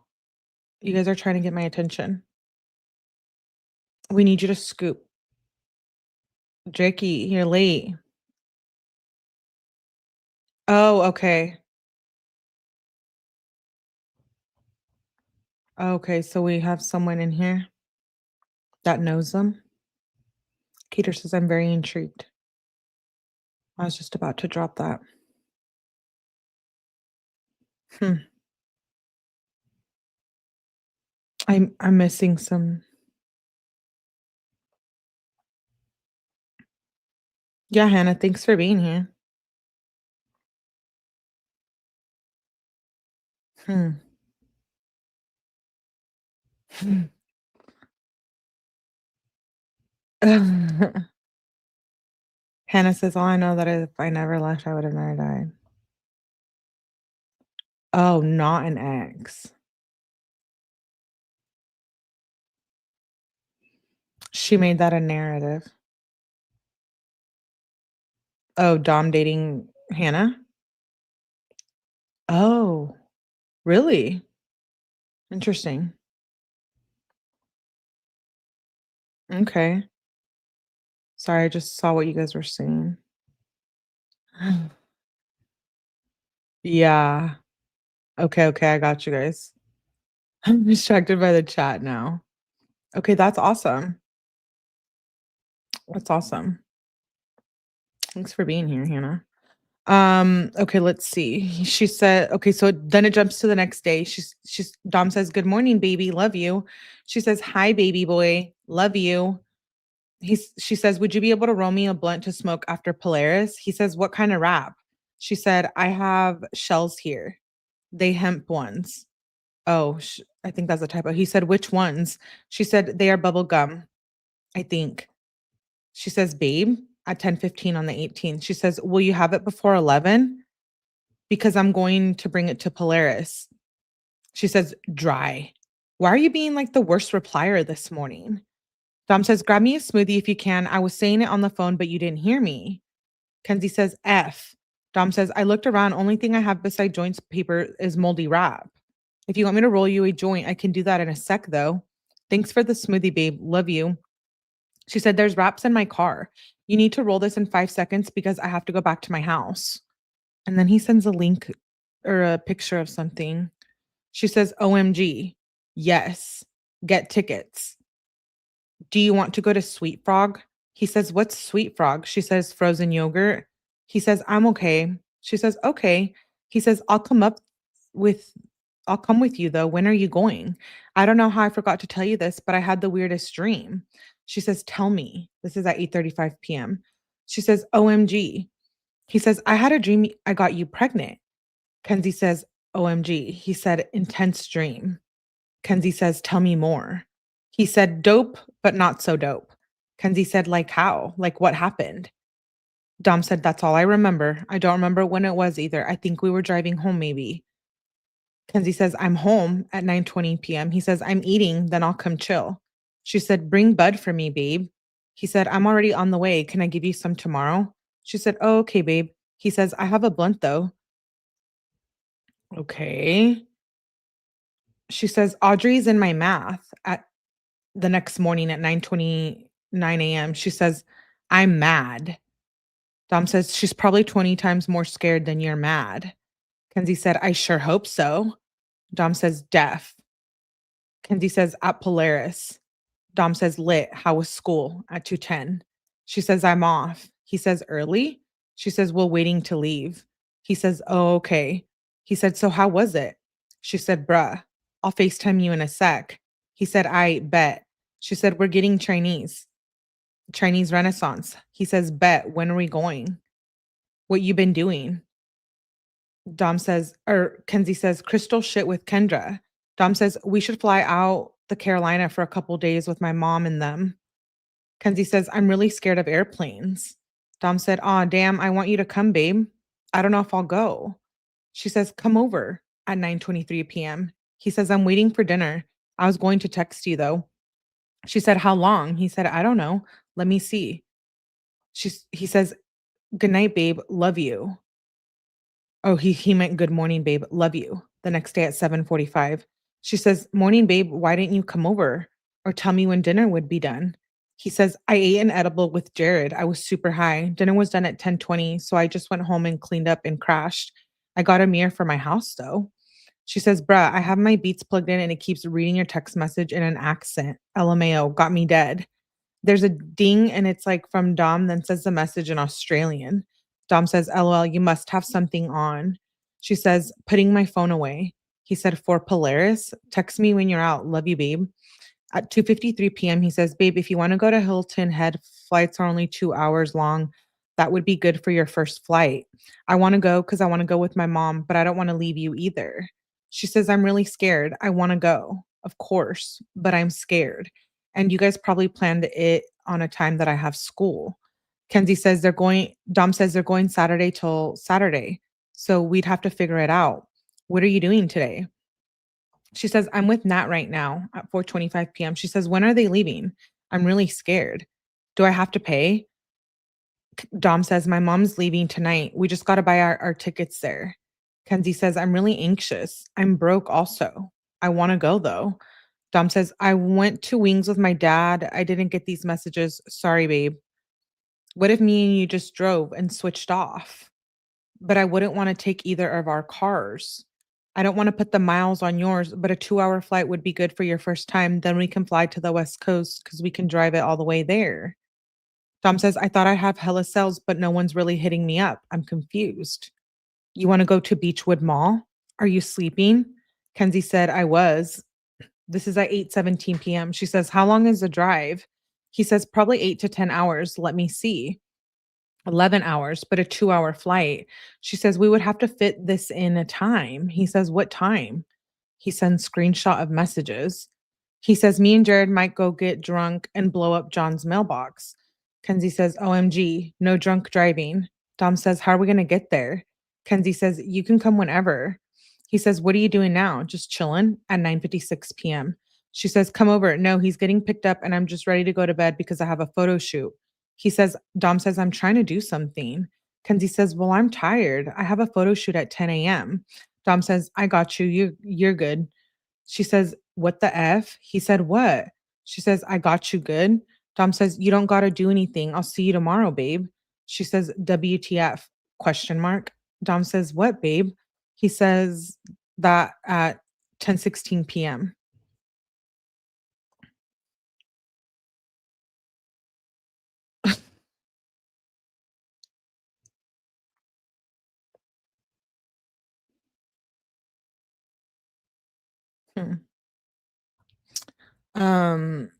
you guys are trying to get my attention. We need you to scoop. Jakey, you're late. Oh, okay. Okay, so we have someone in here that knows them. Keter says, "I'm very intrigued." I was just about to drop that. Hmm. I'm missing some. Yeah, Hannah, thanks for being here. Hmm. Hannah says, "All I know that if I never left, I would have never died." Oh, not an ex. She made that a narrative. Oh, Dom dating Hannah? Oh, really? Interesting. Okay. Sorry, I just saw what you guys were saying. Yeah. Okay, okay, I got you guys. I'm distracted by the chat now. Okay, that's awesome. That's awesome. Thanks for being here, Hannah. Okay, let's see. She said, okay, so then it jumps to the next day. She's Dom says, "Good morning, baby. Love you." She says, "Hi, baby boy. Love you." She says, "Would you be able to roll me a blunt to smoke after Polaris?" He says, "What kind of wrap?" She said, "I have shells here. They hemp ones." Oh, I think that's a typo. He said, "Which ones?" She said, "They are bubble gum, I think." She says, "Babe," at 10:15 on the 18th. She says, "Will you have it before 11? Because I'm going to bring it to Polaris." She says, "Dry. Why are you being like the worst replier this morning?" Dom says, "Grab me a smoothie if you can. I was saying it on the phone, but you didn't hear me." Kenzie says, "F." Dom says, "I looked around. Only thing I have beside joints paper is moldy wrap. If you want me to roll you a joint, I can do that in a sec, though. Thanks for the smoothie, babe. Love you." She said, "There's wraps in my car. You need to roll this in 5 seconds because I have to go back to my house." And then he sends a link or a picture of something. She says, "OMG. Yes. Get tickets. Do you want to go to Sweet Frog?" He says, "What's Sweet Frog?" She says, "Frozen yogurt." He says, "I'm okay." She says, "Okay." He says, with I'll come with you though. When are you going?" "I don't know how I forgot to tell you this, but I had the weirdest dream." She says, "Tell me." This is at 8:35 p.m. She says, "OMG. He says, I had a dream I got you pregnant. Kenzie says, OMG. He said, intense dream. Kenzie says, tell me more. He said, dope, but not so dope. Kenzie said, like how? Like what happened? Dom said, that's all I remember. I don't remember when it was either. I think we were driving home, maybe. Kenzie says, I'm home at 9:20 p.m. He says, I'm eating, then I'll come chill. She said, bring bud for me, babe. He said, I'm already on the way. Can I give you some tomorrow? She said, oh, okay, babe. He says, I have a blunt though. Okay. She says, Audrey's in my math at the next morning at 9:29 a.m. She says, I'm mad. Dom says, she's probably 20 times more scared than you're mad. Kenzie said, I sure hope so. Dom says, deaf. Kenzie says, at Polaris. Dom says, lit. How was school at 2:10? She says, I'm off. He says, early? She says, well, waiting to leave. He says, oh, okay. He said, so how was it? She said, bruh, I'll FaceTime you in a sec. He said, I bet. She said, we're getting Chinese Renaissance. He says, bet. When are we going? What you been doing? Dom says, or Kenzie says, Crystal shit with Kendra. Dom says, we should fly out the Carolina for a couple days with my mom and them. Kenzie says, I'm really scared of airplanes. Dom said, aw, damn, I want you to come, babe. I don't know if I'll go. She says, come over at 9:23 p.m. He says, I'm waiting for dinner. I was going to text you though. She said, how long? He said, I don't know. Let me see. He says, good night, babe. Love you. Oh, he meant good morning, babe. Love you. The next day at 7:45. She says, morning, babe. Why didn't you come over or tell me when dinner would be done? He says, I ate an edible with Jared. I was super high. Dinner was done at 10:20, so I just went home and cleaned up and crashed. I got a mirror for my house though. She says, bruh, I have my Beats plugged in and it keeps reading your text message in an accent. LMAO, got me dead. There's a ding and it's like from Dom, then says the message in Australian. Dom says, LOL, you must have something on. She says, putting my phone away. He said, for Polaris, text me when you're out. Love you, babe. At 2:53 p.m., he says, babe, if you want to go to Hilton Head, flights are only 2 hours long. That would be good for your first flight. I want to go because I want to go with my mom, but I don't want to leave you either. She says, I'm really scared. I want to go, of course, but I'm scared. And you guys probably planned it on a time that I have school. Dom says they're going Saturday till Saturday. So we'd have to figure it out. What are you doing today? She says, I'm with Nat right now at 4:25 p.m. She says, when are they leaving? I'm really scared. Do I have to pay? Dom says, my mom's leaving tonight. We just got to buy our tickets there. Kenzie says, I'm really anxious. I'm broke also. I want to go though. Dom says, I went to Wings with my dad. I didn't get these messages. Sorry, babe. What if me and you just drove and switched off? But I wouldn't want to take either of our cars. I don't want to put the miles on yours, but a 2-hour flight would be good for your first time. Then we can fly to the West Coast because we can drive it all the way there. Dom says, I thought I have hella sales, but no one's really hitting me up. I'm confused. You want to go to Beechwood Mall? Are you sleeping? Kenzie said, I was. This is at 8:17 p.m. She says, how long is the drive? He says, probably 8 to 10 hours. Let me see. 11 hours, but a 2-hour flight. She says, we would have to fit this in a time. He says, what time? He sends screenshot of messages. He says, me and Jared might go get drunk and blow up John's mailbox. Kenzie says, OMG, no drunk driving. Dom says, how are we going to get there? Kenzie says, you can come whenever. He says, what are you doing now? Just chilling at 9:56 p.m. She says, come over. No, he's getting picked up and I'm just ready to go to bed because I have a photo shoot. Dom says, I'm trying to do something. Kenzie says, well, I'm tired. I have a photo shoot at 10 a.m. Dom says, I got you. You're good. She says, what the F? He said, what? She says, I got you good. Dom says, you don't got to do anything. I'll see you tomorrow, babe. She says, WTF? Question mark. Dom says, what, babe? He says that at 10:16 p.m. Hmm. Um,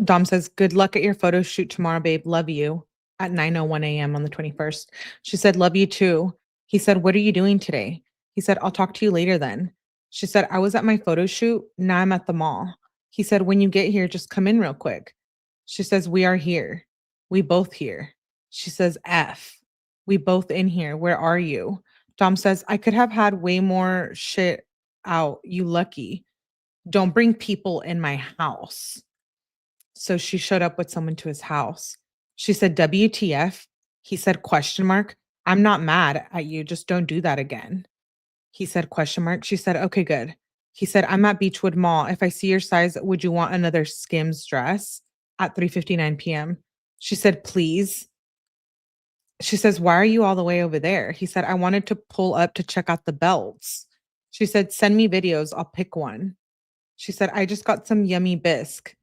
Dom says, good luck at your photo shoot tomorrow, babe. Love you. at 9:01 AM on the 21st. She said, "Love you too." He said, "What are you doing today?" He said, "I'll talk to you later then." She said, "I was at my photo shoot. Now I'm at the mall." He said, "When you get here, just come in real quick." She says, "We are here. We both here." She says, "F. We both in here. Where are you?" Dom says, "I could have had way more shit out. You lucky. Don't bring people in my house." So she showed up with someone to his house. She said, "WTF?" He said, question mark. "I'm not mad at you. Just don't do that again." He said, question mark. She said, "Okay, good." He said, "I'm at Beechwood Mall. If I see your size, would you want another Skims dress?" At 3:59 PM. She said, "Please." She says, "Why are you all the way over there?" He said, "I wanted to pull up to check out the belts." She said, "Send me videos. I'll pick one." She said, "I just got some yummy bisque."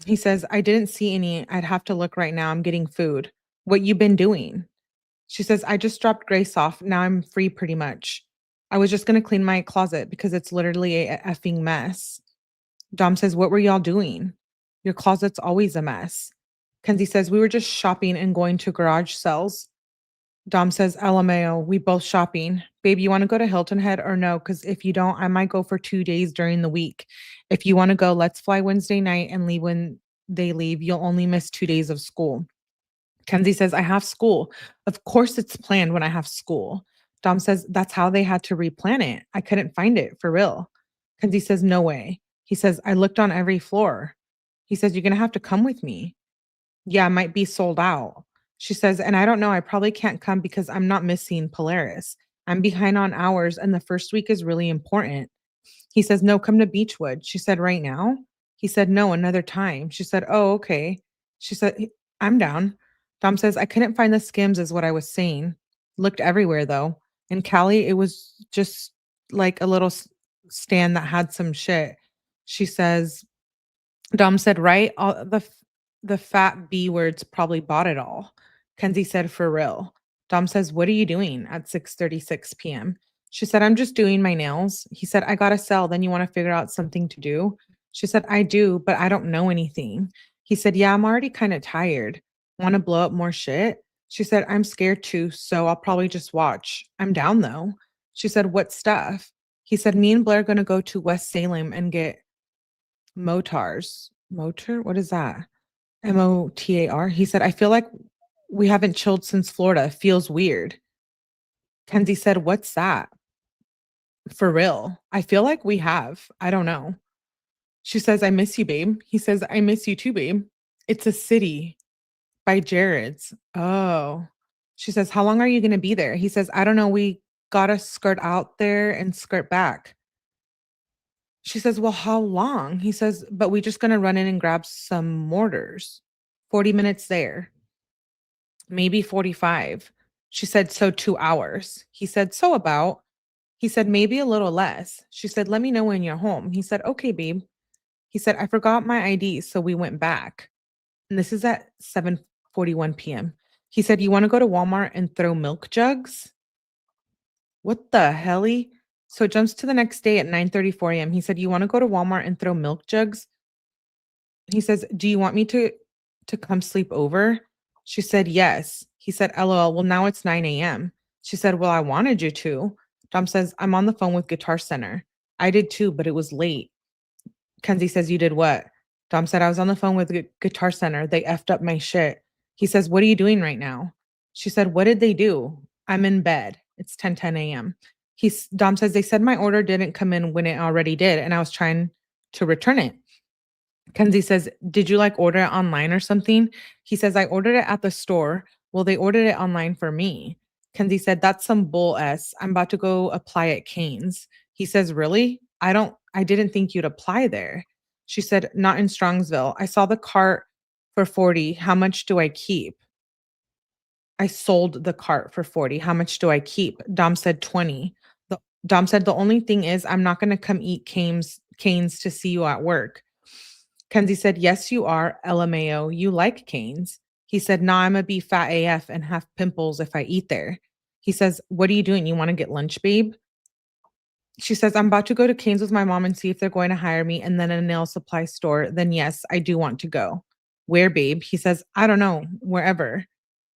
He says, "I didn't see any. I'd have to look right now. I'm getting food. What you been doing?" She says, "I just dropped Grace off. Now I'm free pretty much. I was just gonna clean my closet because it's literally a effing mess." Dom says, "What were y'all doing? Your closet's always a mess." Kenzie says, "We were just shopping and going to garage sales." Dom says, "LMAO, we both shopping. Babe, you want to go to Hilton Head or no? Because if you don't, I might go for 2 days during the week. If you want to go, let's fly Wednesday night and leave when they leave. You'll only miss 2 days of school." Kenzie says, "I have school." Of course it's planned when I have school. Dom says, "That's how they had to replan it. I couldn't find it for real." Kenzie says, "No way." He says, "I looked on every floor." He says, "You're going to have to come with me." "Yeah, it might be sold out." She says, "And I don't know, I probably can't come because I'm not missing Polaris. I'm behind on hours and the first week is really important." He says, "No, come to Beechwood." She said, "Right now?" He said, "No, another time." She said, "Oh, okay." She said, "I'm down." Dom says, "I couldn't find the Skims is what I was saying. Looked everywhere though. In Cali, it was just like a little stand that had some shit." She says, Dom said, "Right? All the fat B words probably bought it all." Kenzie said, "For real." Dom says, "What are you doing at 6:36 PM?" She said, "I'm just doing my nails." He said, "I gotta sell. Then you want to figure out something to do?" She said, "I do, but I don't know anything." He said, "Yeah, I'm already kind of tired. Want to blow up more shit?" She said, "I'm scared too, so I'll probably just watch. I'm down though." She said, "What stuff?" He said, "Me and Blair are gonna go to West Salem and get Motars. Motor? What is that? Motar? He said, "I feel like we haven't chilled since Florida. Feels weird." Kenzie said, "What's that?" For real. I feel like we have. I don't know. She says, "I miss you, babe." He says, "I miss you too, babe." It's a city by Jared's. Oh. She says, "How long are you going to be there?" He says, "I don't know. We got to skirt out there and skirt back." She says, "Well, how long?" He says, "But we just gonna run in and grab some mortars. 40 minutes there, maybe 45." She said, "So 2 hours." He said, "So about." He said, "Maybe a little less." She said, "Let me know when you're home." He said, "Okay, babe." He said, "I forgot my ID, so we went back." And this is at 7:41 PM. He said, "You want to go to Walmart and throw milk jugs?" What the helly? So it jumps to the next day at 9:34 AM. He said, "You want to go to Walmart and throw milk jugs?" He says, "Do you want me to come sleep over?" She said, "Yes." He said, "LOL, well, now it's 9 AM." She said, "Well, I wanted you to." Dom says, "I'm on the phone with Guitar Center." I did too, but it was late. Kenzie says, "You did what?" Dom said, "I was on the phone with Guitar Center. They effed up my shit." He says, "What are you doing right now?" She said, "What did they do?" "I'm in bed. It's 10:10 AM." Dom says, "They said my order didn't come in when it already did, and I was trying to return it." Kenzie says, "Did you like order it online or something?" He says, "I ordered it at the store." "Well, they ordered it online for me." Kenzie said, "That's some bull s. I'm about to go apply at Cane's." He says, "Really? I didn't think you'd apply there." She said, "Not in Strongsville. I saw the cart for 40. How much do I keep?" "I sold the cart for 40. How much do I keep?" Dom said, 20. Dom said, "The only thing is I'm not going to come eat Cane's to see you at work." Kenzie said, "Yes, you are, LMAO. You like Cane's." He said, "Nah, I'ma be fat AF and have pimples if I eat there." He says, "What are you doing? You want to get lunch, babe?" She says, "I'm about to go to Cane's with my mom and see if they're going to hire me and then a nail supply store. Then yes, I do want to go." Where, babe? He says, I don't know, wherever.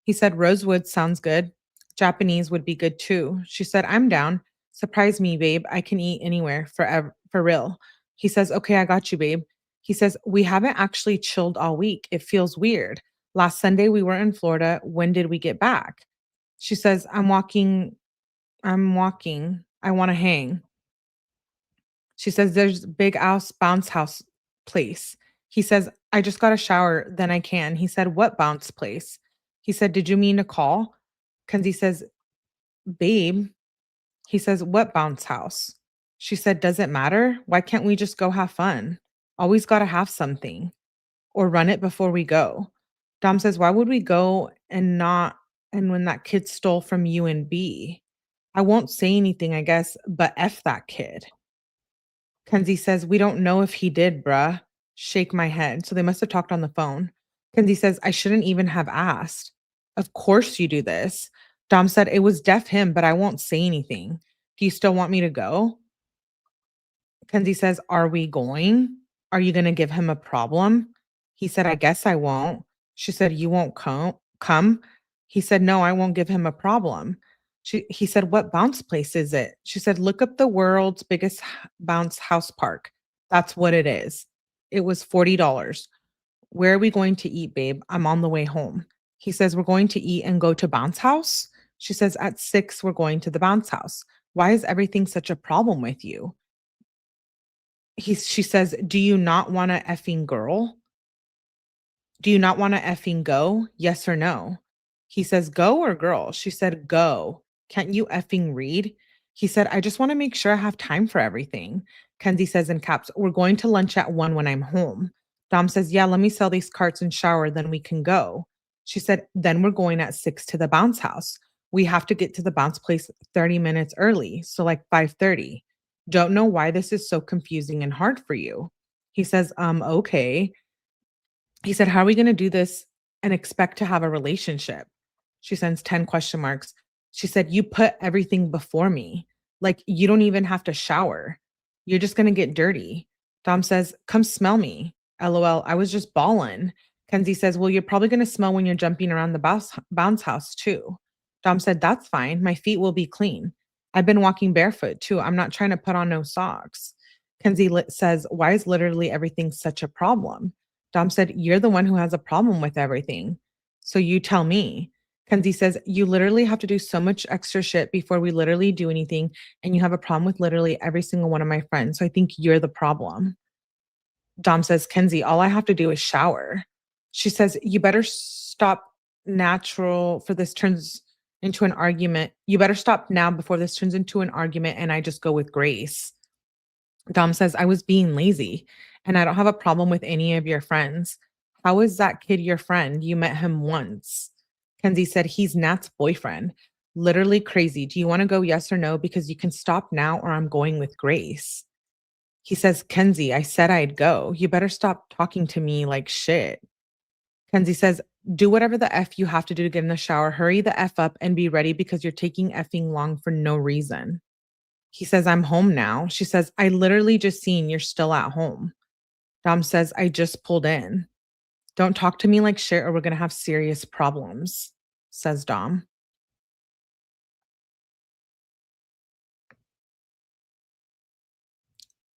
He said, Rosewood sounds good. Japanese would be good too. She said, I'm down. Surprise me, babe. I can eat anywhere forever, for real. He says, okay, I got you, babe. He says, we haven't actually chilled all week. It feels weird. Last Sunday we were in Florida. When did we get back? She says, I'm walking. I'm walking. I want to hang. She says, there's big house bounce house place. He says, I just got a shower, then I can. He said, what bounce place? He said, did you mean to call? Kenzie says, babe. He says, what bounce house? She said, does it matter? Why can't we just go have fun? Always got to have something or run it before we go. Dom says, why would we go and not? And when that kid stole from you and B, I won't say anything, I guess, but F that kid. Kenzie says, we don't know if he did, bruh. Shake my head. So they must have talked on the phone. Kenzie says, I shouldn't even have asked. Of course you do this. Dom said, it was deaf him, but I won't say anything. Do you still want me to go? Kenzie says, are we going? Are you going to give him a problem? He said, I guess I won't. She said, you won't come? He said, no, I won't give him a problem. He said, what bounce place is it? She said, look up the world's biggest bounce house park. That's what it is. It was $40. Where are we going to eat, babe? I'm on the way home. He says, we're going to eat and go to bounce house. She says, at 6, we're going to the bounce house. Why is everything such a problem with you? She says, do you not want a effing girl? Do you not want to effing go? Yes or no? He says, go or girl? She said, go. Can't you effing read? He said, I just want to make sure I have time for everything. Kenzie says in caps, we're going to lunch at 1 when I'm home. Dom says, yeah, let me sell these carts and shower, then we can go. She said, then we're going at 6 to the bounce house. We have to get to the bounce place 30 minutes early, so like 5:30. Don't know why this is so confusing and hard for you. He says, okay. He said, how are we going to do this and expect to have a relationship? She sends 10 question marks. She said, you put everything before me. Like, you don't even have to shower. You're just going to get dirty. Dom says, come smell me. LOL, I was just balling. Kenzie says, well, you're probably going to smell when you're jumping around the bounce house too. Dom said, that's fine. My feet will be clean. I've been walking barefoot too. I'm not trying to put on no socks. Kenzie says, why is literally everything such a problem? Dom said, you're the one who has a problem with everything. So you tell me. Kenzie says, you literally have to do so much extra shit before we literally do anything. And you have a problem with literally every single one of my friends. So I think you're the problem. Dom says, Kenzie, all I have to do is shower. She says, you better stop natural for this turns into an argument. You better stop now before this turns into an argument and I just go with grace. Dom says, I was being lazy and I don't have a problem with any of your friends. How is that kid your friend? You met him once. Kenzie said, he's Nat's boyfriend. Literally crazy. Do you want to go yes or no? Because you can stop now or I'm going with grace. He says, Kenzie, I said I'd go. You better stop talking to me like shit. Kenzie says, do whatever the F you have to do to get in the shower. Hurry the F up and be ready because you're taking effing long for no reason. He says, I'm home now. She says, I literally just seen you're still at home. Dom says, I just pulled in. Don't talk to me like shit or we're going to have serious problems, says Dom.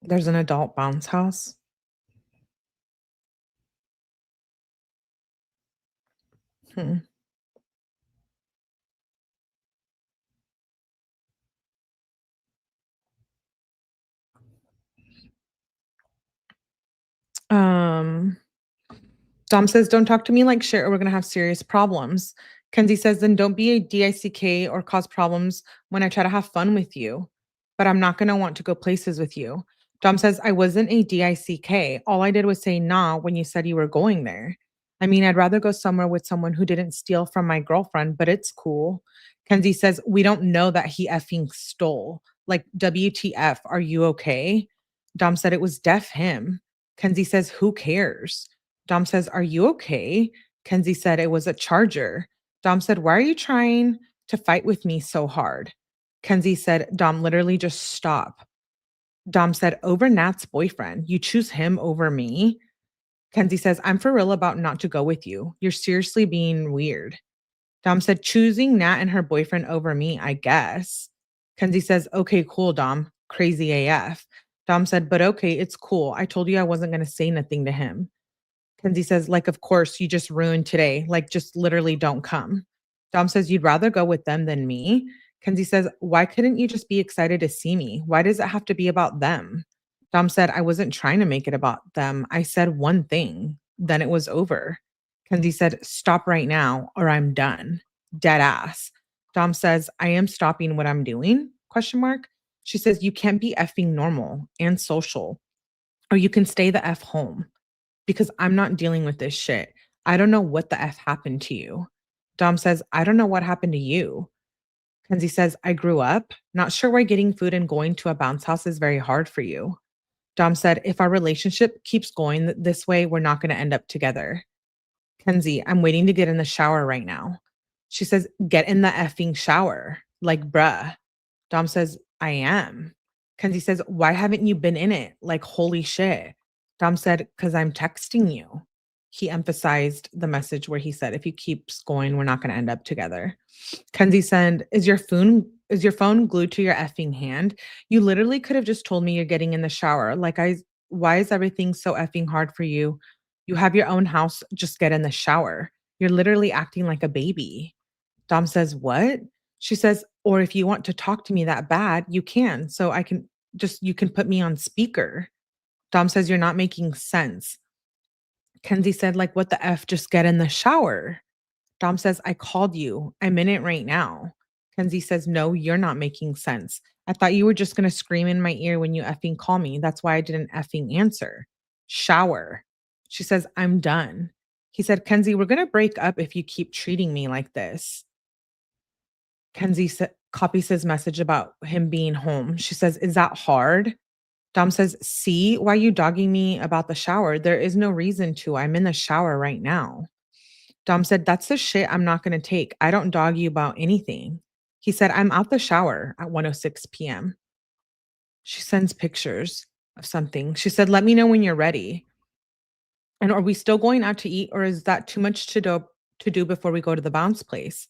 There's an adult bounce house. Hmm. Um, Dom says, don't talk to me like shit or we're going to have serious problems. Kenzie says, then don't be a DICK or cause problems when I try to have fun with you. But I'm not going to want to go places with you. Dom says, I wasn't a DICK. All I did was say nah when you said you were going there. I mean, I'd rather go somewhere with someone who didn't steal from my girlfriend, but it's cool. Kenzie says, we don't know that he effing stole. Like, WTF, are you okay? Dom said it was deaf him. Kenzie says, who cares? Dom says, are you okay? Kenzie said it was a charger. Dom said, why are you trying to fight with me so hard? Kenzie said, Dom, literally just stop. Dom said, over Nat's boyfriend. You choose him over me? Kenzie says, I'm for real about not to go with you. You're seriously being weird. Dom said, choosing Nat and her boyfriend over me, I guess. Kenzie says, okay, cool, Dom. Crazy AF. Dom said, but okay, it's cool. I told you I wasn't going to say nothing to him. Kenzie says, like, of course, you just ruined today. Like, just literally don't come. Dom says, you'd rather go with them than me. Kenzie says, why couldn't you just be excited to see me? Why does it have to be about them? Dom said, I wasn't trying to make it about them. I said one thing, then it was over. Kenzie said, stop right now or I'm done. Dead ass. Dom says, I am stopping what I'm doing? Question mark. She says, you can't be effing normal and social, or you can stay the F home because I'm not dealing with this shit. I don't know what the F happened to you. Dom says, I don't know what happened to you. Kenzie says, I grew up, not sure why getting food and going to a bounce house is very hard for you. Dom said, if our relationship keeps going this way, we're not going to end up together. Kenzie, I'm waiting to get in the shower right now. She says, get in the effing shower. Like, bruh. Dom says, I am. Kenzie says, why haven't you been in it? Like, holy shit. Dom said, because I'm texting you. He emphasized the message where he said, if you keeps going, we're not going to end up together. Kenzie said, is your phone glued to your effing hand? You literally could have just told me you're getting in the shower. Why is everything so effing hard for you? You have your own house, just get in the shower. You're literally acting like a baby. Dom says, what? She says, or if you want to talk to me that bad, you can. So you can put me on speaker. Dom says, you're not making sense. Kenzie said, like, what the F? Just get in the shower. Dom says, I called you. I'm in it right now. Kenzie says, no, you're not making sense. I thought you were just going to scream in my ear when you effing call me. That's why I didn't effing answer. Shower. She says, I'm done. He said, Kenzie, we're going to break up if you keep treating me like this. Copies his message about him being home. She says, is that hard? Dom says, see, why you dogging me about the shower? There is no reason to. I'm in the shower right now. Dom said, that's the shit I'm not going to take. I don't dog you about anything. He said, I'm out the shower at 1:06 p.m. She sends pictures of something. She said, let me know when you're ready. And are we still going out to eat or is that too much to do before we go to the bounce place?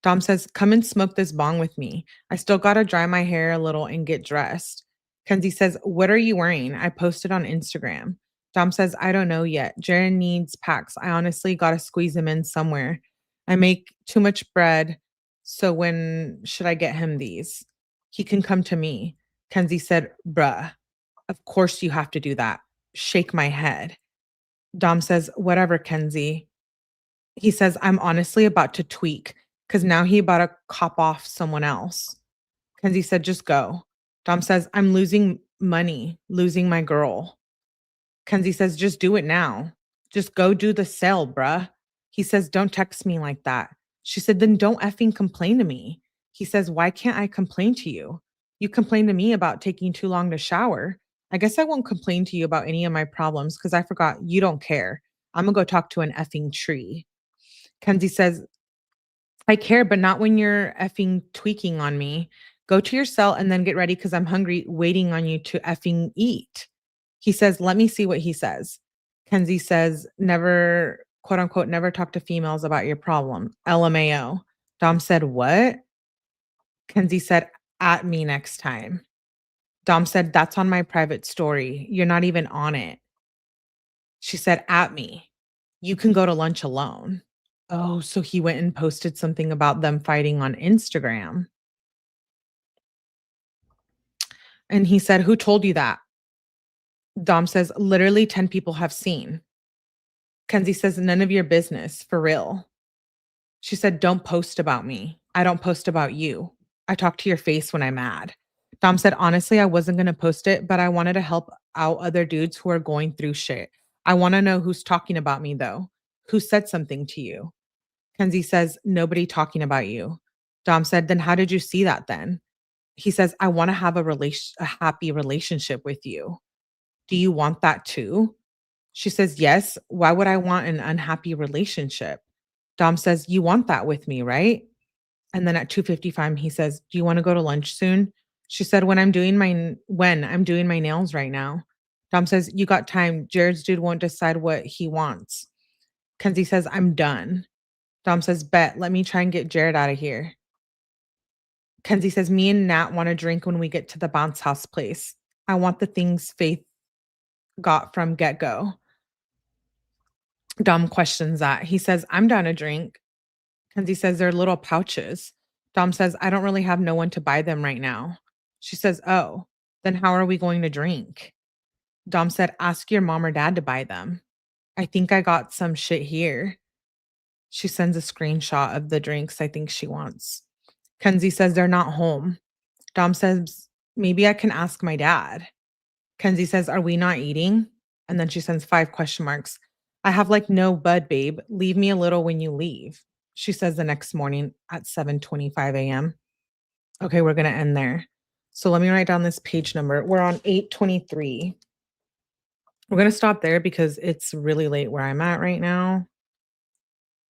Dom says, come and smoke this bong with me. I still got to dry my hair a little and get dressed. Kenzie says, what are you wearing? I posted on Instagram. Dom says, I don't know yet. Jaron needs packs. I honestly got to squeeze him in somewhere. I make too much bread. So when should I get him these? He can come to me. Kenzie said, bruh, of course you have to do that. Shake my head. Dom says, whatever, Kenzie. He says, I'm honestly about to tweak because now he about to cop off someone else. Kenzie said, just go. Dom says, I'm losing money, losing my girl. Kenzie says, just do it now. Just go do the sale, bruh. He says, don't text me like that. She said, then don't effing complain to me. He says, why can't I complain to you? You complain to me about taking too long to shower. I guess I won't complain to you about any of my problems because I forgot you don't care. I'm going to go talk to an effing tree. Kenzie says, I care, but not when you're effing tweaking on me. Go to your cell and then get ready because I'm hungry, waiting on you to effing eat. He says, let me see what he says. Kenzie says, never, quote unquote, never talk to females about your problem. LMAO. Dom said, what? Kenzie said, at me next time. Dom said, that's on my private story. You're not even on it. She said, at me. You can go to lunch alone. Oh, so he went and posted something about them fighting on Instagram. And he said, who told you that? Dom says, literally 10 people have seen. Kenzie says, none of your business, for real. She said, don't post about me. I don't post about you. I talk to your face when I'm mad. Dom said, honestly, I wasn't going to post it, but I wanted to help out other dudes who are going through shit. I want to know who's talking about me, though. Who said something to you? Kenzie says, nobody talking about you. Dom said, then how did you see that then? He says, I want to have a happy relationship with you. Do you want that too? She says, yes. Why would I want an unhappy relationship? Dom says, you want that with me, right? And then at 2:55, he says, do you want to go to lunch soon? She said, when I'm doing my nails right now. Dom says, "You got time. Jared's dude won't decide what he wants." Kenzie says, "I'm done." Dom says, "Bet. Let me try and get Jared out of here." Kenzie says, "Me and Nat want to drink when we get to the bounce house place. I want the things Faith got from get go." Dom questions that. He says, "I'm down to drink." Kenzie says, "They're little pouches." Dom says, "I don't really have no one to buy them right now." She says, "Oh, then how are we going to drink?" Dom said, "Ask your mom or dad to buy them. I think I got some shit here." She sends a screenshot of the drinks I think she wants. Kenzie says, "They're not home." Dom says, "Maybe I can ask my dad." Kenzie says, "Are we not eating?" And then she sends 5 question marks. "I have like no bud, babe. Leave me a little when you leave." She says the next morning at 7:25 a.m. Okay, we're going to end there. So let me write down this page number. We're on 823. We're going to stop there because it's really late where I'm at right now.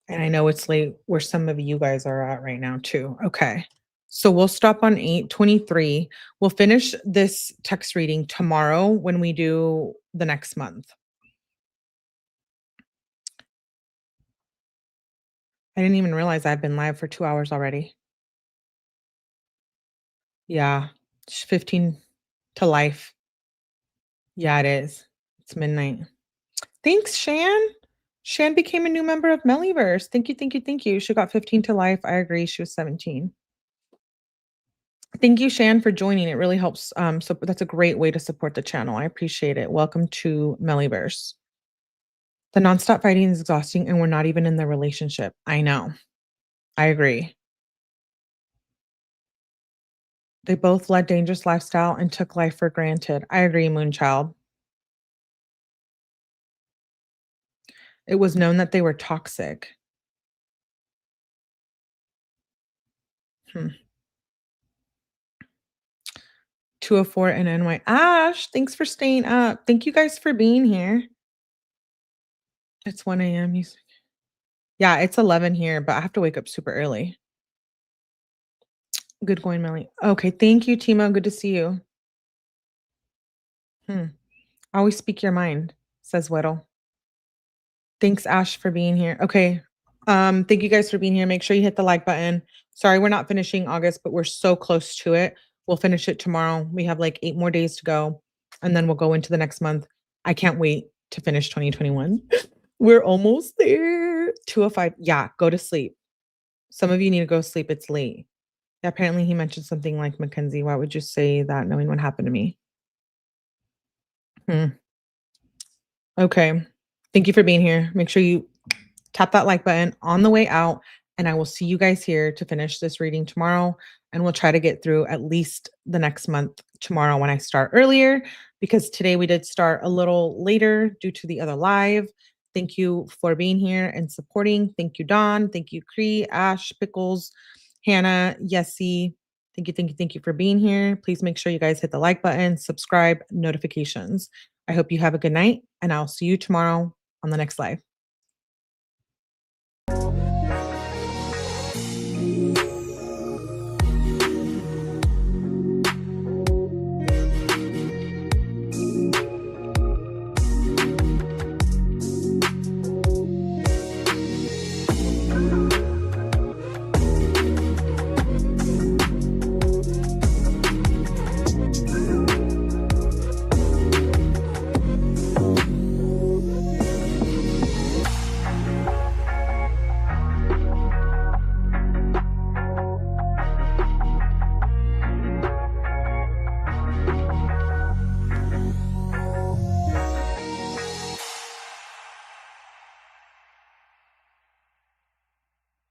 And I know it's late where some of you guys are at right now too. Okay. So we'll stop on 823. We'll finish this text reading tomorrow when we do the next month. I didn't even realize I've been live for 2 hours already. Yeah. It's 15 to life. Yeah, it is. It's midnight. Thanks, Shan. Shan became a new member of Mellyverse. Thank you, thank you, thank you. She got 15 to life. I agree. She was 17. Thank you, Shan, for joining. It really helps. So that's a great way to support the channel. I appreciate it. Welcome to Mellyverse. The nonstop fighting is exhausting, and we're not even in the relationship. I know. I agree. They both led dangerous lifestyle and took life for granted. I agree, Moonchild. It was known that they were toxic. Hmm. 204 and NY. Ash, thanks for staying up. Thank you guys for being here. It's 1 a.m. Yeah, it's 11 here, but I have to wake up super early. Good going, Melly. Okay, thank you, Timo. Good to see you. Hmm. Always speak your mind, says Weddle. Thanks, Ash, for being here. Okay. Thank you guys for being here. Make sure you hit the like button. Sorry, we're not finishing August, but we're so close to it. We'll finish it tomorrow. We have like 8 more days to go, and then we'll go into the next month. I can't wait to finish 2021. We're almost there. 2:05. Yeah, go to sleep. Some of you need to go to sleep. It's late. Yeah, apparently he mentioned something like, "Mackenzie, why would you say that knowing what happened to me?" Hmm. Okay. Thank you for being here. Make sure you tap that like button on the way out, and I will see you guys here to finish this reading tomorrow. And we'll try to get through at least the next month tomorrow when I start earlier, because today we did start a little later due to the other live. Thank you for being here and supporting. Thank you, Don. Thank you, Cree, Ash, Pickles, Hannah, Yessie. Thank you, thank you, thank you for being here. Please make sure you guys hit the like button, subscribe, notifications. I hope you have a good night, and I'll see you tomorrow on the next live.